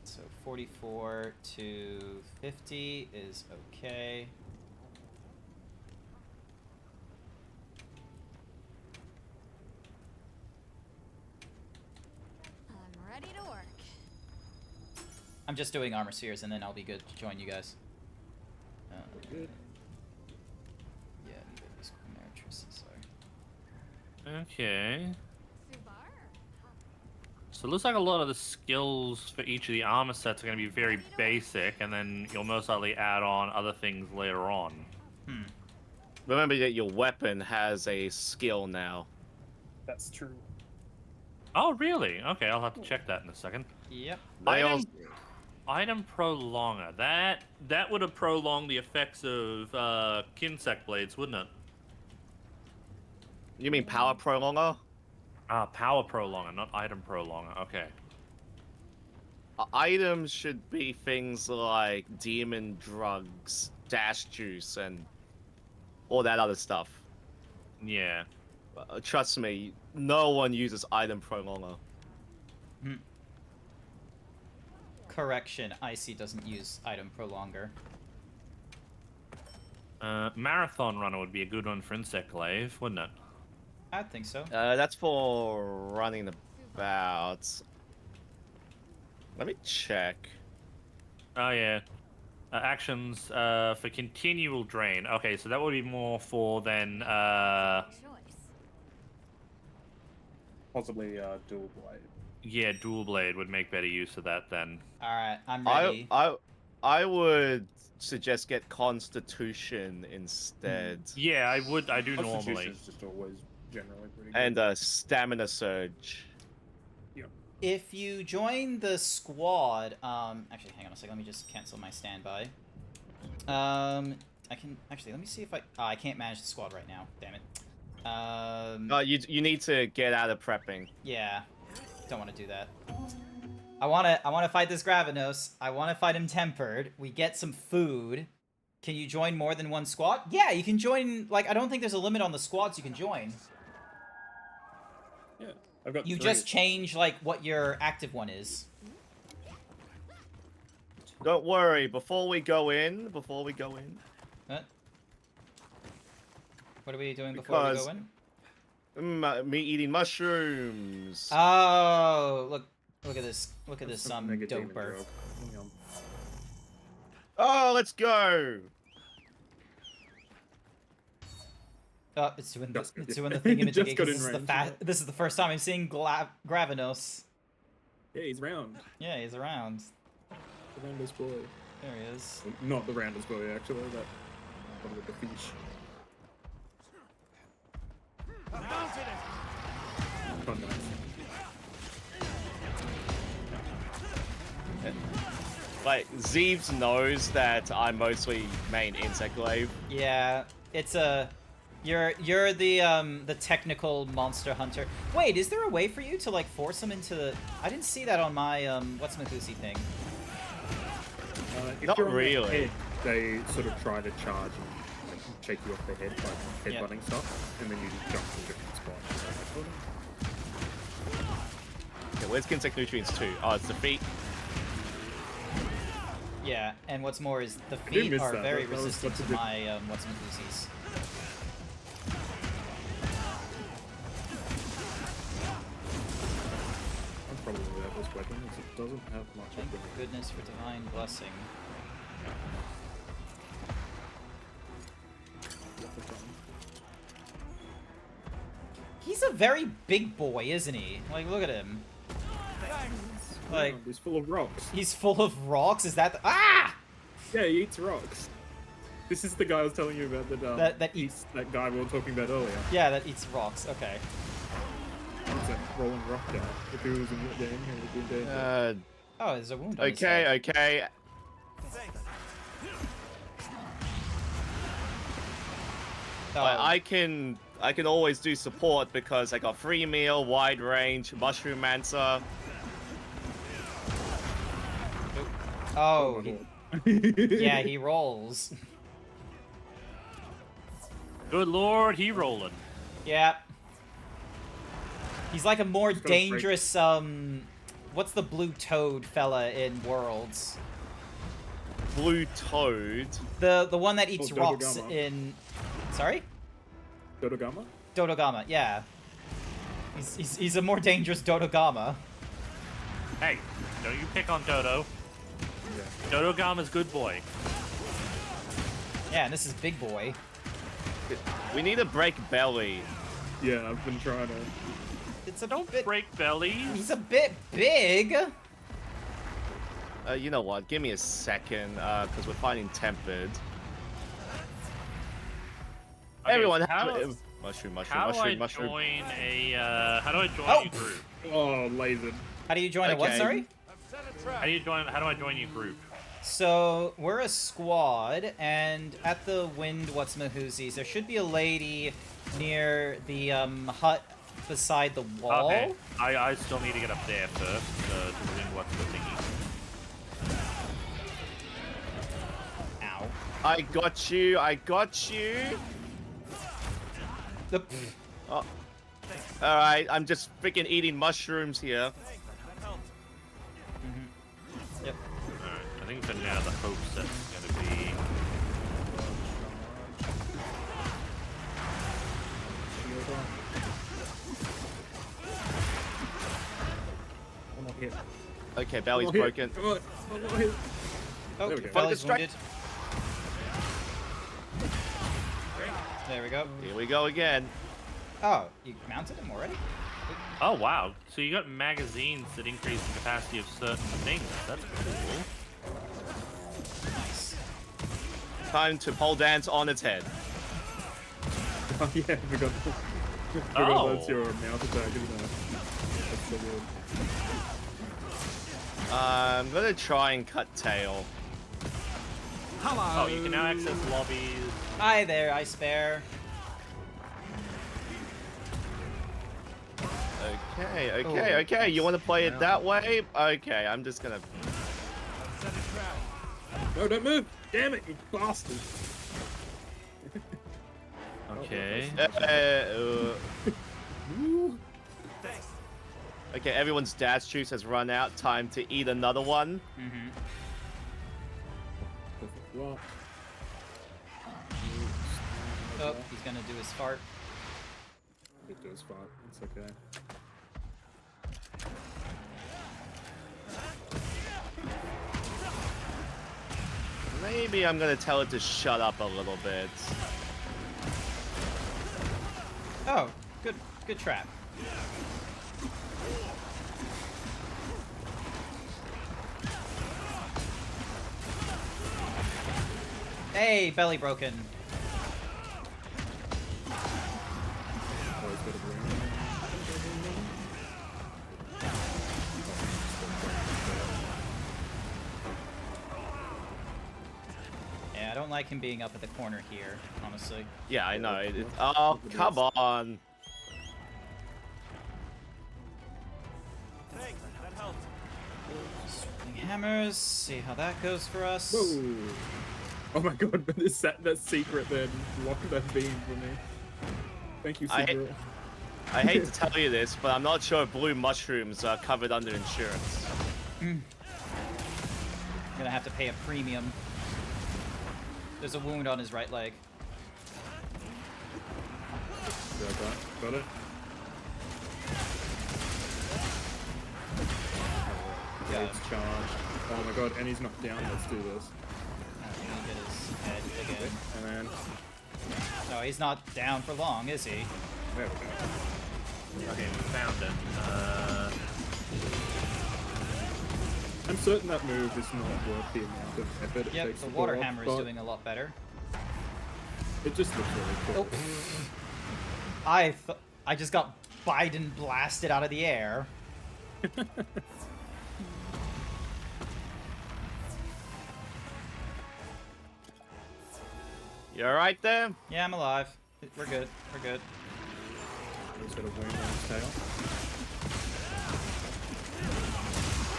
So 44 to 50 is okay. I'm ready to work. I'm just doing armor spheres and then I'll be good to join you guys. Good. Yeah, these Chimeritress, sorry. Okay. So it looks like a lot of the skills for each of the armor sets are going to be very basic, and then you'll most likely add on other things later on. Remember that your weapon has a skill now. That's true. Oh, really? Okay, I'll have to check that in a second. Yep. Item prolonger. That would have prolonged the effects of Kinsect blades, wouldn't it? You mean power prolonger? Power prolonger, not item prolonger. Okay. Items should be things like demon drugs, dash juice, and all that other stuff. Yeah. Trust me, no one uses item prolonger. Correction, Icy doesn't use item prolonger. Marathon runner would be a good one for insect glaive, wouldn't it? I think so. That's for running about. Let me check. Oh yeah. Actions for continual drain. Okay, so that would be more for then Possibly dual blade. yeah, dual blade would make better use of that then. Alright, I'm ready. I would suggest get Constitution instead. Yeah, I do normally. Constitution's just always generally pretty good. And Stamina Surge. Yep. If you join the squad, actually, hang on a second, let me just cancel my standby. I can, actually, let me see if I can't manage the squad right now, damn it. You need to get out of prepping. Yeah, don't want to do that. I want to fight this Gravenos. I want to fight him tempered. We get some food. Can you join more than one squad? Yeah, you can join, like, I don't think there's a limit on the squads you can join. Yeah, I've got You 3. just change, like, what your active one is. Don't worry, before we go in. What are we doing before we go in? Me eating mushrooms. Oh, look at this. Look at this, Some mega demon doper. drug. Yum. Oh, let's go. Oh, it's doing the Just got thing in. image Just again, got 'cause in this is the range. this is the first time I'm seeing Gravenos. Yeah, he's round. Yeah, he's around. The roundest boy. There he is. Not the roundest boy, actually. That one with the fish. Oh, nice. Like, Zeebs knows that I mostly main Insect Glaive. Yeah, it's a. You're the technical monster hunter. Wait, is there a way for you to like force him into the? I didn't see that on my what's Methusi thing. If Not you're on the really. edge, they sort of try to charge and like, shake you off the head by headbutting stuff, and then you just jump to a different spot. Okay, where's Kinsec Nutrients 2? Oh, it's the feet. Yeah, and what's more is the did feet miss are that. very That was resistant such to a big- my what's Matusi's. I'm probably without this weapon, as it doesn't have much Thank of a goodness for divine blessing. He's a very big boy, isn't he? Like, look at him. Like, he's full of rocks. He's full of rocks? Is that the— Ah! Yeah, he eats rocks. This is the guy I was telling you about that eats that guy we were talking about earlier. Yeah, that eats rocks. Okay. It's a rolling rock guy. If he was in the game, he would be dead. Oh, there's a wound on his Okay, head. okay. I can always do support because I got free meal, wide range, mushroom mancer. Oh, yeah, he rolls. Good lord, he rolling. Yeah. He's like a more gonna dangerous, what's the blue toad fella in Worlds? Blue toad? The one that eats rocks Dodogama. in... Sorry? Dodogama? Dodogama, yeah. He's a more dangerous Dodogama. Hey, don't you pick on Dodo. Dodogama's good boy. Yeah, and this is big boy. We need to break belly. Yeah, I've been trying to. It's a Don't bit... break belly. He's a bit big. You know what? Give me a second, because we're fighting tempered. Okay, Everyone, mushroom, How do I mushroom. join a? How do I join your group? Oh, lasered. How do you join a what, Okay. sorry? How do I join your group? So, we're a squad, and at the Wind What's Mahoozies, there should be a lady near the hut beside the wall. Okay. I still need to get up there first to win what's the thingy. Ow. I got you. I got you. Oh. All right, I'm just freaking eating mushrooms here. Yep. Alright, I think for now the hope's that's gonna be. I'm not hit. Okay, belly's I'm not broken. hit. Come on. I'm not hit. Oh, There we go. belly's Focus wounded. There we go. Here we go again. Oh, you mounted him already? Oh wow! So you got magazines that increase the capacity of certain things. That's cool. Nice. Time to pole dance on its head. Oh, yeah, I forgot. Oh. That's your mouth attack, isn't it? That's so good. I'm gonna try and cut tail. Oh, you can now access lobbies. Hi there, I spare. Okay. You want to play it that way? Okay, I'm just gonna. No, don't move! Damn it, you bastard! Okay. Okay, everyone's dad's juice has run out. Time to eat another one. Mm-hmm. Well, Oh, he's gonna do his fart. it does fart. It's okay. Maybe I'm gonna tell it to shut up a little bit. Oh, good trap. Hey, belly broken. Always got a brain. Yeah, I don't like him being up at the corner here, honestly. Yeah, I know. Oh, come on. Swinging hammers, see how that goes for us. Whoa! Oh my god, but this that secret then locked that beam for me. Thank you, Sigurd. I hate to tell you this, but I'm not sure blue mushrooms are covered under insurance. Gonna have to pay a premium. There's a wound on his right leg. Got it. Got him. It's charged. Oh my god, and he's knocked down. Let's do this. Get his head again. And then... No, he's not down for long, is he? There we go. Okay, we found it. I'm certain that move is not worth the amount of effort it Yep, takes the to water pull off, hammer is but doing a lot better. It just looks really cool. Oh. I just got Biden blasted out of the air. You alright there? Yeah, I'm alive. We're good. We're good. He's got a wound on his tail.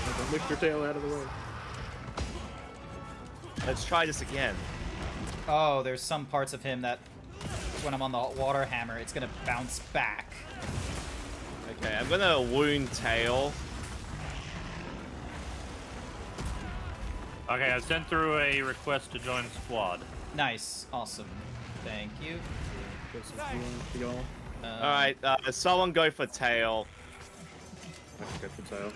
Oh, don't lift your tail out of the way. Let's try this again. Oh, there's some parts of him that when I'm on the water hammer, it's gonna bounce back. Okay, I'm gonna wound tail. Okay, I've sent through a request to join squad. Nice. Awesome. Thank you. Alright, someone go for tail. I can go for tail.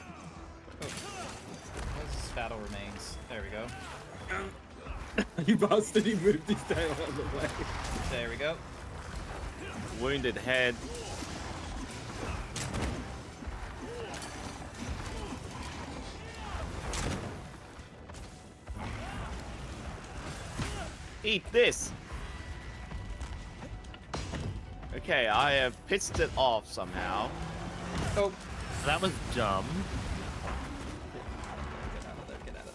This battle remains. There we go. You bastard, he moved his tail out of the way. There we go. Wounded head. Eat this! Okay, I have pissed it off somehow. Oh. That was dumb. Get out of there, get out of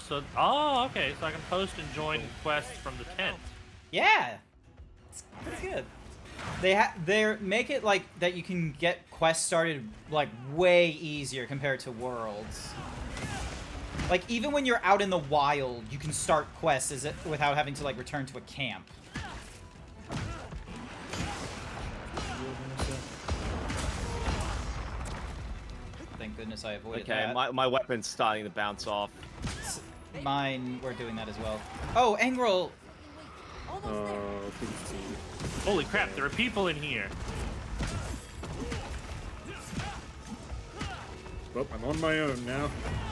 there. Oh, okay, so I can post and join quests from the tent. Yeah! It's pretty good. They make it like that you can get quests started like way easier compared to Worlds. Like even when you're out in the wild, you can start quests without having to like return to a camp. Thank goodness I avoided that. Okay, my weapon's starting to bounce off. Mine, we're doing that as well. Oh, Angrel! Holy crap, there are people in here. Well, I'm on my own now.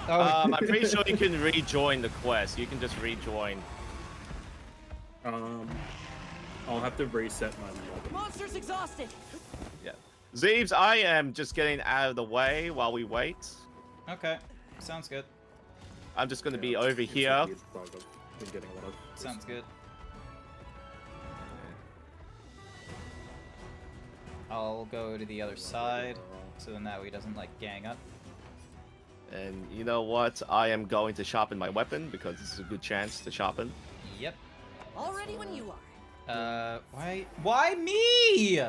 Oh. I'm pretty sure you can rejoin the quest. You can just rejoin. I'll have to reset my log. Monster's exhausted. Yeah. Zeebs, I am just getting out of the way while we wait. Okay, sounds good. I'm just going to be over here. Sounds good. I'll go to the other side, so then that way he doesn't like gang up. And you know what? I am going to sharpen my weapon because this is a good chance to sharpen. Yep. All ready when you are. Why me?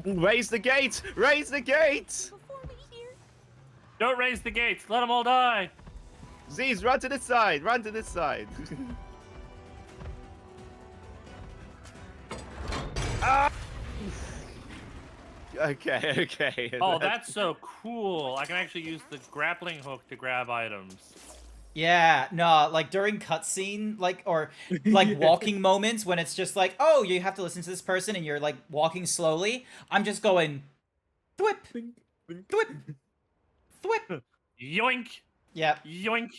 Raise the gate! Raise the gate! Don't raise the gates. Let them all die. Z's, run to this side. Run to this side. Ah! Okay. Oh, that's so cool. I can actually use the grappling hook to grab items. Yeah, no, like during cutscene, like, or like walking moments when it's just like, oh, you have to listen to this person and you're like walking slowly. I'm just going, thwip, thwip, thwip. Yoink. Yeah. Yoink.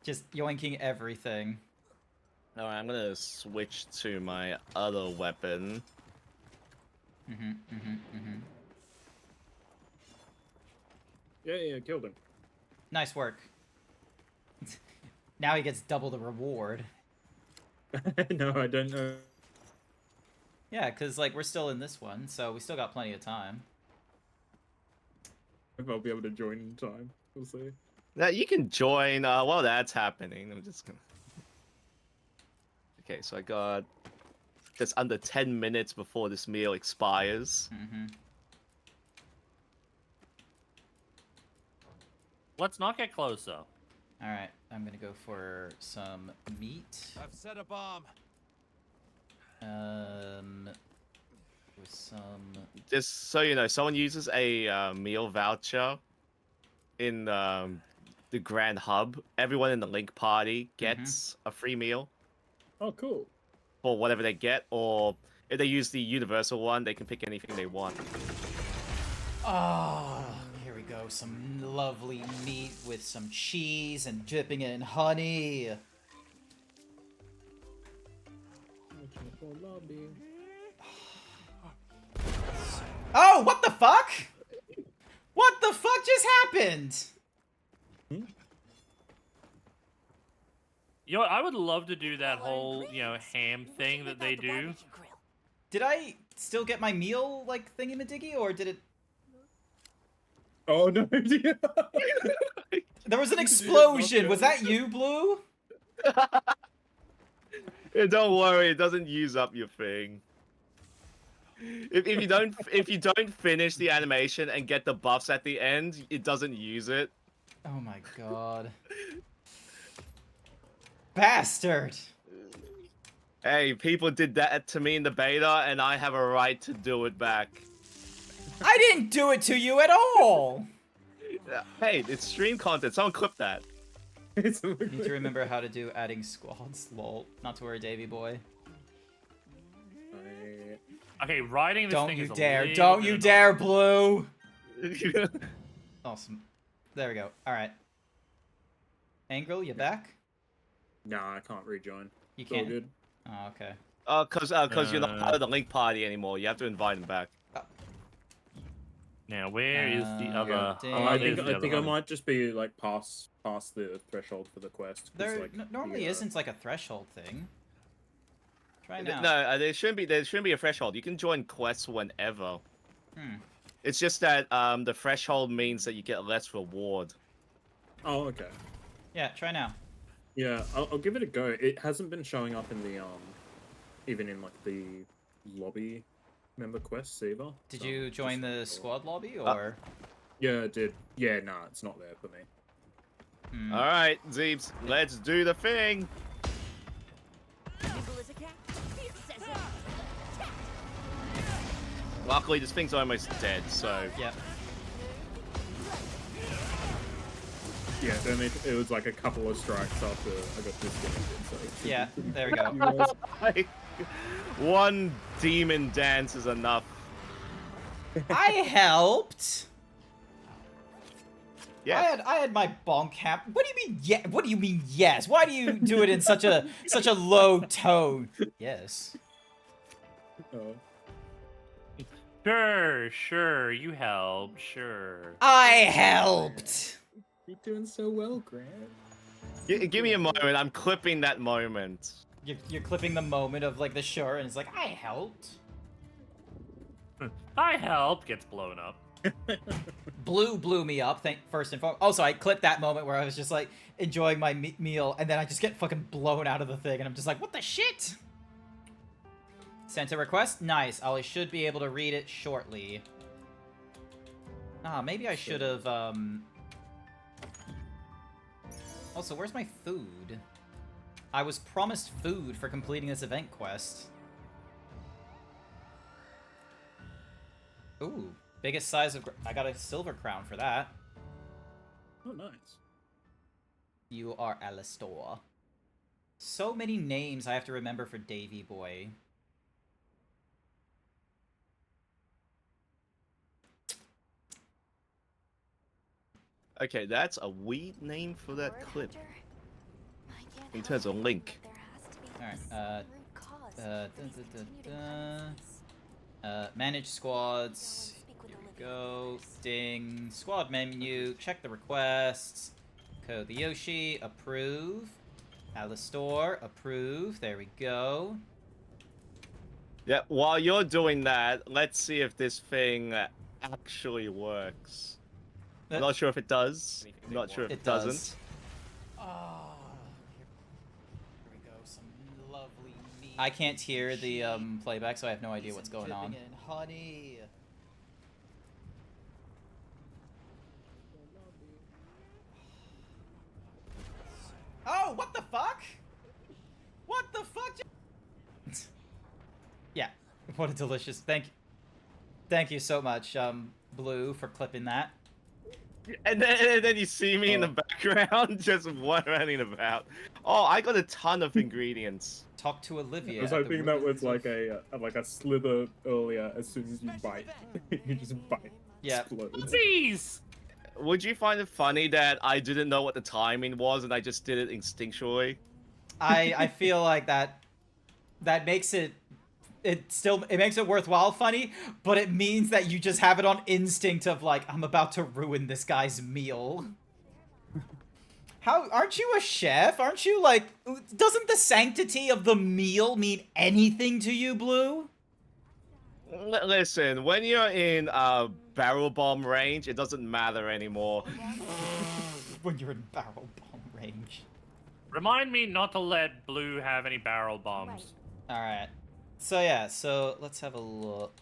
Just yoinking everything. Alright, I'm gonna switch to my other weapon. Yeah, killed him. Nice work. Now he gets double the reward. No, I don't know. Yeah, because, like, we're still in this one, so we still got plenty of time. If I'll be able to join in time. We'll see. Now, you can join while that's happening. I'm just gonna... Okay, so I got just under 10 minutes before this meal expires. Let's not get closer. Alright, I'm gonna go for some meat. I've set a bomb. With some... Just so you know, someone uses a meal voucher in the Grand Hub. Everyone in the Link party gets a free meal. Oh, cool. For whatever they get, or if they use the universal one, they can pick anything they want. Oh, here we go. Some lovely meat with some cheese and dipping it in honey. Oh, what the fuck? What the fuck just happened? You know what, I would love to do that whole, you know, ham thing that they do. Did I still get my meal, like, thingy-majiggy, or did it... Oh, no. There was an explosion. Was that you, Blue? Yeah, don't worry, it doesn't use up your thing. If you don't finish the animation and get the buffs at the end, it doesn't use it. Oh my god. Bastard! Hey, people did that to me in the beta, and I have a right to do it back. I didn't do it to you at all! Hey, it's stream content, someone clip that. Need to remember how to do adding squads, lol. Not to worry, Davy boy. Okay, riding this Don't thing you is a dare! little Don't you bit dare, Blue! Awesome. There we go. Alright. Angril, you back? Nah, I can't rejoin. You It's all can't? good. Oh, okay. Cause you're not part of the Link party anymore. You have to invite him back. Now, where is the other? Oh, I there's think the I other think I one. might just be like past the threshold for the quest. 'Cause, There like, normally the, isn't like a threshold thing. Try now. No, there shouldn't be a threshold. You can join quests whenever. Hmm. It's just that the threshold means that you get less reward. Oh, okay. Yeah, try now. Yeah, I'll give it a go. It hasn't been showing up in the even in like the lobby member quests either. Did so you join just- the squad lobby, or...? Yeah, I did. Yeah, nah, it's not there for me. Hmm. All right, Zeebs, let's do the thing. Luckily, this thing's almost dead, so. Yeah. Yeah, then it was like a couple of strikes after I got disconnected. So Yeah, there we go. One demon dance is enough. I helped. Yeah. I had my bonk cap. What do you mean? Yeah. What do you mean? Yes. Why do you do it in such a low tone? Yes. Oh. Sure, you helped, sure. I helped. You're doing so well, Grant. Give me a moment. I'm clipping that moment. You're clipping the moment of like the sure, and it's like I helped. I helped gets blown up. Blue blew me up. First and foremost. Also, I clipped that moment where I was just like enjoying my meal, and then I just get fucking blown out of the thing, and I'm just like, what the shit? Sent a request? Nice. I should be able to read it shortly. Ah, maybe I should have, Also, where's my food? I was promised food for completing this event quest. Ooh, biggest size of... I got a silver crown for that. Oh, nice. You are Alistor. So many names I have to remember for Davy Boy. Okay, that's a weird name for that clip. In terms of Link. Alright, manage squads. Here we go. Ding. Squad menu. Check the requests. Code the Yoshi. Approve. Alistor. Approve. There we go. Yeah, while you're doing that, let's see if this thing actually works. I'm not sure if it does. I'm not sure if it doesn't. Does. Oh, here we go. Some lovely meat. I can't hear the playback, so I have no idea what's going on. What a delicious. Thank you so much, Blue, for clipping that. And then you see me in the background just wondering about. Oh, I got a ton of ingredients. Talk to Olivia. I was hoping that was like a slither earlier. As soon as you bite, you just bite. Yeah. Explodes. Please. Would you find it funny that I didn't know what the timing was and I just did it instinctually? I feel like that makes it makes it worthwhile funny, but it means that you just have it on instinct of like, I'm about to ruin this guy's meal. How aren't you a chef? Aren't you like, doesn't the sanctity of the meal mean anything to you, Blue? Listen, when you're in barrel bomb range, it doesn't matter anymore. When you're in barrel bomb range. Remind me not to let Blue have any barrel bombs. Alright. So yeah, so let's have a look.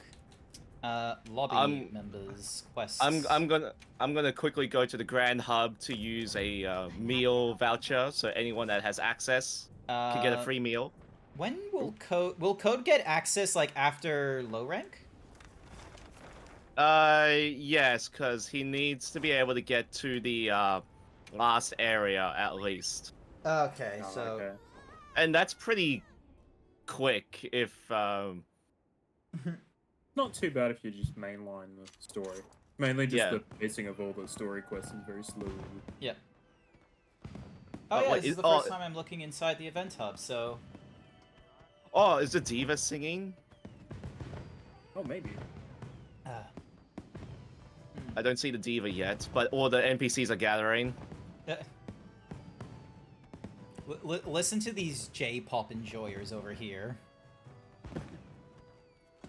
Lobby members quests. I'm gonna quickly go to the Grand Hub to use a meal voucher, so anyone that has access can get a free meal. When will Code get access, like, after low rank? Yes, because he needs to be able to get to the last area at least. Okay, so... Okay. And that's pretty quick if... Not too bad if you just mainline the story. Mainly just Yeah. the pacing of all the story quests is very slow. Yep. Oh yeah, wait, this is the first time I'm looking inside the event hub, so... Oh, is the diva singing? Oh, maybe. I don't see the diva yet, but all the NPCs are gathering. Listen to these J-pop enjoyers over here.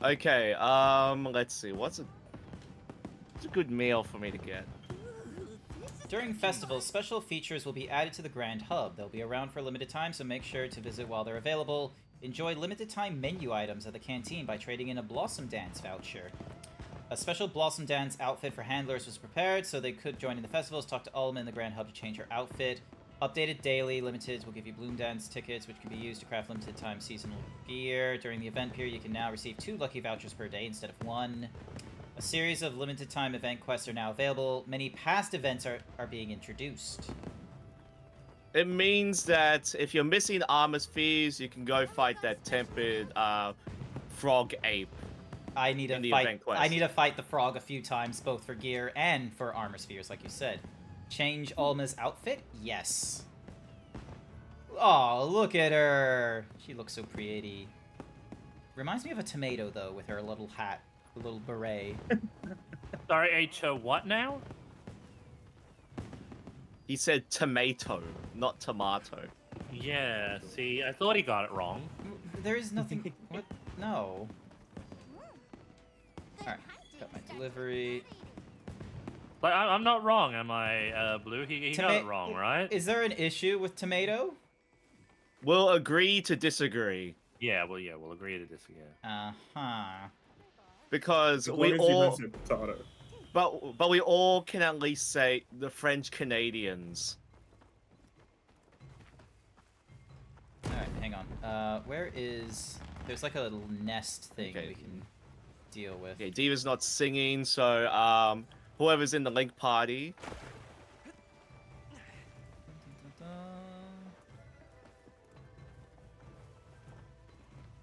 Okay, let's see. What's a good meal for me to get? During festivals, special features will be added to the Grand Hub. They'll be around for a limited time, so make sure to visit while they're available. Enjoy limited time menu items at the canteen by trading in a Blossom Dance voucher. A special Blossom Dance outfit for handlers was prepared, so they could join in the festivals. Talk to Alma in the Grand Hub to change her outfit. Updated daily limiteds will give you Bloom Dance tickets, which can be used to craft limited time seasonal gear. During the event period, you can now receive 2 lucky vouchers per day instead of 1. A series of limited time event quests are now available. Many past events are being introduced. It means that if you're missing armor spheres, you can go fight that tempered frog ape. I need to fight the frog a few times, both for gear and for armor spheres, like you said. Change Alma's outfit? Yes. Oh, look at her. She looks so pretty. Reminds me of a tomato, though, with her little hat, her little beret. Sorry, H, what now? He said tomato, not tomato. Yeah, see, I thought he got it wrong. There is nothing... What? No. Alright, got my delivery. But I'm not wrong, am I, Blue? He got it wrong, right? Is there an issue with tomato? We'll agree to disagree. Yeah, we'll agree to disagree. Uh-huh. Because we all... But we all can at least say the French Canadians. Alright, hang on. Where is... There's like a little nest thing we can deal with. Okay, Diva's not singing, so whoever's in the Link party.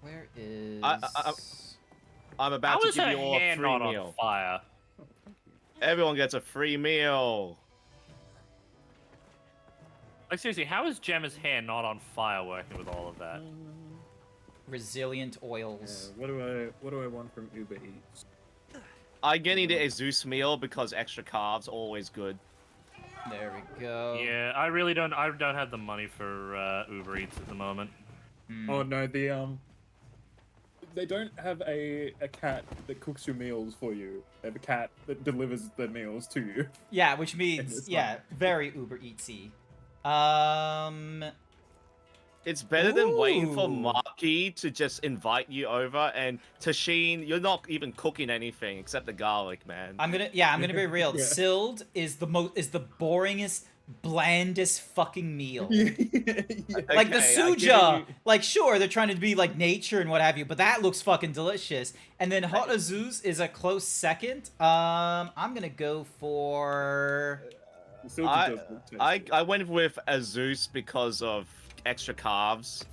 Where is... I'm about to give you all a hand free not meal. on fire? Everyone gets a free meal. Like, seriously, how is Gemma's hand not on fire working with all of that? Resilient oils. What do I want from Uber Eats? I'm getting the Zeus meal because extra carbs always good. There we go. Yeah, I really don't. I don't have the money for Uber Eats at the moment. Oh no, they don't have a cat that cooks your meals for you. They have a cat that delivers the meals to you. Yeah, which means very Uber Eatsy. It's better than waiting for Marky to just invite you over, and Tashin, you're not even cooking anything except the garlic, man. I'm gonna be real. Yeah. Sild is the boringest blandest fucking meal. Yeah. Like the Okay, I'm suja, giving like sure they're trying to be like nature and what have you, but that looks fucking delicious. And then hot Azuz is a close second. I'm gonna go for. The Silja does look tasty. I went with Azus because of extra carbs.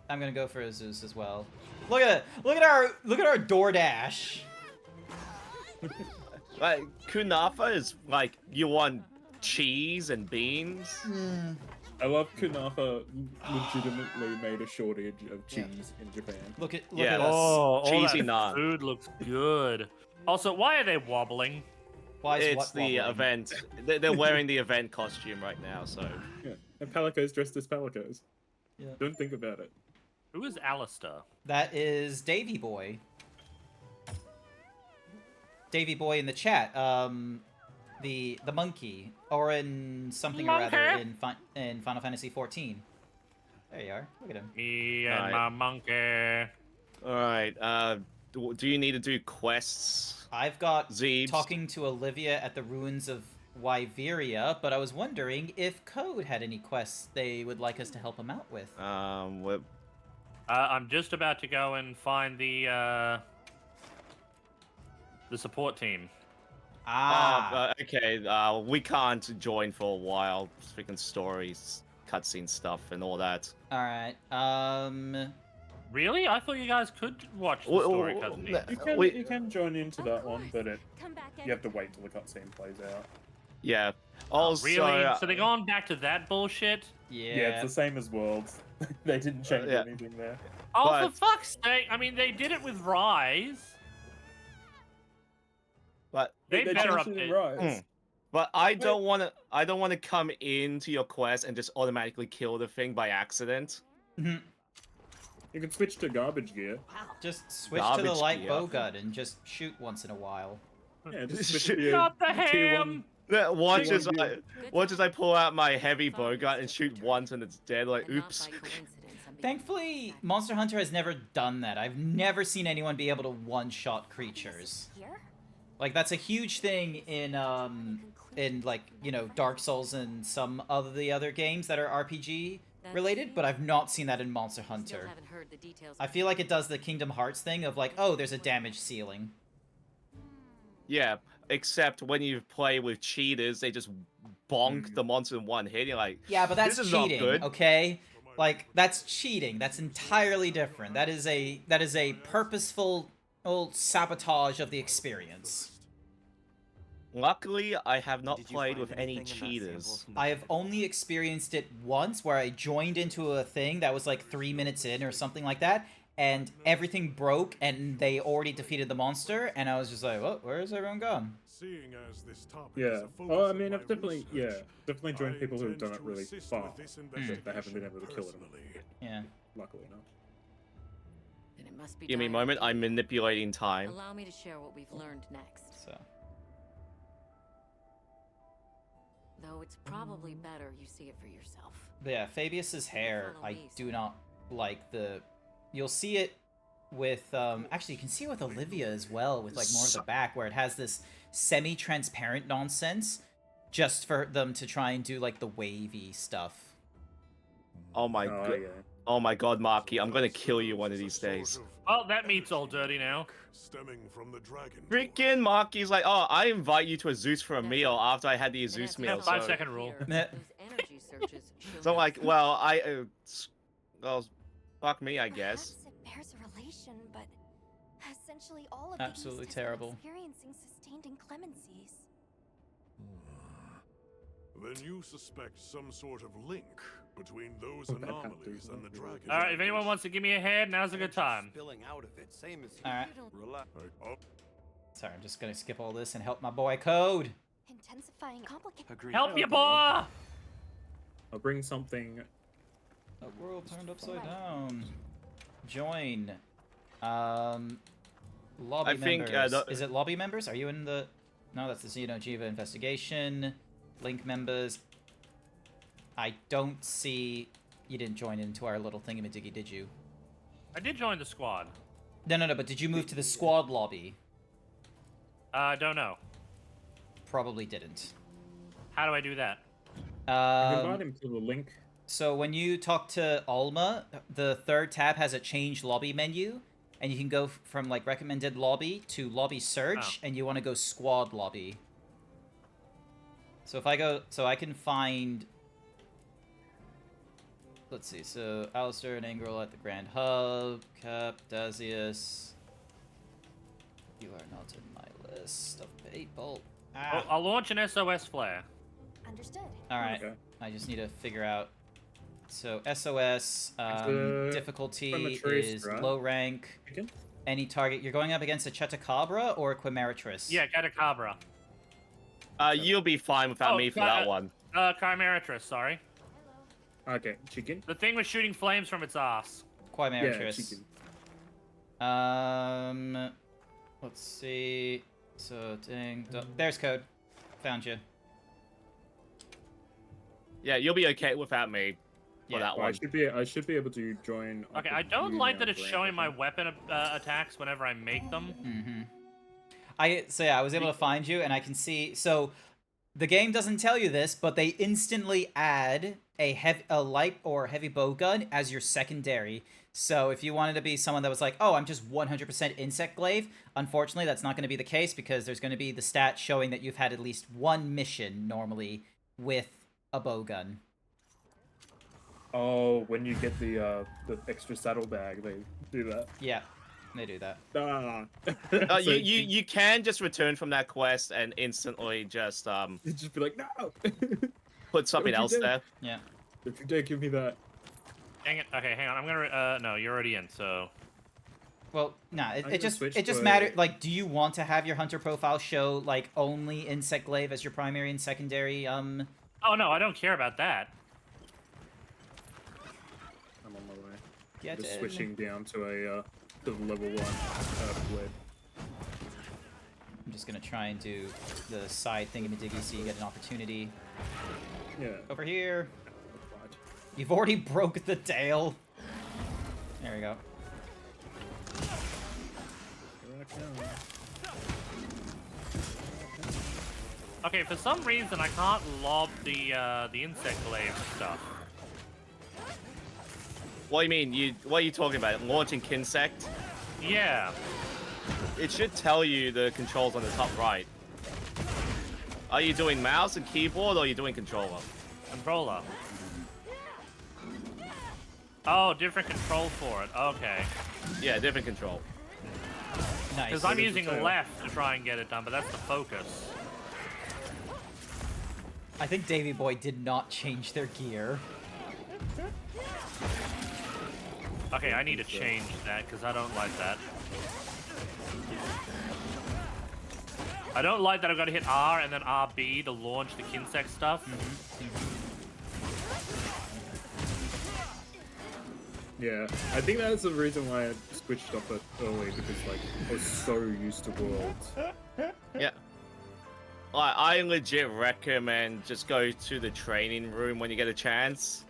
I'm gonna go for Azuz as well. Look at our DoorDash. Like kunafa is like you want cheese and beans. I love kunafa legitimately made a shortage of cheese in Japan. Look at Yeah, us. Oh, all cheesy that naan. food looks good. Also, why are they wobbling? Why is It's what the wobbling? event. They're wearing the event costume right now, so. Yeah, and Palicos dressed as Palicos. Yeah. Don't think about it. Who is Alistair? That is Davy Boy. Davy Boy in the chat. The monkey, or in something or other in Final Fantasy 14. There you are. Look at him. Me and Right. my monkey. All right. Do you need to do quests? I've got Zeebs? talking to Olivia at the ruins of Wyveria, but I was wondering if Code had any quests they would like us to help him out with. I'm just about to go and find the support team. Okay. We can't join for a while. Freaking stories, cutscene stuff, and all that. All right. Really? I thought you guys could watch the story cutscene. You can join into that one, but you have to wait till the cutscene plays out. Yeah. Also, Really? So they're going back to that bullshit? Yeah. It's the same as Worlds. They didn't change anything there. Oh, for fuck's sake! I mean, they did it with Rise. But They better changed it in update. Rise. But I don't want to. I don't want to come into your quest and just automatically kill the thing by accident. Mhm. You can switch to garbage gear. Just switch to the Garbage light gear. bowgun and just shoot once in a while. Yeah, just switch Shoot. to your Not the tier ham! Yeah, watch Tier as one I gear. pull out my heavy bowgun and shoot once and it's dead. Like, oops. Thankfully, Monster Hunter has never done that. I've never seen anyone be able to one-shot creatures. Like that's a huge thing in like, you know, Dark Souls and some of the other games that are RPG related, but I've not seen that in Monster Hunter. I feel like it does the Kingdom Hearts thing of like, oh, there's a damage ceiling. Yeah, except when you play with cheaters, they just bonk the monster in one hit. You're like, Yeah, but that's this is cheating, not good. okay? Like that's cheating. That's entirely different. That is a purposeful sabotage of the experience. Luckily, I have not played with any cheaters. I have only experienced it once where I joined into a thing that was like 3 minutes in or something like that, and everything broke and they already defeated the monster, and I was just like, oh, where's everyone gone? Seeing as this topic Yeah. is a focus Oh, I of mean, my I've definitely, research, definitely joined I people who've intend done it to really assist fast, with this but they haven't been able to kill it. personally. Yeah. Luckily enough. Then it must be Give me a dire. moment. I'm manipulating time. Allow me to share what we've learned next. So. Though it's probably better you see it for yourself. But yeah, Fabius's hair, I do not like the... You'll see it with, actually you can see it with Olivia as well, with like more of the back, where it has this semi-transparent nonsense, just for them to try and do like the wavy stuff. Oh my god. yeah. Oh my god, Marky, I'm gonna kill you one of these days. Oh, that meat's all dirty now. Stemming from the dragon. Freaking Marky's like, oh, I invite you to a Zeus for a meal after I had the Zeus Yeah, meal. 5 So, second rule. so like, well, well, fuck me, I guess. Perhaps it bears a relation, but essentially all of Absolutely the East has been terrible. experiencing sustained inclemencies. Then you suspect some sort of link between those What that anomalies happens, and the dragon. All right, if anyone wants to give me a hand, now's a good time. Spilling out of it, same as Alright. Oh, Sorry, I'm just gonna skip all this and help my boy Code. Intensifying complications. Help your boy! I'll bring something. The world turned upside down. Join. Lobby I think, members. Is it lobby members? Are you in the... No, that's the Xenojiva investigation. Link members. I don't see... You didn't join into our little thingamadiggy, did you? I did join the squad. No, but did you move to the squad lobby? Don't know. Probably didn't. How do I do that? I can invite him to the link. So when you talk to Alma, the third tab has a change lobby menu, and you can go from like recommended lobby to lobby search, and you want to go squad lobby. So if I go, so I can find, let's see, so Alistair and Angrel at the Grand Hub, Cap, Dazius. You are not in my list of people. Ah. I'll launch an SOS flare. Understood. All right. Okay. I just need to figure out. So SOS difficulty is low rank. Any target. You're going up against a Chetacabra or a Quimeratris? Yeah, Chetacabra. You'll be fine without me for that one. Chimeratris, sorry. Okay, chicken. The thing was shooting flames from its ass. Quimeratris. Let's see. So, there's code. Found you. Yeah, you'll be okay without me for that one. I should be able to join. Okay, I don't like that it's showing my weapon attacks whenever I make them. Mm-hmm. I was able to find you, and I can see. So, the game doesn't tell you this, but they instantly add a light or heavy bow gun as your secondary. So if you wanted to be someone that was like, oh, I'm just 100% insect glaive, unfortunately that's not going to be the case because there's going to be the stat showing that you've had at least one mission normally with a bow gun. Oh, when you get the extra saddlebag, they do that. Yeah, they do that. You can just return from that quest and instantly just just be like, no. Put something else there. Yeah. If you dare give me that. Dang it. Okay, hang on. I'm gonna no, you're already in, so. Well, nah, it just matters. Like, do you want to have your hunter profile show like only insect glaive as your primary and secondary? Oh no, I don't care about that. I'm on my way. Get just in. Switching down to a to level 1 blade. I'm just gonna try and do the side thingamadiggy so you get an opportunity. Yeah. Over here. You've already broke the tail. There we go. Okay, for some reason I can't lob the insect glaive stuff. What do you mean? What are you talking about? Launching Kinsect? Yeah. It should tell you the controls on the top right. Are you doing mouse and keyboard, or are you doing controller? Controller. Oh, different control for it. Okay. Yeah, different control. Nice. Because I'm using left to try and get it done, but that's the focus. I think Davy Boy did not change their gear. Okay, I need to change that because I don't like that. I don't like that I've got to hit R and then RB to launch the Kinsect stuff. Yeah, I think that's the reason why I switched off it early, because like I was so used to Worlds. Yeah. I legit recommend just go to the training room when you get a chance.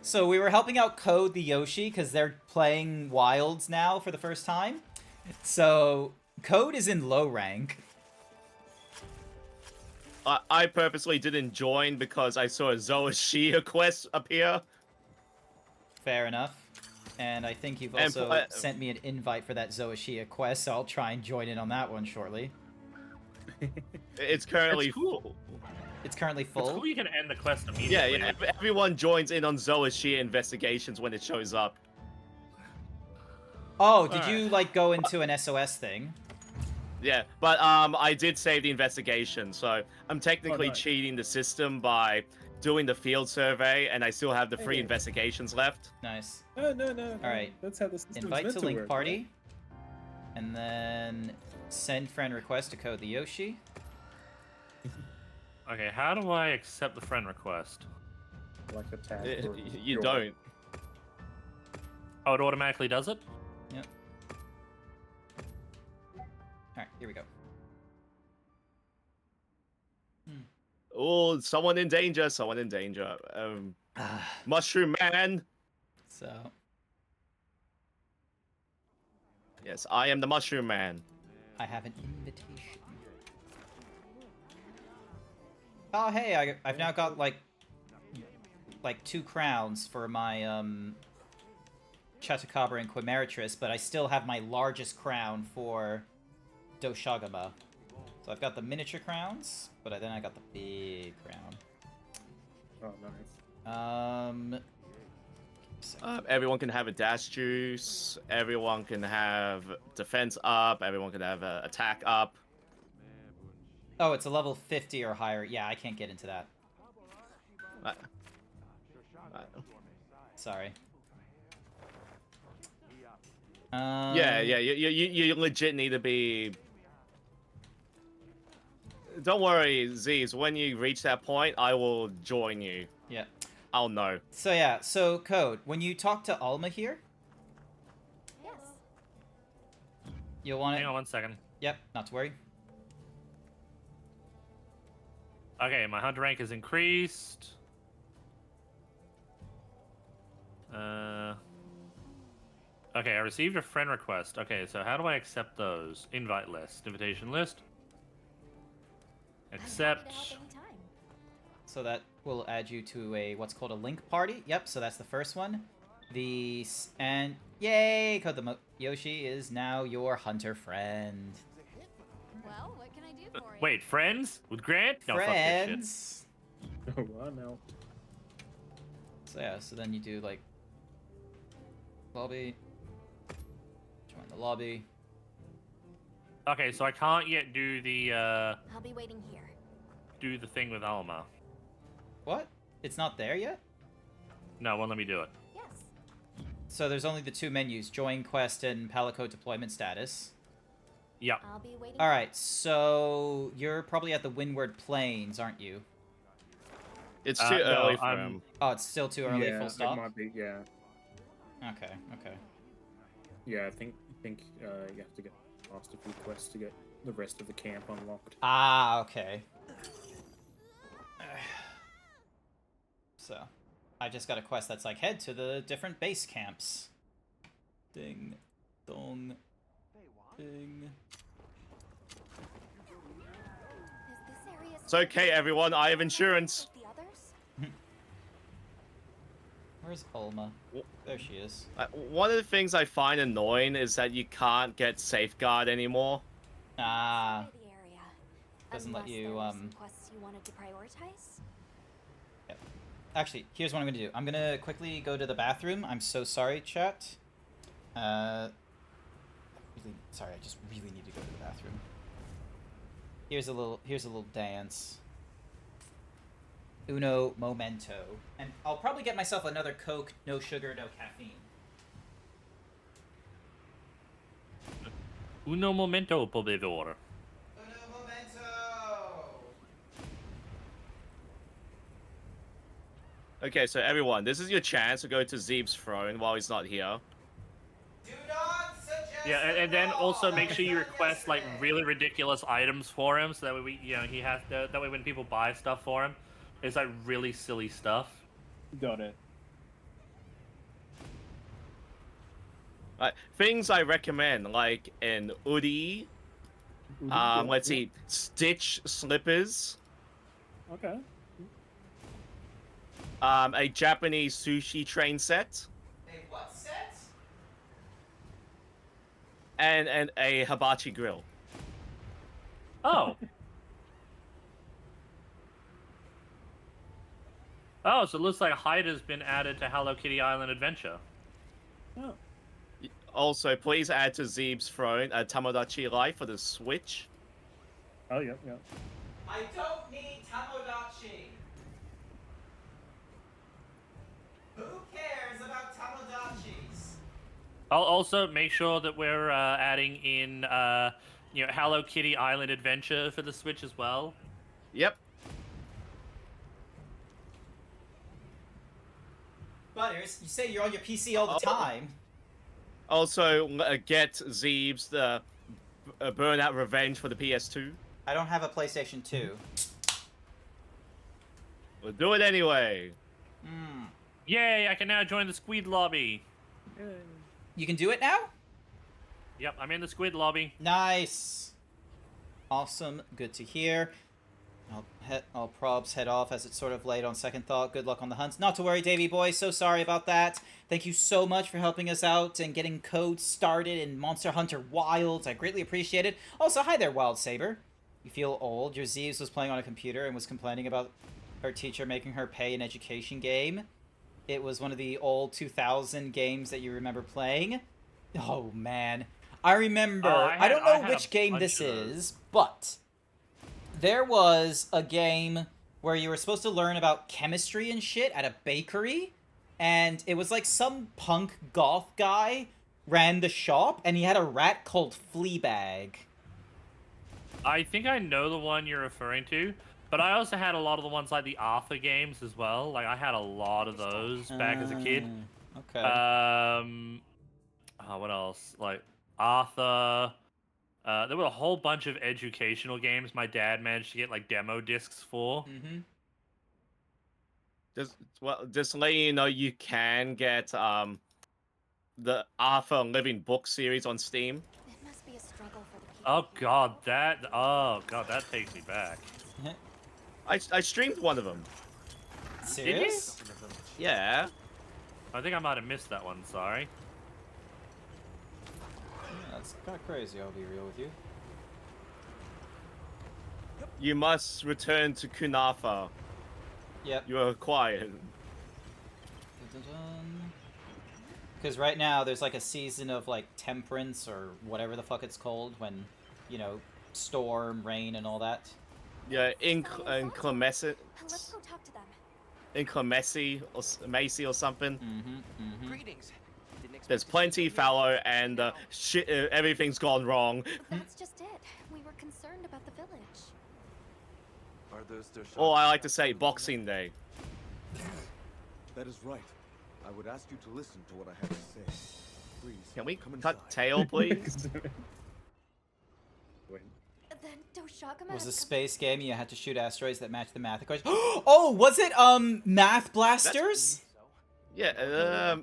So we were helping out Code the Yoshi because they're playing Wilds now for the first time. So Code is in low rank. I purposely didn't join because I saw a Zoashia quest appear. Fair enough. And I think you've also sent me an invite for that Zoashia quest, so I'll try and join in on that one shortly. It's currently cool. It's currently full. It's cool you can end the quest immediately. Yeah, everyone joins in on Zoashia investigations when it shows up. Oh, did you like go into an SOS thing? Yeah, but I did save the investigation, so I'm technically cheating the system by doing the field survey, and I still have the 3 investigations left. Nice. No. All right. That's how the system's Invite meant to to link work, party, right? and then send friend request to Code the Yoshi. Okay, how do I accept the friend request? Like a tab. You don't. Oh, it automatically does it? Yep. Alright, here we go. Oh, someone in danger, Mushroom Man. So. Yes, I am the Mushroom Man. I have an invitation. Oh, hey, I've now got, like 2 crowns for my, Chatacabra and Quimeratris, but I still have my largest crown for Doshagama. So I've got the miniature crowns, but then I got the big crown. Oh, nice. Everyone can have a dash juice. Everyone can have defense up. Everyone can have attack up. Oh, it's a level 50 or higher. Yeah, I can't get into that. Sorry. Yeah, you legit need to be... Don't worry, Zeebs, when you reach that point, I will join you. Yeah. I'll know. So yeah, so Code, when you talk to Alma here... Yes. You'll want to... Hang on 1 second. Yep, not to worry. Okay, my hunter rank is increased. Okay, I received a friend request. Okay, so how do I accept those? Invite list, invitation list. Accept. So that will add you to a what's called a link party. Yep, so that's the first one. And yay, Code the Yoshi is now your hunter friend. Well, what can I do for you? Wait, friends with Grant? No, Friends. Oh, wow, no. So yeah, so then you do like lobby. Join the lobby. Okay, so I can't yet do the I'll be waiting here. do the thing with Alma. What? It's not there yet? No, it won't let me do it. Yes. So there's only the 2 menus, join quest and Palico deployment status. Yep. I'll be waiting. Alright, so you're probably at the Windward Plains, aren't you? It's too early for I'm- him. Oh, it's still too early, Yeah, full stop? it might be, yeah. Okay, okay. Yeah, I think you have to get past a few quests to get the rest of the camp unlocked. Ah, okay. So, I just got a quest that's like, head to the different base camps. Ding, dong, ding. It's okay, everyone. I have insurance. The others? Where's Alma? There she is. One of the things I find annoying is that you can't get Safeguard anymore. Ah. The area. Doesn't let Unless you, there were some quests you wanted to prioritize? Yep. Actually, here's what I'm gonna do. I'm gonna quickly go to the bathroom. I'm so sorry, chat. Really, sorry, I just really need to go to the bathroom. Here's a little dance. Uno momento. And I'll probably get myself another Coke, no sugar, no caffeine. Uno momento, por favor. Uno momento! Okay, so everyone, this is your chance to go to Zeeb's throne while he's not here. Do not suggest Yeah, and then also make sure you request like really ridiculous items for him, so that way he has that way when people buy stuff for him, it's like really silly stuff. Got it. Things I recommend, like an Udi, let's see, Stitch slippers, Okay. a Japanese sushi train set, A what set? and a hibachi grill. Oh. Oh, so it looks like Hyde has been added to Hello Kitty Island Adventure. Oh. Also, please add to Zeeb's throne a Tomodachi Life for the Switch. Oh, yeah, yeah. I don't need Tamagotchi. Who cares about Tamagotchis? I'll also make sure that we're adding in, Hello Kitty Island Adventure for the Switch as well. Yep. Butters, you say you're on your PC all the time. Also, get Zeeb's the Burnout Revenge for the PS2. I don't have a PlayStation 2. We'll do it anyway. Yay, I can now join the Squid Lobby. You can do it now? Yep, I'm in the Squid Lobby. Nice. Awesome. Good to hear. I'll probs head off as it's sort of late on second thought. Good luck on the hunts. Not to worry, Davy boy. So sorry about that. Thank you so much for helping us out and getting code started in Monster Hunter Wilds. I greatly appreciate it. Also, hi there, Wild Saber. You feel old. Your Zeebs was playing on a computer and was complaining about her teacher making her pay an education game. It was one of the old 2000 games that you remember playing. Oh, man. I remember. I don't know which game this is, but there was a game where you were supposed to learn about chemistry and shit at a bakery, and it was like some punk goth guy ran the shop, and he had a rat called Fleabag. I think I know the one you're referring to, but I also had a lot of the ones like the Arthur games as well. Like, I had a lot of those back as a kid. Okay. What else? Like, Arthur. There were a whole bunch of educational games my dad managed to get, like, demo discs for. Mm-hmm. Just letting you know, you can get the Arthur Living Book series on Steam. It must be a struggle for the people. Oh god, that takes me back. I streamed one of them. Serious? Yeah. I think I might have missed that one, sorry. Yeah, that's kind of crazy, I'll be real with you. You must return to Kunafa. Yep. You are required. Because right now there's like a season of like temperance or whatever the fuck it's called when, you know, storm, rain, and all that. Yeah, inclemescent. Let's go talk to them. Inclemency or Macy or something. Mm-hmm. Greetings. There's plenty fallow and shit. Everything's gone wrong. That's just it. We were concerned about the village. Are those their Or I like to say Boxing Day. That is right. I would ask you to listen to what I have to say. Please. Can we come cut inside. tail, please? Then Doshagama Was a space game you had to shoot asteroids that matched the math equation. Oh, was it Math Blasters? Yeah,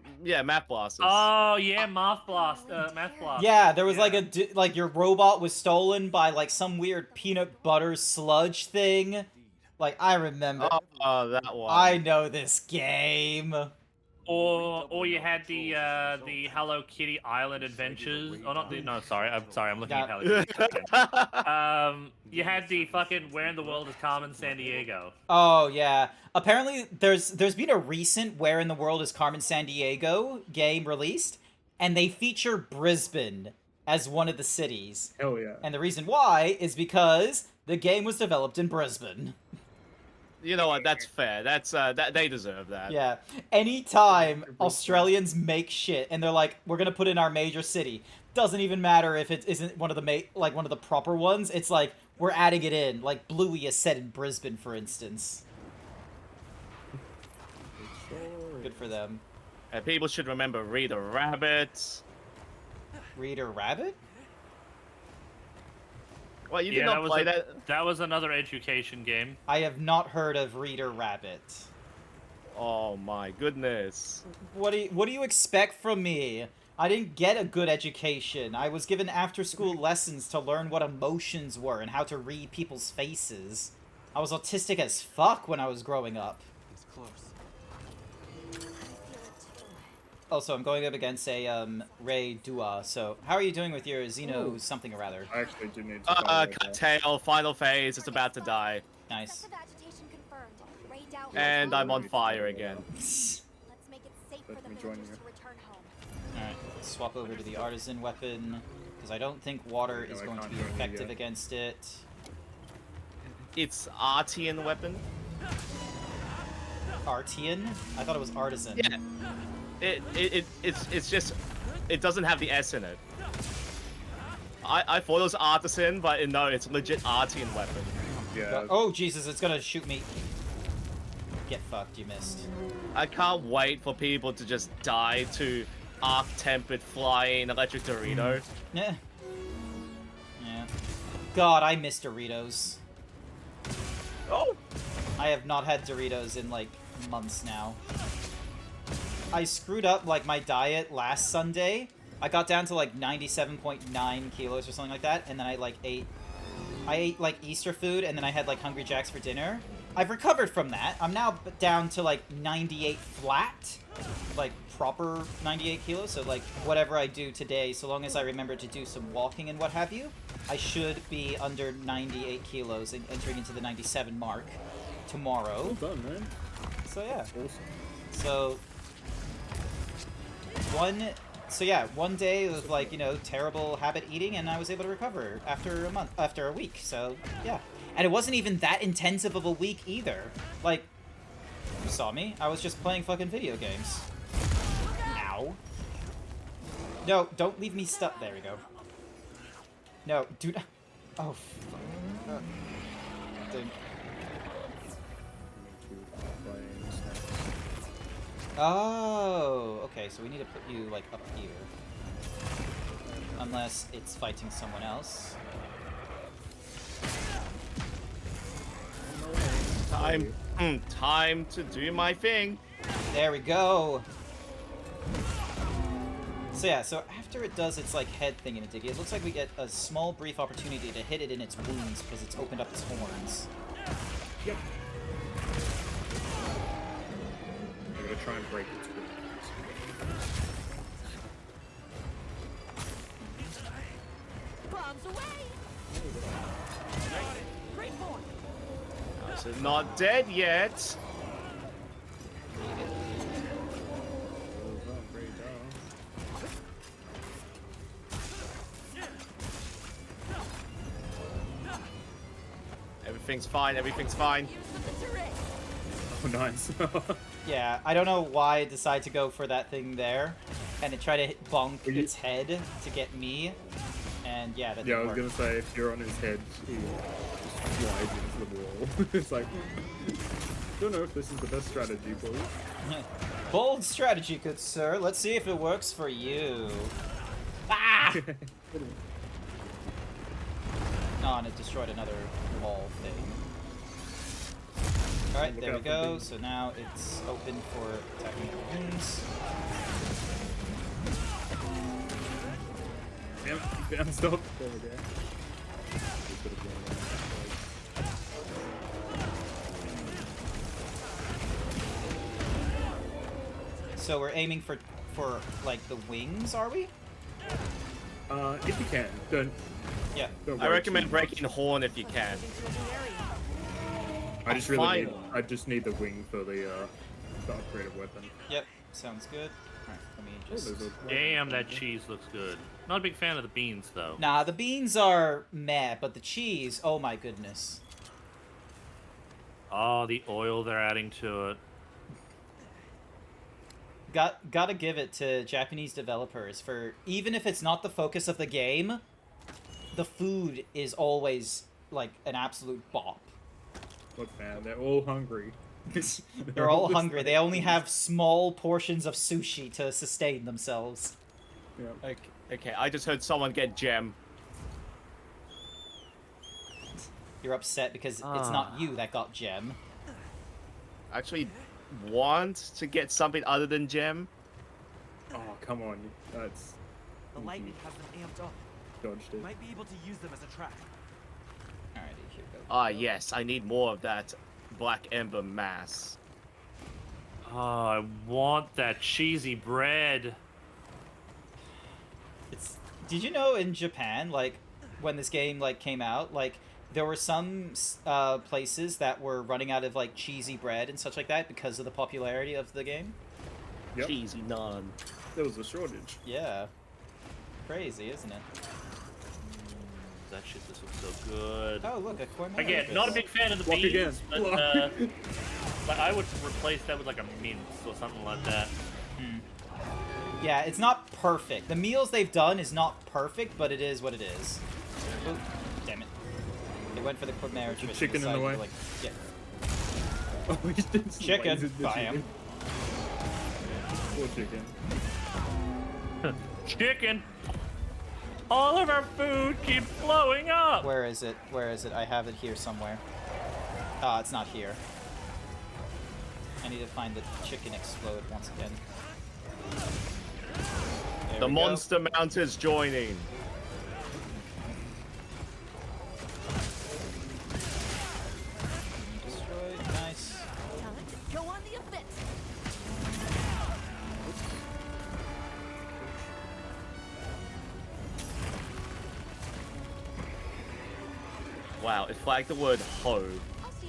Math Blasters. Oh yeah, Math Blast. Yeah, there was like like your robot was stolen by like some weird peanut butter sludge thing. Like I remember. Oh, that one. I know this game. Or you had the Hello Kitty Island Adventures. Oh, not the. No, sorry. I'm looking at Hello Kitty. You had the fucking Where in the World is Carmen Sandiego. Oh yeah. Apparently, there's been a recent Where in the World is Carmen Sandiego game released, and they feature Brisbane as one of the cities. Hell yeah. And the reason why is because the game was developed in Brisbane. You know what? That's fair. That's that they deserve that. Yeah. Anytime Australians make shit and they're like, we're gonna put in our major city, doesn't even matter if it isn't one of the one of the proper ones. It's like we're adding it in. Like Bluey is set in Brisbane, for instance. Good for them. And people should remember Reader Rabbit. Reader Rabbit? Well, you did not play that. That was another education game. I have not heard of Reader Rabbit. Oh my goodness. What do you expect from me? I didn't get a good education. I was given after-school lessons to learn what emotions were and how to read people's faces. I was autistic as fuck when I was growing up. It's close. Also, I'm going up against a Ray Dua. So, how are you doing with your Xeno something or rather? I actually do need to cut tail, final phase, it's about to die. Nice. And I'm on fire again. Let's make it safe for the villagers to return home. Alright, swap over to the artisan weapon, because I don't think water is going to be effective against it. It's Artian weapon. Artian? I thought it was artisan. Yeah. It's just, it doesn't have the S in it. I thought it was artisan, but no, it's legit Artian weapon. Yeah. Oh Jesus, it's gonna shoot me. Get fucked, you missed. I can't wait for people to just die to arc-tempered flying electric Dorito. Yeah. Yeah. God, I miss Doritos. Oh! I have not had Doritos in like months now. I screwed up like my diet last Sunday. I got down to like 97.9 kilos or something like that, and then I like ate I ate like Easter food and then I had like Hungry Jacks for dinner. I've recovered from that. I'm now down to like 98 flat, like proper 98 kilos. So like whatever I do today, so long as I remember to do some walking and what have you, I should be under 98 kilos and entering into the 97 mark tomorrow. Well done, man. So yeah. That's awesome. So one day of like, you know, terrible habit eating, and I was able to recover after a week. So yeah. And it wasn't even that intensive of a week either. Like, you saw me. I was just playing fucking video games. Ow. No, don't leave me stuck. There we go. No, dude. Oh, fuck. Dude. Oh, okay, so we need to put you, like, up here. Unless it's fighting someone else. Time to do my thing. There we go. So yeah, so after it does its like head thing in a diggy, it looks like we get a small brief opportunity to hit it in its wounds because it's opened up its horns. Yep. I'm gonna try and break its wings. Bombs away! Great point! So not dead yet. Everything's fine, everything's fine. Oh, nice. Yeah, I don't know why it decided to go for that thing there, and it tried to bonk its head to get me, and yeah, that Yeah, I didn't was work. gonna say, if you're on his head, he just flies into the wall. It's like, don't know if this is the best strategy, boys. Bold strategy, good sir. Let's see if it works for you. Ah! Oh, and it destroyed another wall thing. Alright, there we go. So now it's open for attacking the wounds. Damn, he bounced off. There we go. So we're aiming for like the wings, are we? If you can, don't. Yeah. Don't I worry recommend too much. breaking horn if you can. I just really need, I just need the wing for the upgraded weapon. Yep, sounds good. Alright, let me just... Damn, that cheese looks good. Not a big fan of the beans, though. Nah, the beans are meh, but the cheese, oh my goodness. Oh, the oil they're adding to it. Gotta give it to Japanese developers for, even if it's not the focus of the game, the food is always, like, an absolute bop. Look, man, they're all hungry. They're all hungry. They only have small portions of sushi to sustain themselves. Yeah. Okay, I just heard someone get gem. You're upset because it's not you that got gem. Actually want to get something other than gem. Oh, come on. That's... The lightning has them amped up. Dodged it. Might be able to use them as a trap. Alrighty, here we go. Ah, yes, I need more of that black ember mass. Oh, I want that cheesy bread. It's... Did you know in Japan, like, when this game, like, came out, like, there were some places that were running out of, like, cheesy bread and such like that because of the popularity of the game? Yep. Cheesy naan. There was a shortage. Yeah. Crazy, isn't it? That shit just looks so good. Oh, look, a corn. Again, not a big fan of the Block beans, again. but I would replace that with like a mince or something like that. Yeah, it's not perfect. The meals they've done is not perfect, but it is what it is. Oop, damn it. They went for the Quimera twist. Chicken in the way. Like, yeah. Oh, he just Chicken. lasers the Bam. Poor chicken. Chicken! All of our food keeps blowing up! Where is it? Where is it? I have it here somewhere. Ah, it's not here. I need to find the chicken explode once again. There The we go. monster mount is joining. Wow, it flagged the word hoe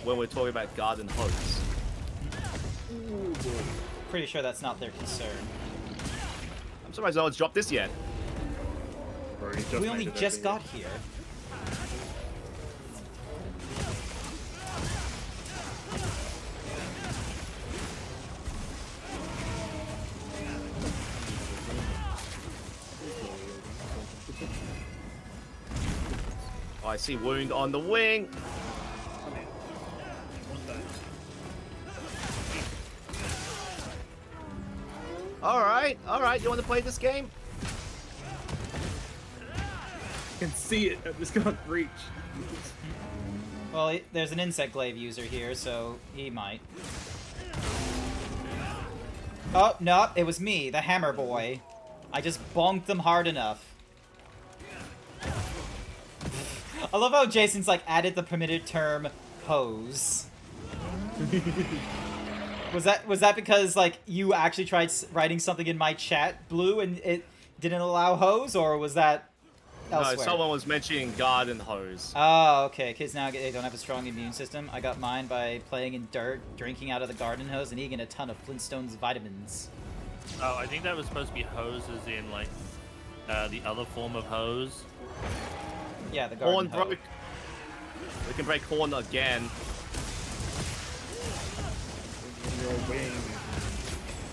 when we're talking about garden hose. Pretty sure that's not their concern. I'm surprised no one's dropped this yet. We only just got here. Oh, I see wound on the wing. All right. You want to play this game? I can see it. I just can't reach. Well, there's an insect glaive user here, so he might. Oh, no, it was me, the hammer boy. I just bonked them hard enough. I love how Jason's like added the permitted term hose. Was that because like you actually tried writing something in my chat, Blue, and it didn't allow hose, or was that elsewhere? No, someone was mentioning garden hose. Oh, okay. Kids now they don't have a strong immune system. I got mine by playing in dirt, drinking out of the garden hose, and eating a ton of Flintstones vitamins. Oh, I think that was supposed to be hose as in like the other form of hose. Yeah, the garden Horn broke. We can break horn again.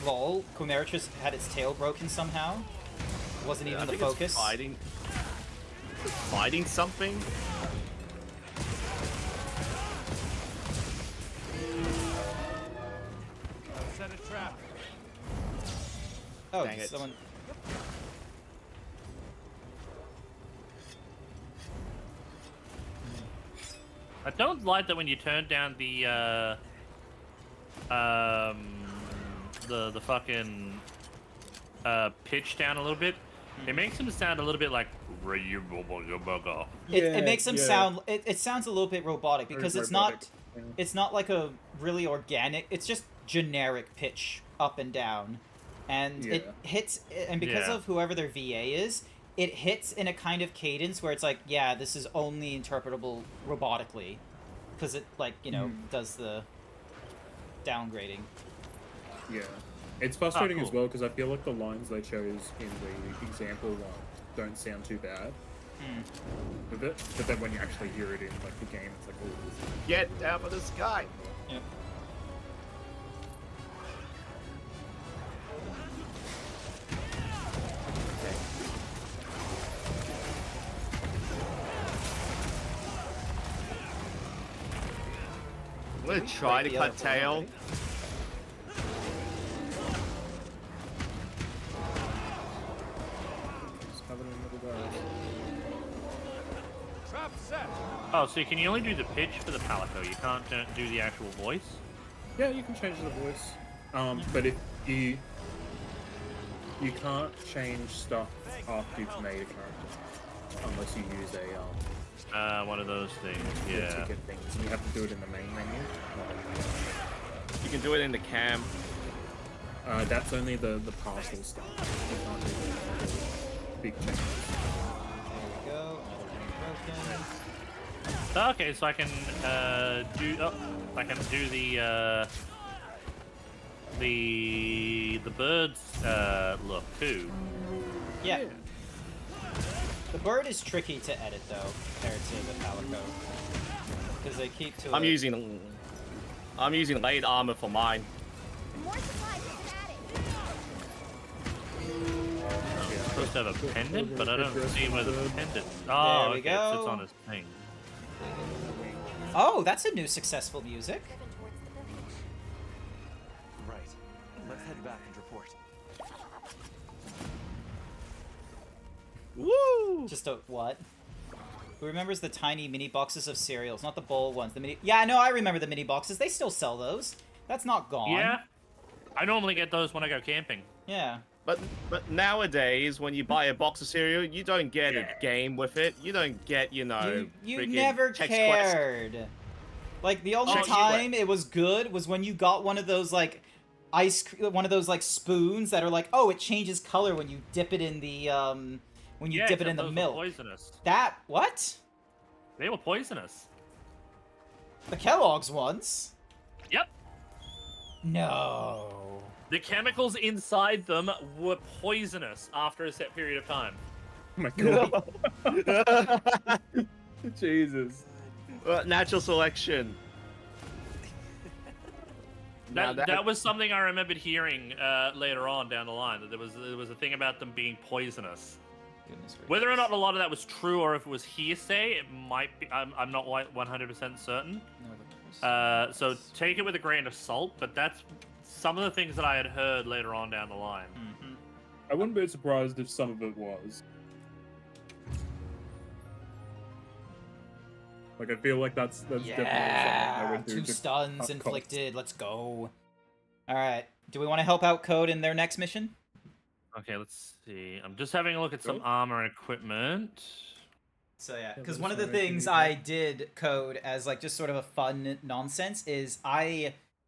Lol, Chimeritrus had its tail broken somehow. Wasn't even the focus. It's fighting something. Set a trap. Oh, dang it. Someone. I don't like that when you turn down the fucking pitch down a little bit. It makes him sound a little bit like It makes him sound. It sounds a little bit robotic because it's not. It's not like a really organic. It's just generic pitch up and down, and it hits. And because of whoever their VA is, it hits in a kind of cadence where it's like, yeah, this is only interpretable robotically, because it like does the downgrading. Yeah. It's frustrating cool. as well because I feel like the lines they chose in the example one don't sound too bad with it, but then when you actually hear it in like the game, it's like, oh, Get down from the sky. Yep. I'm gonna try to cut tail. Trap set. Oh, so can you only do the pitch for the palico? You can't do the actual voice? yeah, you can change the voice. But if you can't change stuff after you've made a character unless you use a one of those things, yeah. ticket things, and you have to do it in the main menu. You can do it in the cam. That's only the parcel stuff. You can't do the big changes. There we go. Another broken. Okay, so I can do the birds look too. Yeah. The bird is tricky to edit though, compared to the palico, because they keep to. I'm using light armor for mine. More supplies I'm supposed to have a pendant, but I don't see where the pendant. Oh, There we okay, go. it sits on his thing. Oh, that's a new successful music. Right. Let's head back and report. Woo! Just a what? Who remembers the tiny mini boxes of cereals? Not the bowl ones. The mini. Yeah, no, I remember the mini boxes. They still sell those. That's not gone. Yeah, I normally get those when I go camping. Yeah. But nowadays, when you buy a box of cereal, you don't get a game with it. You don't get, You freaking never text cared. Like the only time it was good was when you got one of those like one of those like spoons that are like, oh, it changes color when you dip it in the dip it in the those were milk. poisonous. That what? They were poisonous. The Kellogg's ones? Yep. No. The chemicals inside them were poisonous after a set period of time. Oh my god. Jesus. Natural selection. That was something I remembered hearing later on down the line. That there was a thing about them being poisonous. Whether or not a lot of that was true or if it was hearsay, it might be. I'm not 100% certain. So take it with a grain of salt. But that's some of the things that I had heard later on down the line. Mm-hmm. I wouldn't be surprised if some of it was. Like, I feel like that's definitely something I would do. 2 stuns inflicted. Let's go. All right. Do we want to help out Code in their next mission? Okay, let's see. I'm just having a look at some armor and equipment. So yeah, because one of the things I did, Code, as like just sort of a fun nonsense is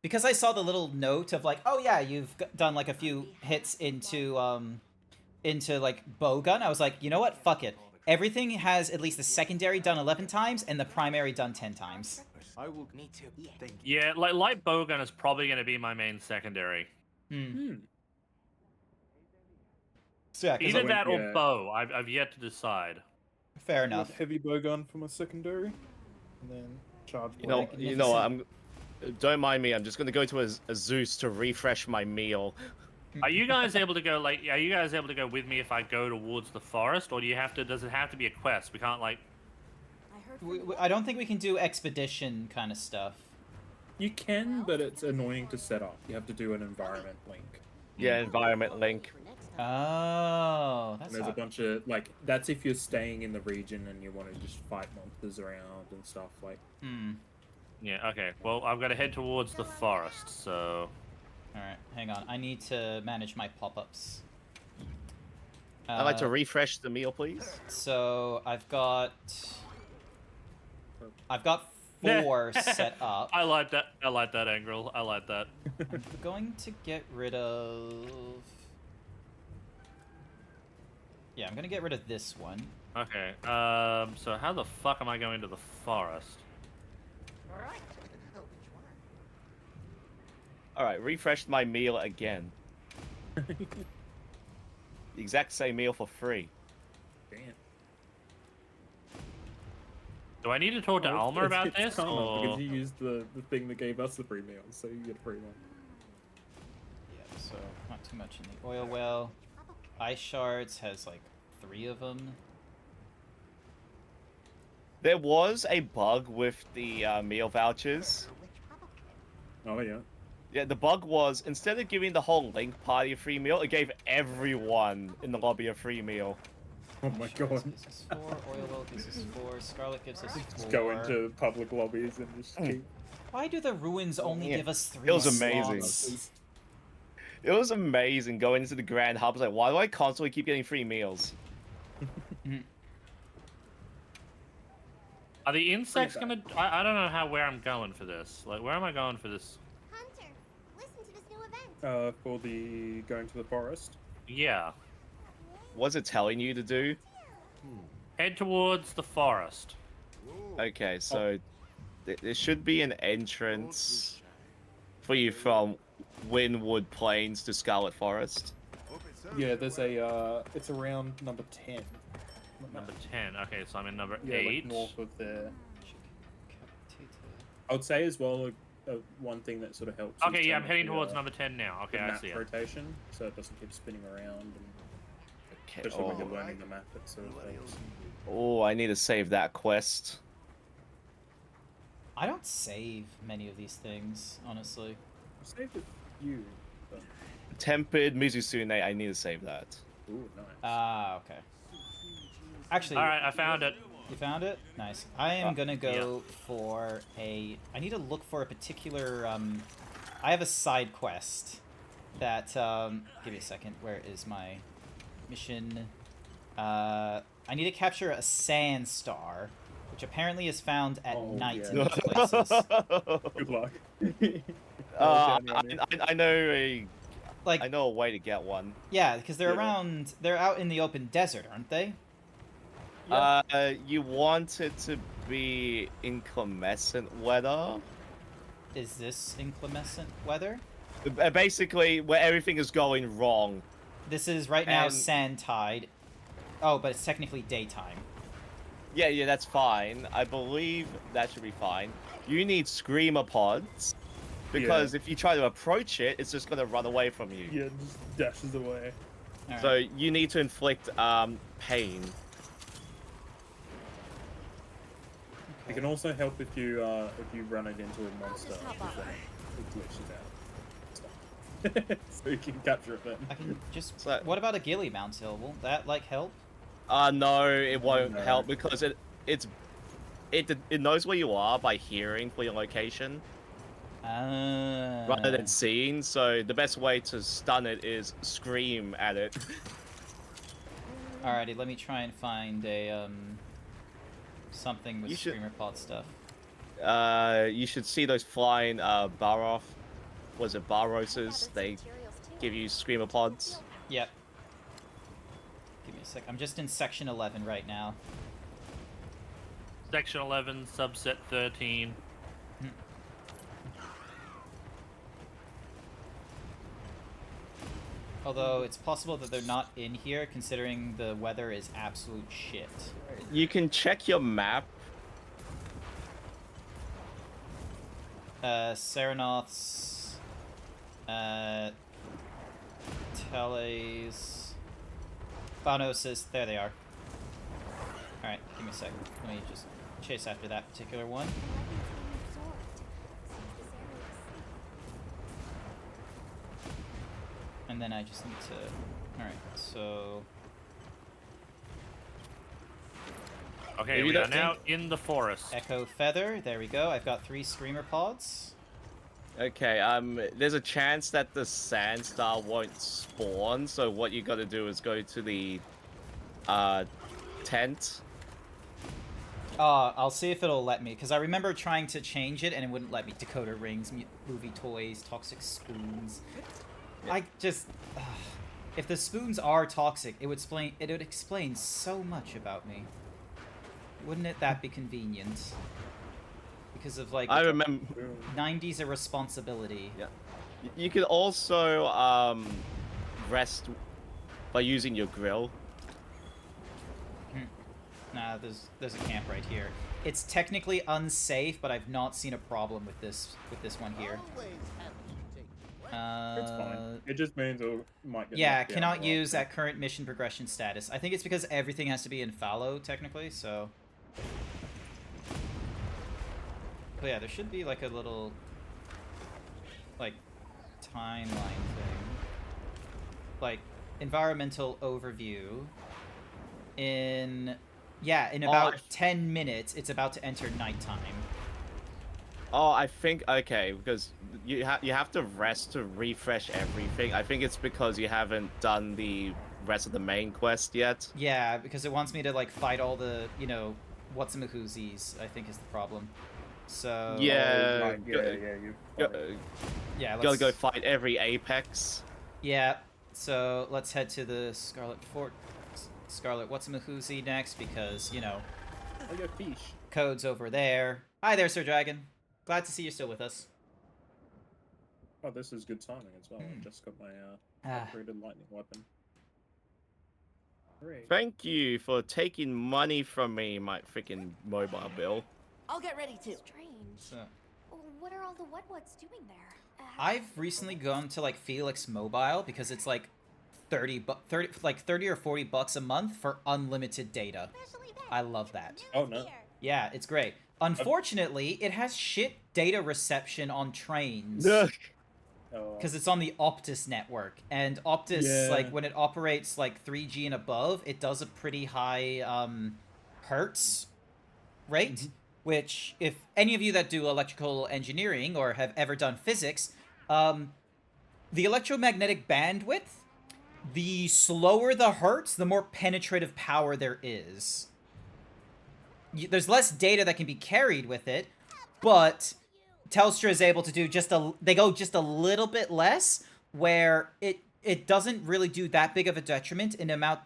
because I saw the little note of like, oh yeah, you've done like a few hits into like bowgun. I was like, you know what? Fuck it. Everything has at least the secondary done 11 times and the primary done 10 times. I will. Me too. Thank you. Yeah, like light bowgun is probably going to be my main secondary. So yeah, either that or bow. I've yet to decide. Fair enough. Heavy bowgun for my secondary, and then charge. You know, don't mind me. I'm just going to go to a Zeus to refresh my meal. Are you guys able to go Are you guys able to go with me if I go towards the forest, or do you have to? Does it have to be a quest? We can't like. I don't think we can do expedition kind of stuff. You can, but it's annoying to set up. You have to do an environment link. Yeah, environment link. Oh, that's. And there's a bunch of that's if you're staying in the region and you want to just fight monsters around and stuff like. Yeah. Okay. Well, I've got to head towards the forest, so. Alright, hang on. I need to manage my pop-ups. I'd like to refresh the meal, please. So, I've got 4 set up. I like that. I like that, Angrel. I like that. I'm going to get rid of... Yeah, I'm going to get rid of this one. Okay, so how the fuck am I going to the forest? Alright, refreshed my meal again. The exact same meal for free. Damn. Do I need to talk to Alma about this? Because you used the thing that gave us the free meal, so you get a free one. Yeah, so not too much in the oil well. Ice shards has like 3 of them. There was a bug with the meal vouchers. Oh, yeah. Yeah, the bug was, instead of giving the whole Link party a free meal, it gave everyone in the lobby a free meal. Oh my god. Gives us 4, oil well gives us 4, Scarlet gives us 4. Just go into public lobbies and just keep... Why do the ruins only give us 3 It was amazing. slots? It was amazing going into the Grand Hub. I was like, why do I constantly keep getting free meals? Are the insects gonna... I don't know where I'm going for this. Like, where am I going for this? Hunter, listen to this new event. For the going to the forest? Yeah. What's it telling you to do? Head towards the forest. Okay, so there should be an entrance for you from Wynwood Plains to Scarlet Forest. Yeah, there's a, it's around number 10. Number 10. Okay, so I'm in number 8. Yeah, like north of there. I would say as well, one thing that sort of helps. Okay, yeah, I'm heading towards number 10 now. Okay, I see it. Rotation, so it doesn't keep spinning around. And okay. Especially when you're learning the map, it sort of helps. Oh, I need to save that quest. I don't save many of these things, honestly. I saved a few. But... Tempered Mizusune, I need to save that. Ooh, nice. Ah, okay. Actually... Alright, I found it. You found it? Nice. I am gonna go for a... I need to look for a particular... I have a side quest that... give me a second. Where is my mission? I need to capture a sand star, which apparently is found at night in these places. Good luck. I know a way to get one. Yeah, because they're around... They're out in the open desert, aren't they? You want it to be inclement weather. Is this inclement weather? Basically, where everything is going wrong. This is right now sand tide. Oh, but it's technically daytime. Yeah, that's fine. I believe that should be fine. You need screamer pods. Because if you try to approach it, it's just going to run away from you. Yeah, it just dashes away. All so right. you need to inflict pain. It can also help if you run it into a monster. It glitches out. So you can capture it then. I can just... what about a ghillie mount hill? Won't that, like, help? No, it won't help because it knows where you are by hearing for your location. Rather than seeing, so the best way to stun it is scream at it. Alrighty, let me try and find a something with screamer pod stuff. You should see those flying Baroth. Was it Baroses? They give you screamer pods. Yep. Give me a sec. I'm just in section 11 right now. Section 11, subset 13. Although it's possible that they're not in here, considering the weather is absolute shit. You can check your map. Serenoths, Teles, Bonosis, there they are. Alright, give me a sec. Let me just chase after that particular one. And then I just need to... Alright, so... Okay, we are now in the forest. Echo Feather, there we go. I've got 3 Screamer Pods. Okay, there's a chance that the Sandstar won't spawn, so what you gotta do is go to the, tent. I'll see if it'll let me, because I remember trying to change it and it wouldn't let me. Dakota rings, movie toys, toxic spoons. I just... if the spoons are toxic, it would explain so much about me. Wouldn't it that be convenient? Because of, like... I remember... 90s irresponsibility. Yeah. You can also, rest by using your grill. Nah, there's a camp right here. It's technically unsafe, but I've not seen a problem with this one here. It's fine. It just means it might get... Yeah, cannot use at current mission progression status. I think it's because everything has to be in fallow, technically, so... But yeah, there should be like a little... like, timeline thing. Like, environmental overview. In about 10 minutes, it's about to enter nighttime. Oh, I think, okay, because you have to rest to refresh everything. I think it's because you haven't done the rest of the main quest yet. Yeah, because it wants me to, like, fight all the, you know, what's-a-mahoozies, I think is the problem. So... Yeah, yeah, gotta go fight every Apex. Yeah, so let's head to the Scarlet Fort. Scarlet what's-a-mahoozie next, because, you know... I got fish. Code's over there. Hi there, Sir Dragon. Glad to see you're still with us. Oh, this is good timing as well. I just got my upgraded lightning weapon. Great. Thank you for taking money from me, my freaking mobile bill. I'll get ready too. Strange. So, What are all the what's doing there? I've recently gone to, like, Felix Mobile because it's like 30 or 40 bucks a month for unlimited data. I love that. Oh no. Yeah, it's great. Unfortunately, it has shit data reception on trains. Because it's on the Optus network. And Optus, like, when it operates, like, 3G and above, it does a pretty high, hertz rate. Which, if any of you that do electrical engineering or have ever done physics, the electromagnetic bandwidth, the slower the hertz, the more penetrative power there is. There's less data that can be carried with it, but Telstra is able to do they go just a little bit less, where it doesn't really do that big of a detriment in amount,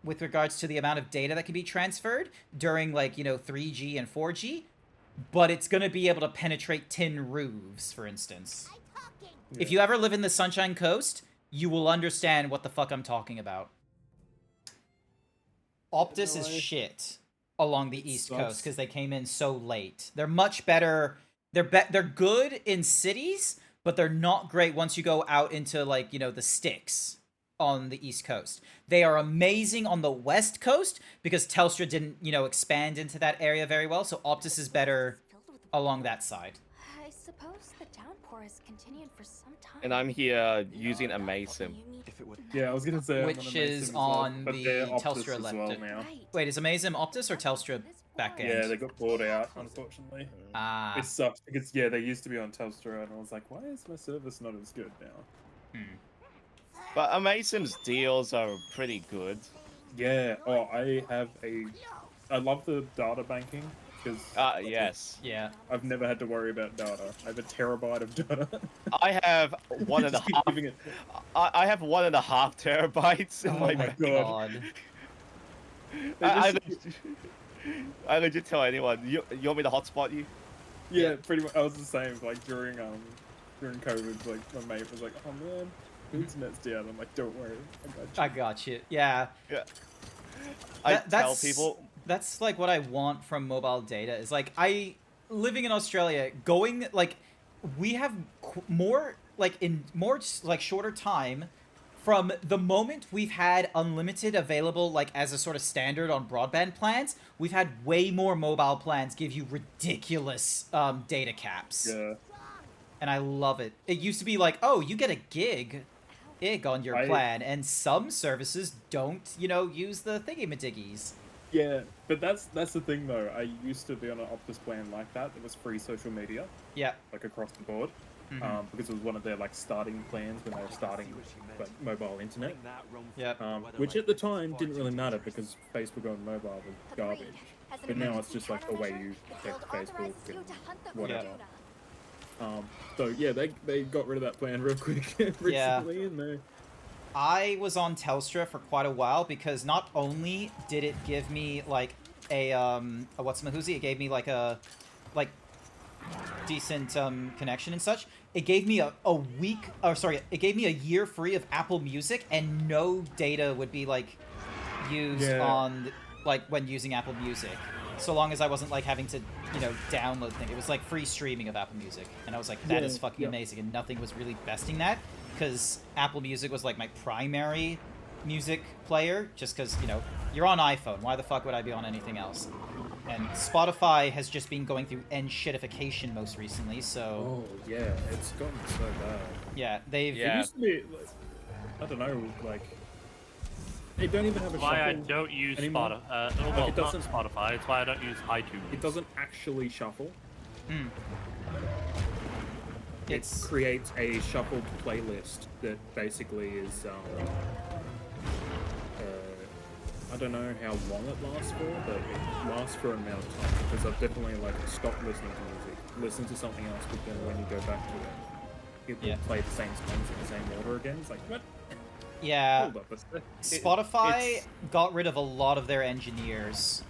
with regards to the amount of data that can be transferred during, like, you know, 3G and 4G, but it's going to be able to penetrate tin roofs, for instance. Yeah. If you ever live in the Sunshine Coast, you will understand what the fuck I'm talking about. Optus is shit along the East Coast because they came in so late. They're much better. They're good in cities, but they're not great once you go out into, like, you know, the sticks on the East Coast. They are amazing on the West Coast because Telstra didn't, you know, expand into that area very well, so Optus is better along that side. I suppose the downpour has continued for some time. And I'm here using a Mason. Yeah, I was gonna say Which is on but the they're Optus Telstra as well elected. now. Wait, is Amazon Optus or Telstra back end? Yeah, they got bought out, unfortunately. Ah. It sucks because yeah, they used to be on Telstra, and I was like, why is my service not as good now? But Amazon's deals are pretty good. Yeah. Oh, I love the data banking because. Yes. Yeah. I've never had to worry about data. I have a terabyte of data. I have 1.5. I have 1.5 terabytes in my God. I legit tell anyone. You want me to hotspot you? Yeah, pretty much. I was the same. Like during COVID, like my mate was like, "Oh man, the internet's down." I'm like, "Don't worry, I got you." Yeah. Yeah. I tell That's people. That's like what I want from mobile data. Is like living in Australia, going like we have more like in more like shorter time. From the moment we've had unlimited available, like, as a sort of standard on broadband plans, we've had way more mobile plans give you ridiculous data caps. Yeah. And I love it. It used to be like, oh, you get a gig on your plan, and some services don't, you know, use the thingy-majiggies. Yeah, but that's the thing though. I used to be on an Optus plan like that. It was free social media. Yeah. Like across the board. Because it was one of their like starting plans when they were starting like mobile internet. Yeah. Which at the time didn't really matter because Facebook on mobile was garbage. But now it's just like the way you check Facebook and whatever. So yeah, they got rid of that plan real quick recently, and they. I was on Telstra for quite a while because not only did it give me like a what's-my-whoosy, it gave me like a decent connection and such. It gave me it gave me a year free of Apple Music, and no data would be like used on like when using Apple Music, so long as I wasn't like having to, you know, download things. It was like free streaming of Apple Music, and I was like, that is fucking amazing, and nothing was really besting that because Apple Music was like my primary music player, just because, you know, you're on iPhone, why the fuck would I be on anything else? And Spotify has just been going through end-shitification most recently, so... Oh, yeah, it's gotten so bad. Yeah, they've... It used to be, like, I don't know, like... They don't even have a shuffle Why I don't use anymore. Spotify. Well, it doesn't, not Spotify, it's why I don't use iTunes. It doesn't actually shuffle. Hmm. It creates a shuffled playlist that basically is, I don't know how long it lasts for, but it lasts for an amount of time, because I've definitely, like, stopped listening to music, listen to something else, but then when you go back to it, it will play the same songs in the same order again. It's like, what? Yeah. Hold up a sec. Spotify got rid of a lot of their engineers,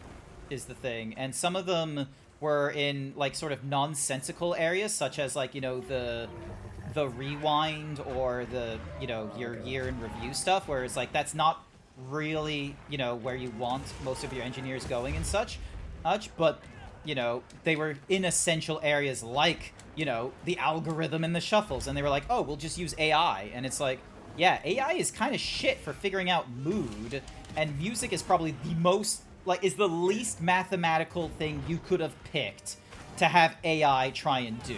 is the thing, and some of them were in, like, sort of nonsensical areas, such as, like, you know, the rewind or the, you know, your year in review stuff, where it's like, that's not really, you know, where you want most of your engineers going and such, but, you know, they were in essential areas like, you know, the algorithm and the shuffles, and they were like, oh, we'll just use AI, and it's like, yeah, AI is kind of shit for figuring out mood, and music is probably the most, like, is the least mathematical thing you could have picked to have AI try and do.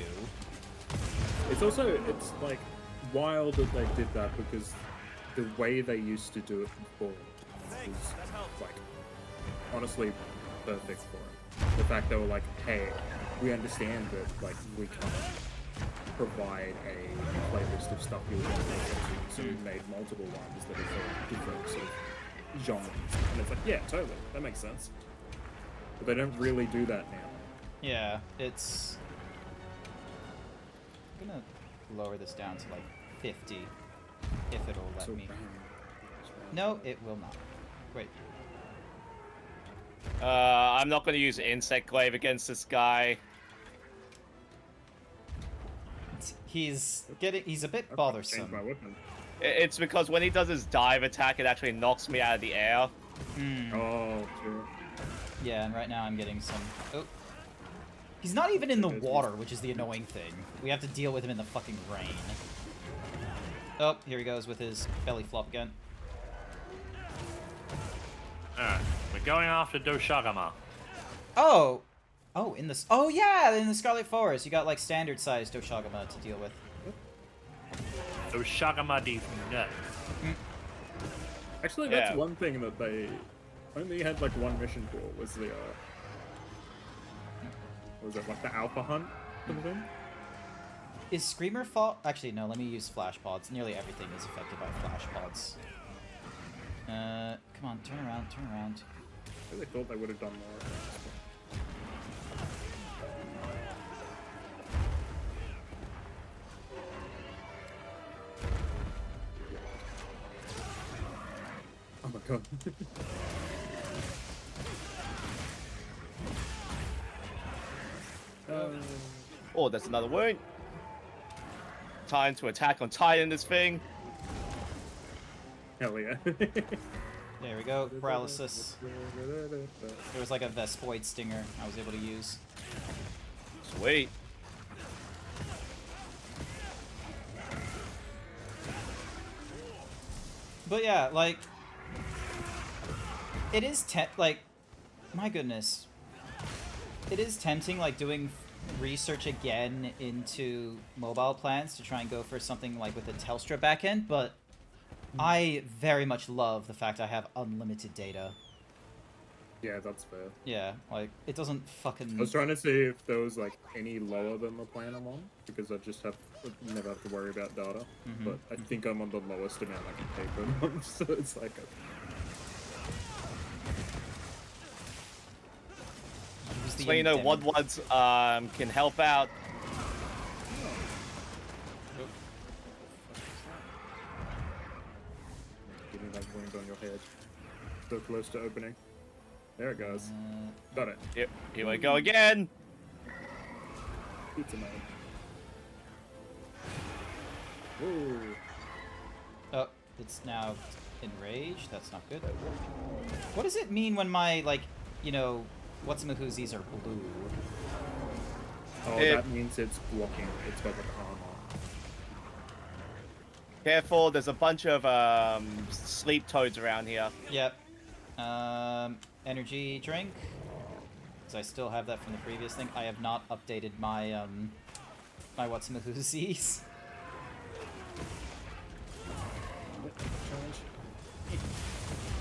It's also, it's, like, wild that they did that, because the way they used to do it before was, like, honestly perfect for it. The fact they were like, hey, we understand that, like, we can't provide a playlist of stuff you would want to listen to, so we made multiple ones that are for different sort of genres. And it's like, yeah, totally, that makes sense. But they don't really do that now. Yeah, it's... I'm gonna lower this down to, like, 50, if it'll let me. No, it will not. Wait. I'm not going to use Insect Glaive against this guy. He's a bit bothersome. My weapon. It's because when he does his dive attack, it actually knocks me out of the air. Oh, true. Yeah, and right now I'm getting some... Oh. He's not even in the water, which is the annoying thing. We have to deal with him in the fucking rain. Oh, here he goes with his belly flop again. Alright, we're going after Doshagama. Oh! Oh, in this... Oh, yeah! In the Scarlet Forest, you got, like, standard-sized Doshagama to deal with. Doshagama these nuts. Actually, that's one thing that they only had, like, one mission for, was the, was it, like, the Alpha Hunt sort of thing? Is Screamer fall? Actually, no, let me use flash pods. Nearly everything is affected by flash pods. Come on, turn around, turn around. I really thought they would have done more. Oh my god. Oh, that's another wound. Time to attack on Titan this thing. Hell yeah. There we go, paralysis. There was like a Vespoid stinger I was able to use. Sweet. But yeah, like, it is like, my goodness, it is tempting, like, doing research again into mobile plans to try and go for something like with a Telstra backend, but I very much love the fact I have unlimited data. Yeah, that's fair. Yeah, like, it doesn't fucking... I was trying to see if there was, like, any lower than the plan I'm on, because I just never have to worry about data. But I think I'm on the lowest amount I can pay per month, so it's like So you know, Wad-Wads can help out. Give me that wound on your head. So close to opening. There it goes. Got it. Yep. Here we go again. Pizza man. Whoa. Oh, it's now enraged. That's not good. What does it mean when my, like, you know, what's-a-mahoozies are blue? Oh, that means it's blocking. It's got like armor. Careful, there's a bunch of sleep toads around here. Yep. Energy drink. Because I still have that from the previous thing. I have not updated my, my what's-a-mahoozies.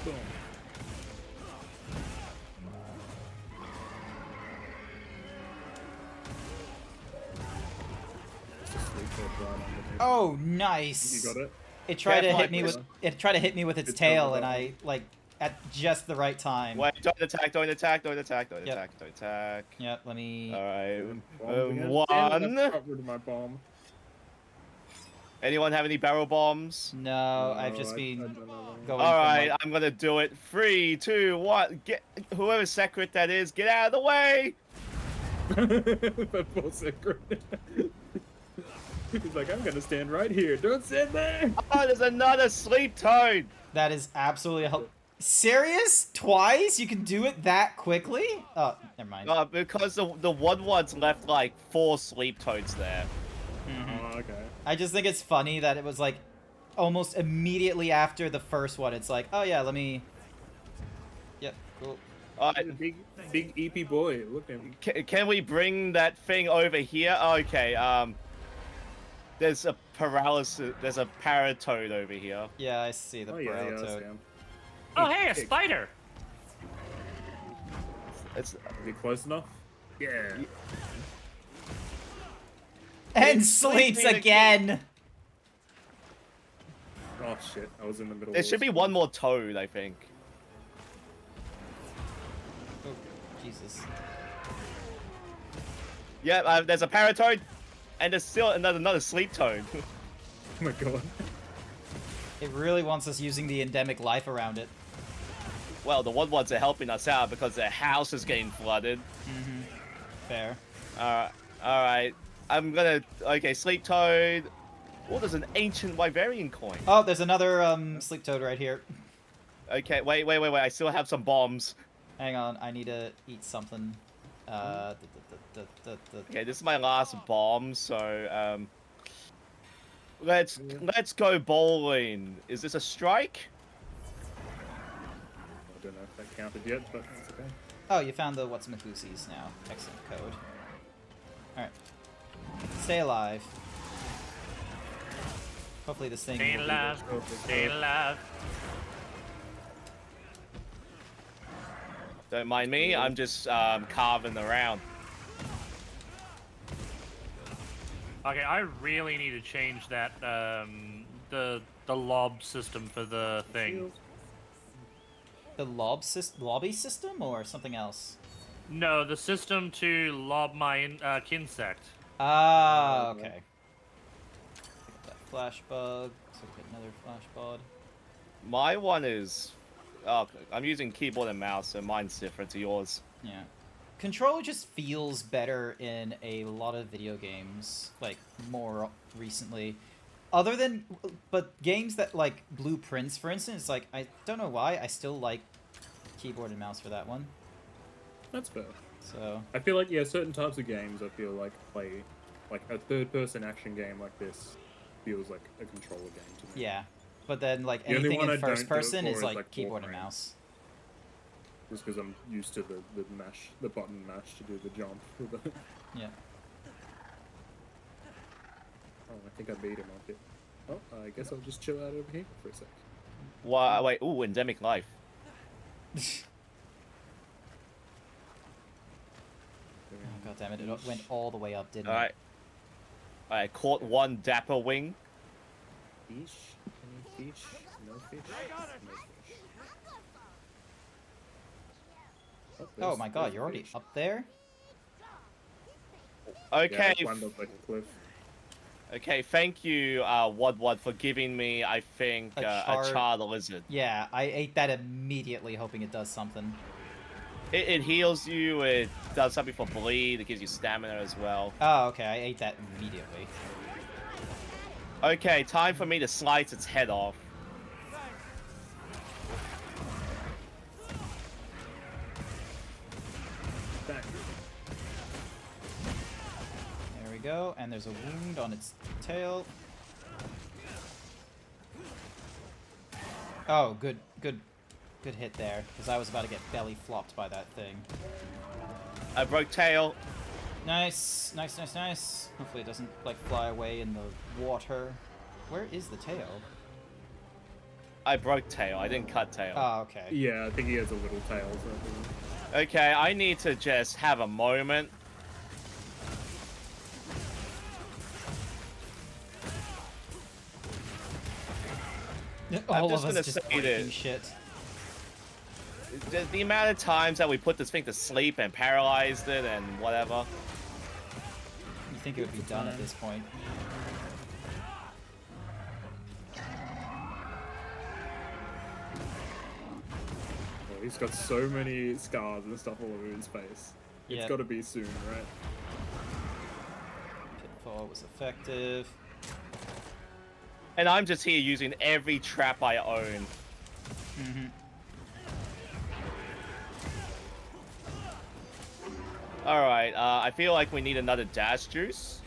Boom. Oh, nice! You got it? It tried to hit me with its tail, and I, like, at just the right time. Wait, don't attack, don't attack, don't attack, don't attack, don't attack. Yep, let me... Alright, One. one. My bomb. Anyone have any barrel bombs? No, I've just been going Alright, like... I'm gonna do it. 3, 2, 1. Get whoever secret that is, get out of the way! That full secret. He's like, I'm gonna stand right here. Don't sit there. Oh, there's another sleep toad. That is absolutely serious? Twice? You can do it that quickly? Oh, never mind. Because the Wad-Wads left like 4 sleep toads there. Oh, okay. I just think it's funny that it was like almost immediately after the first one. It's like, oh yeah, let me. Yep, cool. Big EP boy. Look at him. Can we bring that thing over here? Okay. There's a paralysis. There's a paratoad over here. Yeah, I see the paratoad. Oh, hey, a spider! Is he close enough? Yeah. And sleeps again! Oh shit, I was in the middle. There should be one more toad, I think. Oh, Jesus. Yeah, there's a paratoad, and there's still another sleep toad. Oh my god. It really wants us using the endemic life around it. well, the Wood ones are helping us out because their house is getting flooded. Mm-hmm. Fair. Alright. I'm gonna... Okay, Sleep Toad. Oh, there's an ancient Wyverian coin. Oh, there's another Sleep Toad right here. Okay, wait. I still have some bombs. Hang on, I need to eat something. Okay, this is my last bomb, so let's go bowling. Is this a strike? I don't know if that counted yet, but that's okay. Oh, you found the what's-my-goosies now. Excellent code. Alright. Stay alive. Hopefully this thing... Stay alive. Stay alive. Don't mind me, I'm just carving around. Okay, I really need to change that, the lob system for the thing. The lobby system or something else? No, the system to lob my Kinsect. Ah, okay. Get that flash bug. So get another flash bud. My one is... Oh, I'm using keyboard and mouse, so mine's different to yours. Yeah. Controller just feels better in a lot of video games, like, more recently. Other than... But games that, like, Blueprints, for instance, like, I don't know why, I still like keyboard and mouse for that one. That's fair. So... I feel like, yeah, certain types of games, I feel like play... Like, a third-person action game like this feels like a controller game to me. Yeah. But then, like, The only anything one I in don't first do it person for is, is, like, keyboard and Warframe. mouse. Just because I'm used to the button mash to do the jump. Yeah. Oh, I think I beat him off it. Oh, I guess I'll just chill out over here for a sec. Why? Wait, ooh, endemic life. Oh, God damn it, it went all the way up, didn't Alright. I caught one dapper wing. Fish? Any fish? No fish? No fish. Oh my God, you're already up there? Okay. Yeah, I climbed up like a cliff. Okay, thank you, Wud, for giving me, I think, a charred lizard. Yeah, I ate that immediately, hoping it does something. It heals you, it does something for bleed, it gives you stamina as well. Oh, okay, I ate that immediately. Okay, time for me to slice its head off. There we go, and there's a wound on its tail. Oh, good hit there, because I was about to get belly flopped by that thing. I broke tail. Nice. Hopefully it doesn't, like, fly away in the water. Where is the tail? I broke tail, I didn't cut tail. Oh, okay. Yeah, I think he has a little tail. So okay, I need to just have a moment. All of us just breaking shit. The amount of times that we put this thing to sleep and paralyzed it and whatever. You think it would be done at this point? Oh, he's got so many scars and stuff all over his face. It's got to be soon, right? Pitfall was effective. And I'm just here using every trap I own. Mm-hmm. Alright, I feel like we need another dash juice.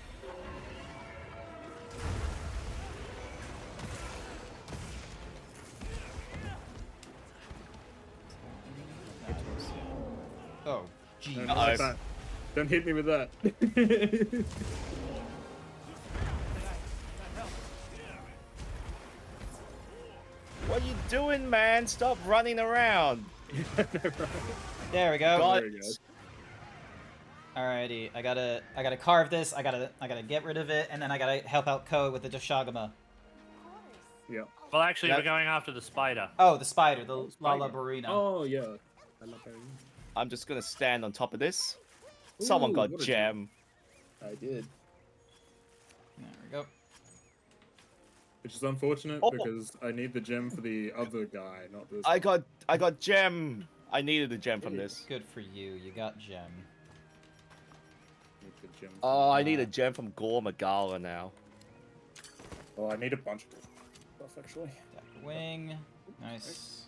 Oh, geez. Don't hit me with that. What are you doing, man? Stop running around. There we go. There we go. Alrighty, I gotta carve this. I gotta get rid of it, and then I gotta help out Ko with the Doshagama. Yeah. Well, actually, we're going after the spider. Oh, the spider, the Lala Barina. Oh yeah. I'm just gonna stand on top of this. Someone got gem. I did. There we go. Which is unfortunate Oh. because I need the gem for the other guy, not this. I got gem. I needed a gem from this. Good for you. You got gem. Need the gem Oh, I need a gem from Gore Magala now. Oh, I need a bunch of stuff actually. Wing. Nice.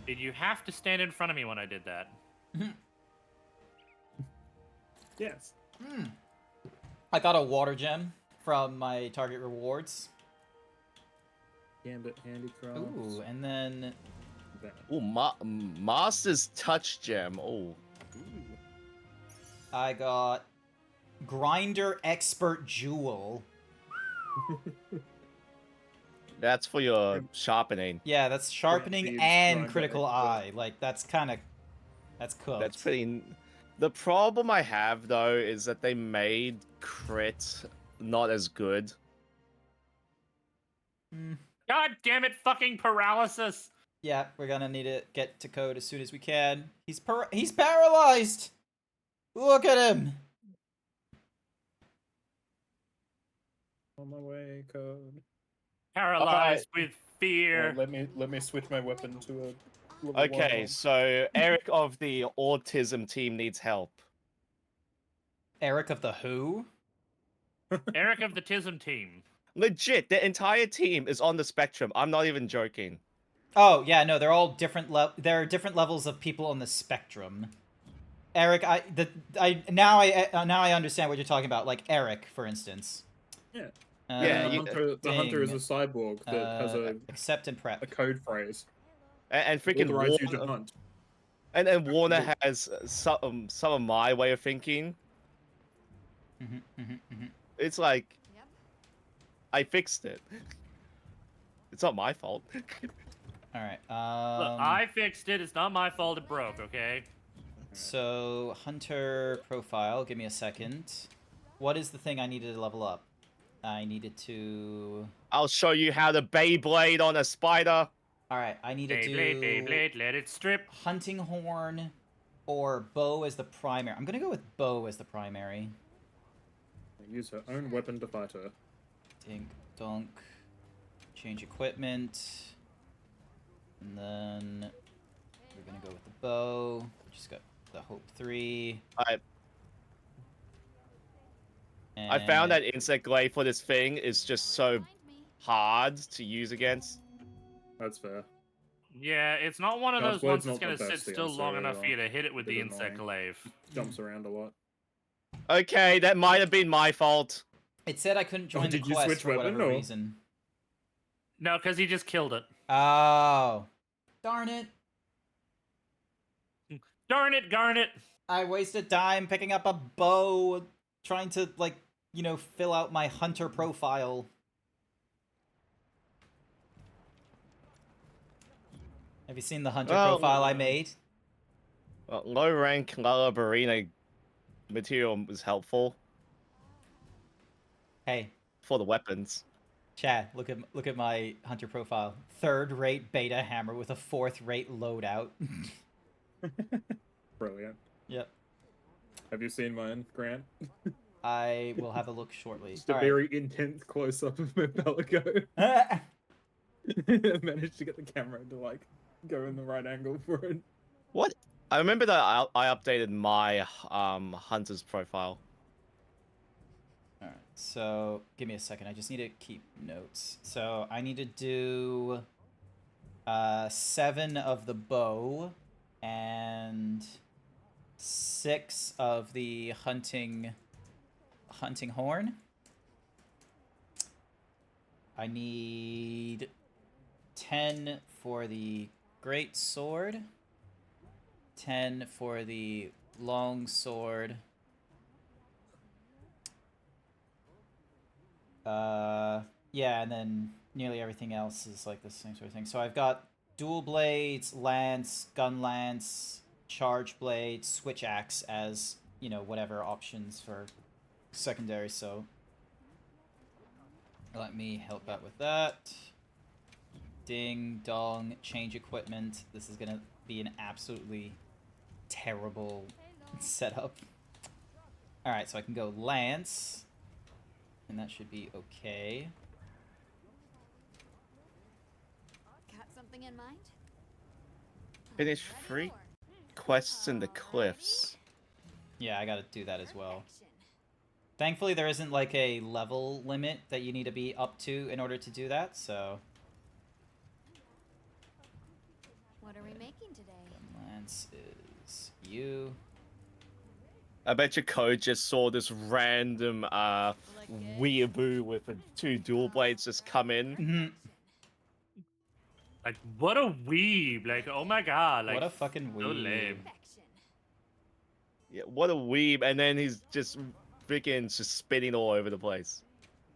Did you have to stand in front of me when I did that? Yes. I got a water gem from my target rewards. Gambit handicrafts. Ooh, and then... Ooh, Master's Touch Gem. Oh. I got Grinder Expert Jewel. That's for your sharpening. Yeah, that's sharpening GrantZeebs and Grinder critical Expert. eye. Like, that's kind of... That's cooked. That's pretty... The problem I have, though, is that they made crit not as good. God damn it, fucking paralysis! Yeah, we're gonna need to get to code as soon as we can. He's paralyzed! Look at him! On my way, code. Paralyzed with fear. Let me switch my weapon to a. level Okay, one. so Eric of the autism team needs help. Eric of the who? Eric of the Tism team. Legit, the entire team is on the spectrum. I'm not even joking. Oh, yeah, no, they're all different there are different levels of people on the spectrum. Eric, now I understand what you're talking about. Like Eric, for instance. Yeah. Yeah, the hunter is a cyborg that has a accept and prep. a code phrase. And freaking Authorize you to Warner, hunt. and then Warner has some of my way of thinking. It's like, I fixed it. It's not my fault. All right. Look, I fixed it. It's not my fault it broke, okay? So, hunter profile. Give me a second. What is the thing I needed to level up? I needed to... I'll show you how to Beyblade on a spider. Alright, I need to do... Beyblade, let it strip. Hunting horn or bow as the primary. I'm gonna go with bow as the primary. Use her own weapon to fight her. Dink, dunk. Change equipment. And then we're gonna go with the bow. Just got the Hope 3. I found that insect glaive for this thing is just so hard to use against. That's fair. Yeah, it's not one of those Godblade's ones that's not gonna the sit best still answer, long enough for you to hit it with bit the insect annoying. glaive. Jumps around a lot. Okay, that might have been my fault. It said I couldn't join the did you quest switch for weapon, whatever or- reason. No, because he just killed it. Oh. Darn it. Darn it, garnet. I wasted time picking up a bow, trying to, like, you know, fill out my hunter profile. Have you seen the hunter profile I made? Well, low rank Lalabarina material was helpful. Hey. For the weapons. Chad, look at my hunter profile. 3rd-rate beta hammer with a 4th-rate loadout. Brilliant. Yep. Have you seen mine, Grant? I will have a look shortly. Just a very intense close-up of Mepelico. Managed to get the camera to, like, go in the right angle for it. What? I remember that I updated my hunter's profile. Alright, so give me a second. I just need to keep notes. So I need to do 7 of the bow and 6 of the hunting horn. I need 10 for the great sword, 10 for the long sword. Yeah, and then nearly everything else is like the same sort of thing. So I've got dual blades, lance, gun lance, charge blade, switch axe as, you know, whatever options for secondary, so let me help out with that. Ding dong, change equipment. This is gonna be an absolutely terrible setup. Alright, so I can go lance. And that should be okay. Got something in mind? Finish 3 quests in the cliffs. Yeah, I gotta do that as well. Thankfully, there isn't like a level limit that you need to be up to in order to do that, so... What are we making today? Lance is you. I bet your code just saw this random weeaboo with 2 dual blades just come in. Like, what a weeb! Like, oh my god! Like, What a fucking so weeb. lame. Yeah, what a weeb, and then he's just freaking just spitting all over the place.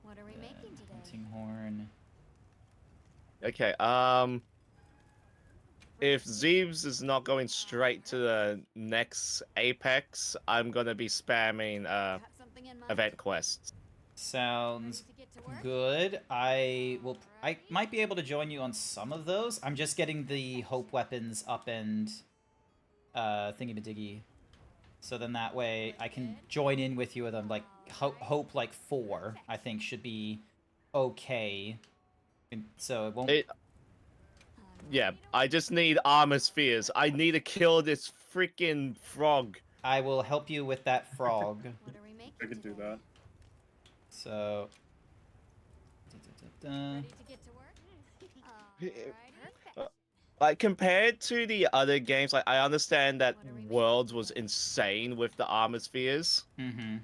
What are we making today? Hunting horn. Okay, if Zeebs is not going straight to the next Apex, I'm gonna be spamming event quests. Sounds good. I might be able to join you on some of those. I'm just getting the hope weapons up and thingy-majiggy. So then that way I can join in with you with them. Like hope like 4, I think should be okay. And so it won't. Yeah, I just need armor spheres. I need to kill this freaking frog. I will help you with that frog. I can do that. So. Ready to get to work? Like, compared to the other games, like, I understand that Worlds was insane with the armor spheres. Mm-hmm.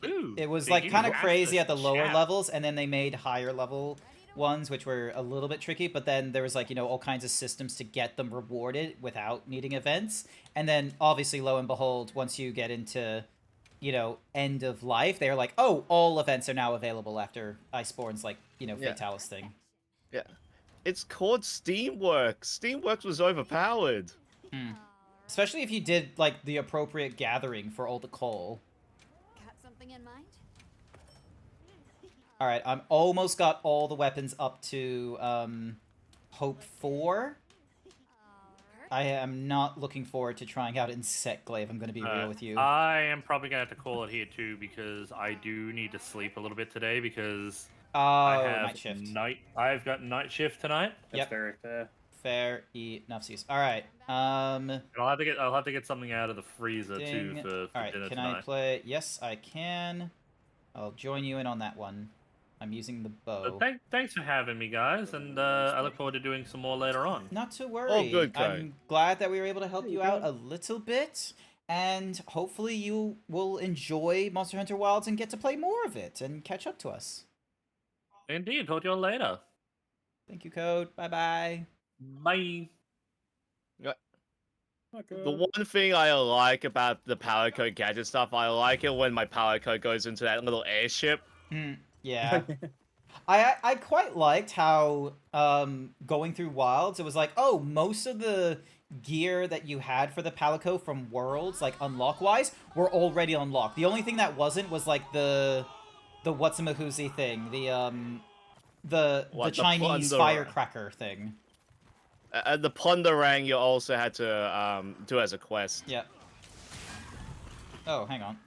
Ooh, it was like kind of crazy at the lower levels, and then they made higher level ones, which were a little bit tricky, but then there was like, you know, all kinds of systems to get them rewarded without needing events. And then obviously, lo and behold, once you get into, you know, end of life, they're like, oh, all events are now available after Iceborne's like, you know, Fatalis thing. Yeah. It's called Steamworks. Steamworks was overpowered. Especially if you did like the appropriate gathering for all the coal. Got something in mind? All right, I'm almost got all the weapons up to Hope 4. I am not looking forward to trying out Insect Glaive, I'm going to be real with you. I am probably going to have to call it here too, because I do need to sleep a little bit today, because I have night shift. I've got night shift tonight. Yep. Very fair. Fair enoughsies. All right. And I'll have to get something out of the freezer too for all right, dinner can tonight. I play? Yes, I can. I'll join you in on that one. I'm using the bow. Thanks for having me, guys, and I look forward to doing some more later on. Not to worry. Oh, good, I'm glad that we were able to help you out a little bit, and hopefully you will enjoy Monster Hunter Wilds and get to play more of it and catch up to us. Indeed. Talk to you all later. Thank you, Code. Bye-bye. Bye. The one thing I like about the power code gadget stuff, I like it when my power code goes into that little airship. Yeah. I quite liked how going through Wilds, it was like, oh, most of the gear that you had for the Palico from Worlds, like unlock-wise, were already unlocked. The only thing that wasn't was like the what's-a-mahoozy thing, the Chinese firecracker thing. The Plunderang you also had to do as a quest. Yep. Oh, hang on.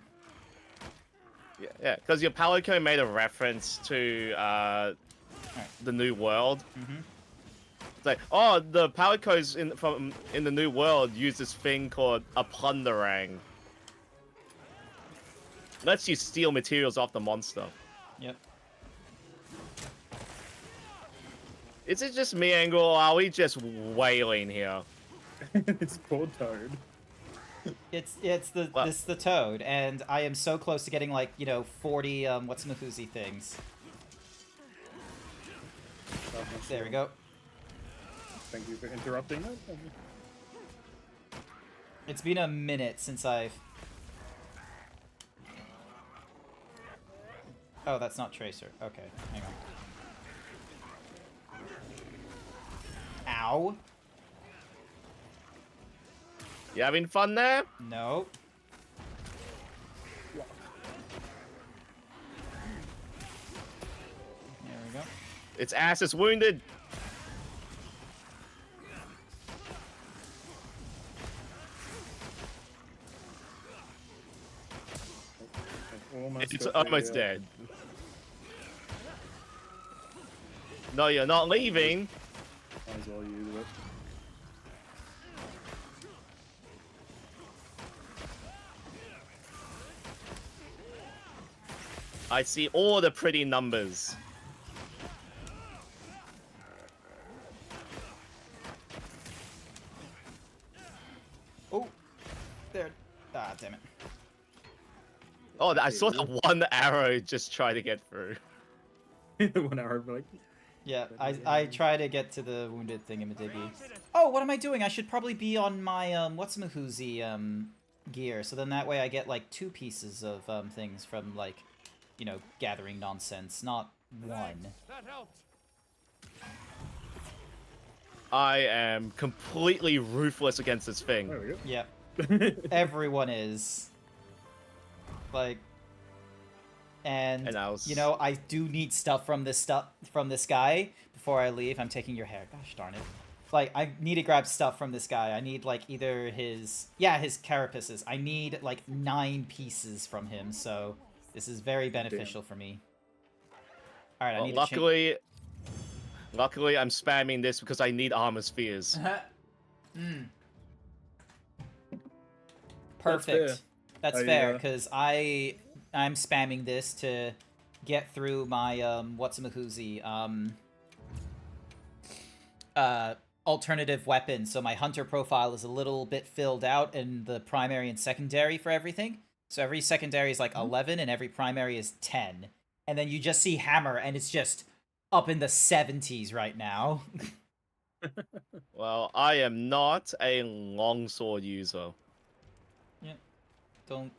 Yeah, because your Palico made a reference to the New World. It's like, oh, the Palicos in the New World use this thing called a Plunderang. Lets you steal materials off the monster. Yep. Is it just me, Angle, or are we just wailing here? It's poor Toad. It's the Toad, and I am so close to getting like, you know, 40 what's-a-mahoozy things. There we go. Thank you for interrupting that. It's been a minute since I've... Oh, that's not Tracer. Okay, hang on. Ow. You having fun there? No. There we go. Its ass is wounded. It's almost dead. No, you're not leaving. Might as well use it. I see all the pretty numbers. Oh, there. Ah, damn it. Oh, I saw the one arrow just try to get through. The one arrow, like. Yeah, I try to get to the wounded thingamadibby. Oh, what am I doing? I should probably be on my whatsamahoozy gear, so then that way I get like 2 pieces of things from like, you know, gathering nonsense, not 1. That helped. I am completely ruthless against this thing. There we go. Yep. Everyone is. Like, and you know, I do need stuff from this guy before I leave. I'm taking your hair. Gosh darn it. Like, I need to grab stuff from this guy. I need like either his carapaces. I need like 9 pieces from him, so this is very beneficial for me. All right, I need to luckily, I'm spamming this because I need armor spheres. Perfect. That's fair, because I'm spamming this to get through my whatsamahoozy alternative weapon, so my hunter profile is a little bit filled out in the primary and secondary for everything. So every secondary is like 11 and every primary is 10. And then you just see hammer and it's just up in the 70s right now. Well, I am not a longsword user. Yep. Don't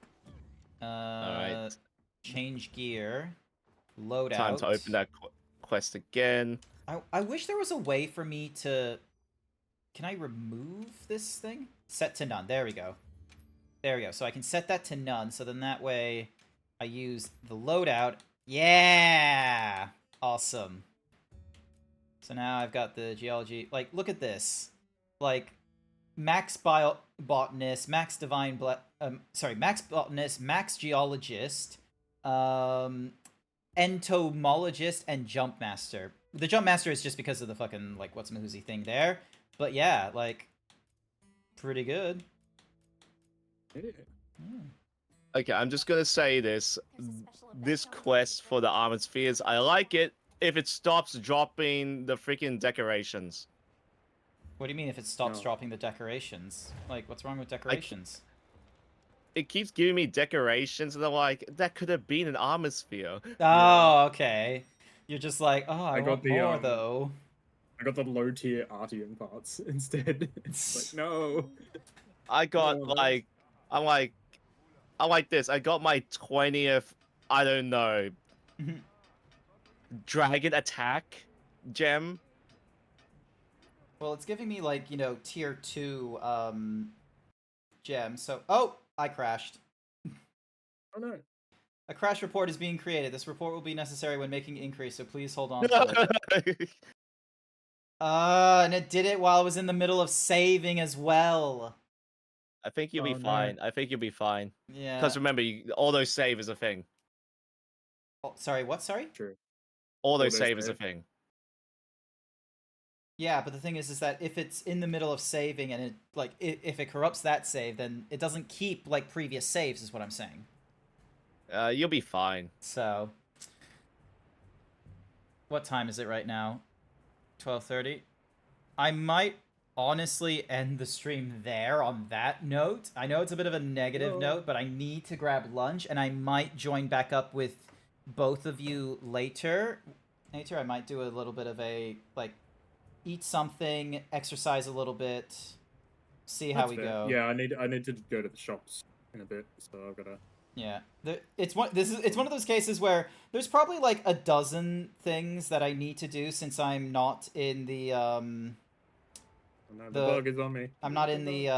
Alright. Change gear. Load Time out. to open that quest again. I wish there was a way for me to... Can I remove this thing? Set to none. There we go. There we go. So I can set that to none, so then that way I use the loadout. Yeah! Awesome. So now I've got the geology... Like, look at this. Like, max botanist, max divine... max botanist, max geologist, entomologist, and jump master. The jump master is just because of the fucking, like, whatsamahoozy thing there. But yeah, like, pretty good. Yeah. Okay, I'm just gonna say this. This quest for the armored spheres, I like it if it stops dropping the freaking decorations. What do you mean if it stops dropping the decorations? Like, what's wrong with decorations? It keeps giving me decorations, and I'm like, that could have been an armor sphere. Oh, okay. You're just like, oh, I got want more, though. I got the low tier Artium parts instead. It's like, no. I got like, I'm like this. I got my 20th, I don't know, dragon attack gem. Well, it's giving me, like, you know, tier 2 gem. So, oh, I crashed. Oh no. A crash report is being created. This report will be necessary when making increase, so please hold on to it. And it did it while I was in the middle of saving as well. I think you'll be fine. I think you'll be fine. Yeah. Because remember, auto save is a thing. Oh, sorry, what? Sorry? True. Auto save is a thing. Yeah, but the thing is that if it's in the middle of saving and it, like, if it corrupts that save, then it doesn't keep, like, previous saves, is what I'm saying. You'll be fine. So, what time is it right now? 12:30. I might honestly end the stream there on that note. I know it's a bit of a negative note, but I need to grab lunch, and I might join back up with both of you later. Later, I might do a little bit of a, like, eat something, exercise a little bit, see how we go. Yeah, I need to go to the shops in a bit, so I've gotta. Yeah, it's one of those cases where there's probably like a dozen things that I need to do since I'm not in the no, the bug is on me. I'm not in the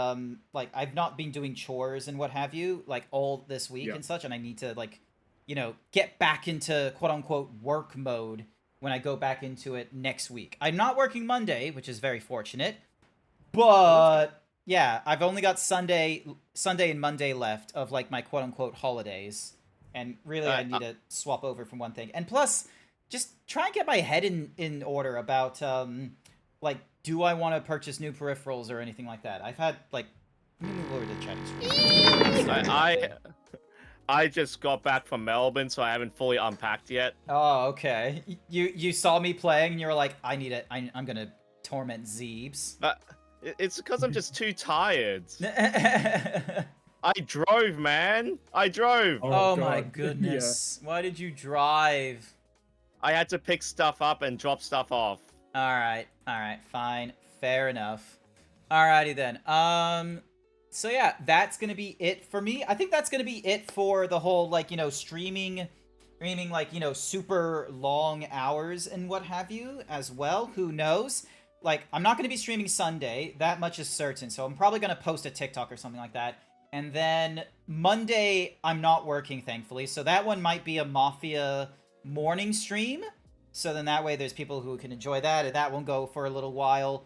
like, I've not been doing chores and what have you like all this week and such, and I need to, like, you know, get back into quote unquote work mode when I go back into it next week. I'm not working Monday, which is very fortunate, but yeah, I've only got Sunday and Monday left of, like, my quote-unquote holidays. And really, I need to swap over from one thing. And plus, just try and get my head in order about like, do I want to purchase new peripherals or anything like that. I've had like, let me move over to chatting screen. I just got back from Melbourne, so I haven't fully unpacked yet. Oh, okay. You saw me playing and you were like, I need it. I'm gonna torment Zeebs. It's because I'm just too tired. I drove, man. I drove. Oh my goodness. Yeah. Why did you drive? I had to pick stuff up and drop stuff off. Alright, fine. Fair enough. Alrighty then. So yeah, that's gonna be it for me. I think that's gonna be it for the whole, like, you know, streaming like, you know, super long hours and what have you as well. Who knows? Like, I'm not gonna be streaming Sunday, that much is certain, so I'm probably gonna post a TikTok or something like that. And then Monday, I'm not working, thankfully, so that one might be a Mafia morning stream. So then that way there's people who can enjoy that, and that won't go for a little while.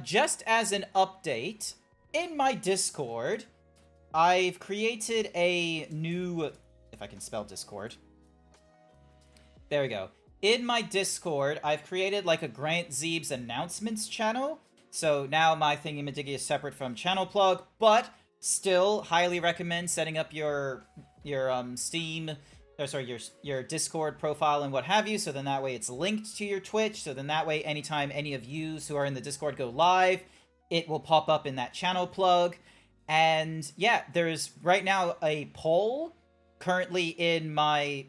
Just as an update, in my Discord, I've created a new... If I can spell Discord. There we go. In my Discord, I've created like a GrantZeebs announcements channel. So now my thingy-majiggy is separate from channel plug, but still highly recommend setting up your Steam... your Discord profile and what have you, so then that way it's linked to your Twitch, so then that way anytime any of you who are in the Discord go live, it will pop up in that channel plug. And yeah, there's right now a poll currently in my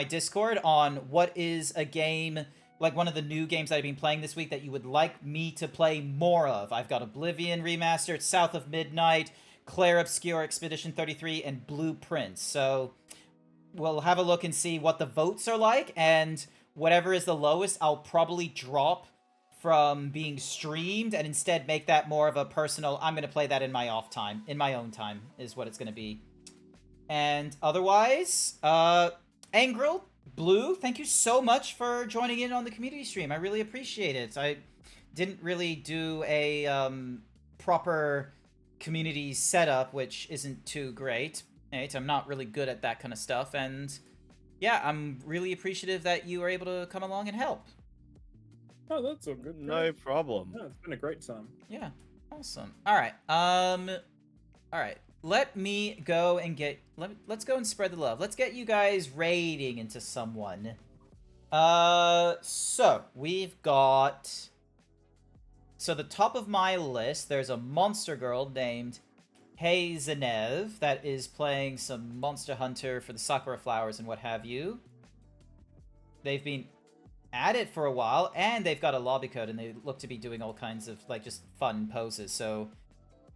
Discord on what is a game, like one of the new games that I've been playing this week that you would like me to play more of. I've got Oblivion Remastered, South of Midnight, Claire Obscure, Expedition 33, and Blueprints. So we'll have a look and see what the votes are like, and whatever is the lowest, I'll probably drop from being streamed and instead make that more of a personal, I'm going to play that in my off time, in my own time, is what it's going to be. And otherwise, Angril, Blue, thank you so much for joining in on the community stream. I really appreciate it. I didn't really do a proper community setup, which isn't too great. I'm not really good at that kind of stuff, and yeah, I'm really appreciative that you were able to come along and help. Oh, that's all good. No problem. Yeah, it's been a great time. Yeah, awesome. All right. Let me go and get. Let's go and spread the love. Let's get you guys raiding into someone. So we've got. So the top of my list, there's a monster girl named Hey Zenev that is playing some Monster Hunter for the Sakura Flowers and what have you. They've been at it for a while, and they've got a lobby code, and they look to be doing all kinds of, like, just fun poses, so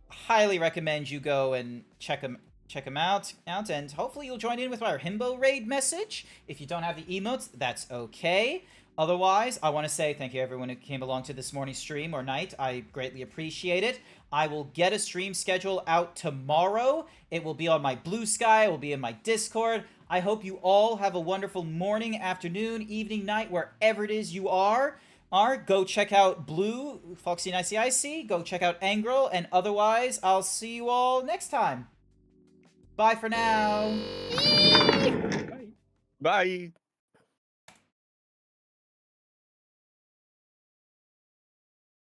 highly recommend you go and check them out, and hopefully you'll join in with our Himbo raid message. If you don't have the emotes, that's okay. Otherwise, I want to say thank you everyone who came along to this morning's stream or night. I greatly appreciate it. I will get a stream schedule out tomorrow. It will be on my Blue Sky. It will be in my Discord. I hope you all have a wonderful morning, afternoon, evening, night, wherever it is you are. Go check out Blue, Foxy and ICIC. Go check out Angril. And otherwise, I'll see you all next time. Bye for now. Bye.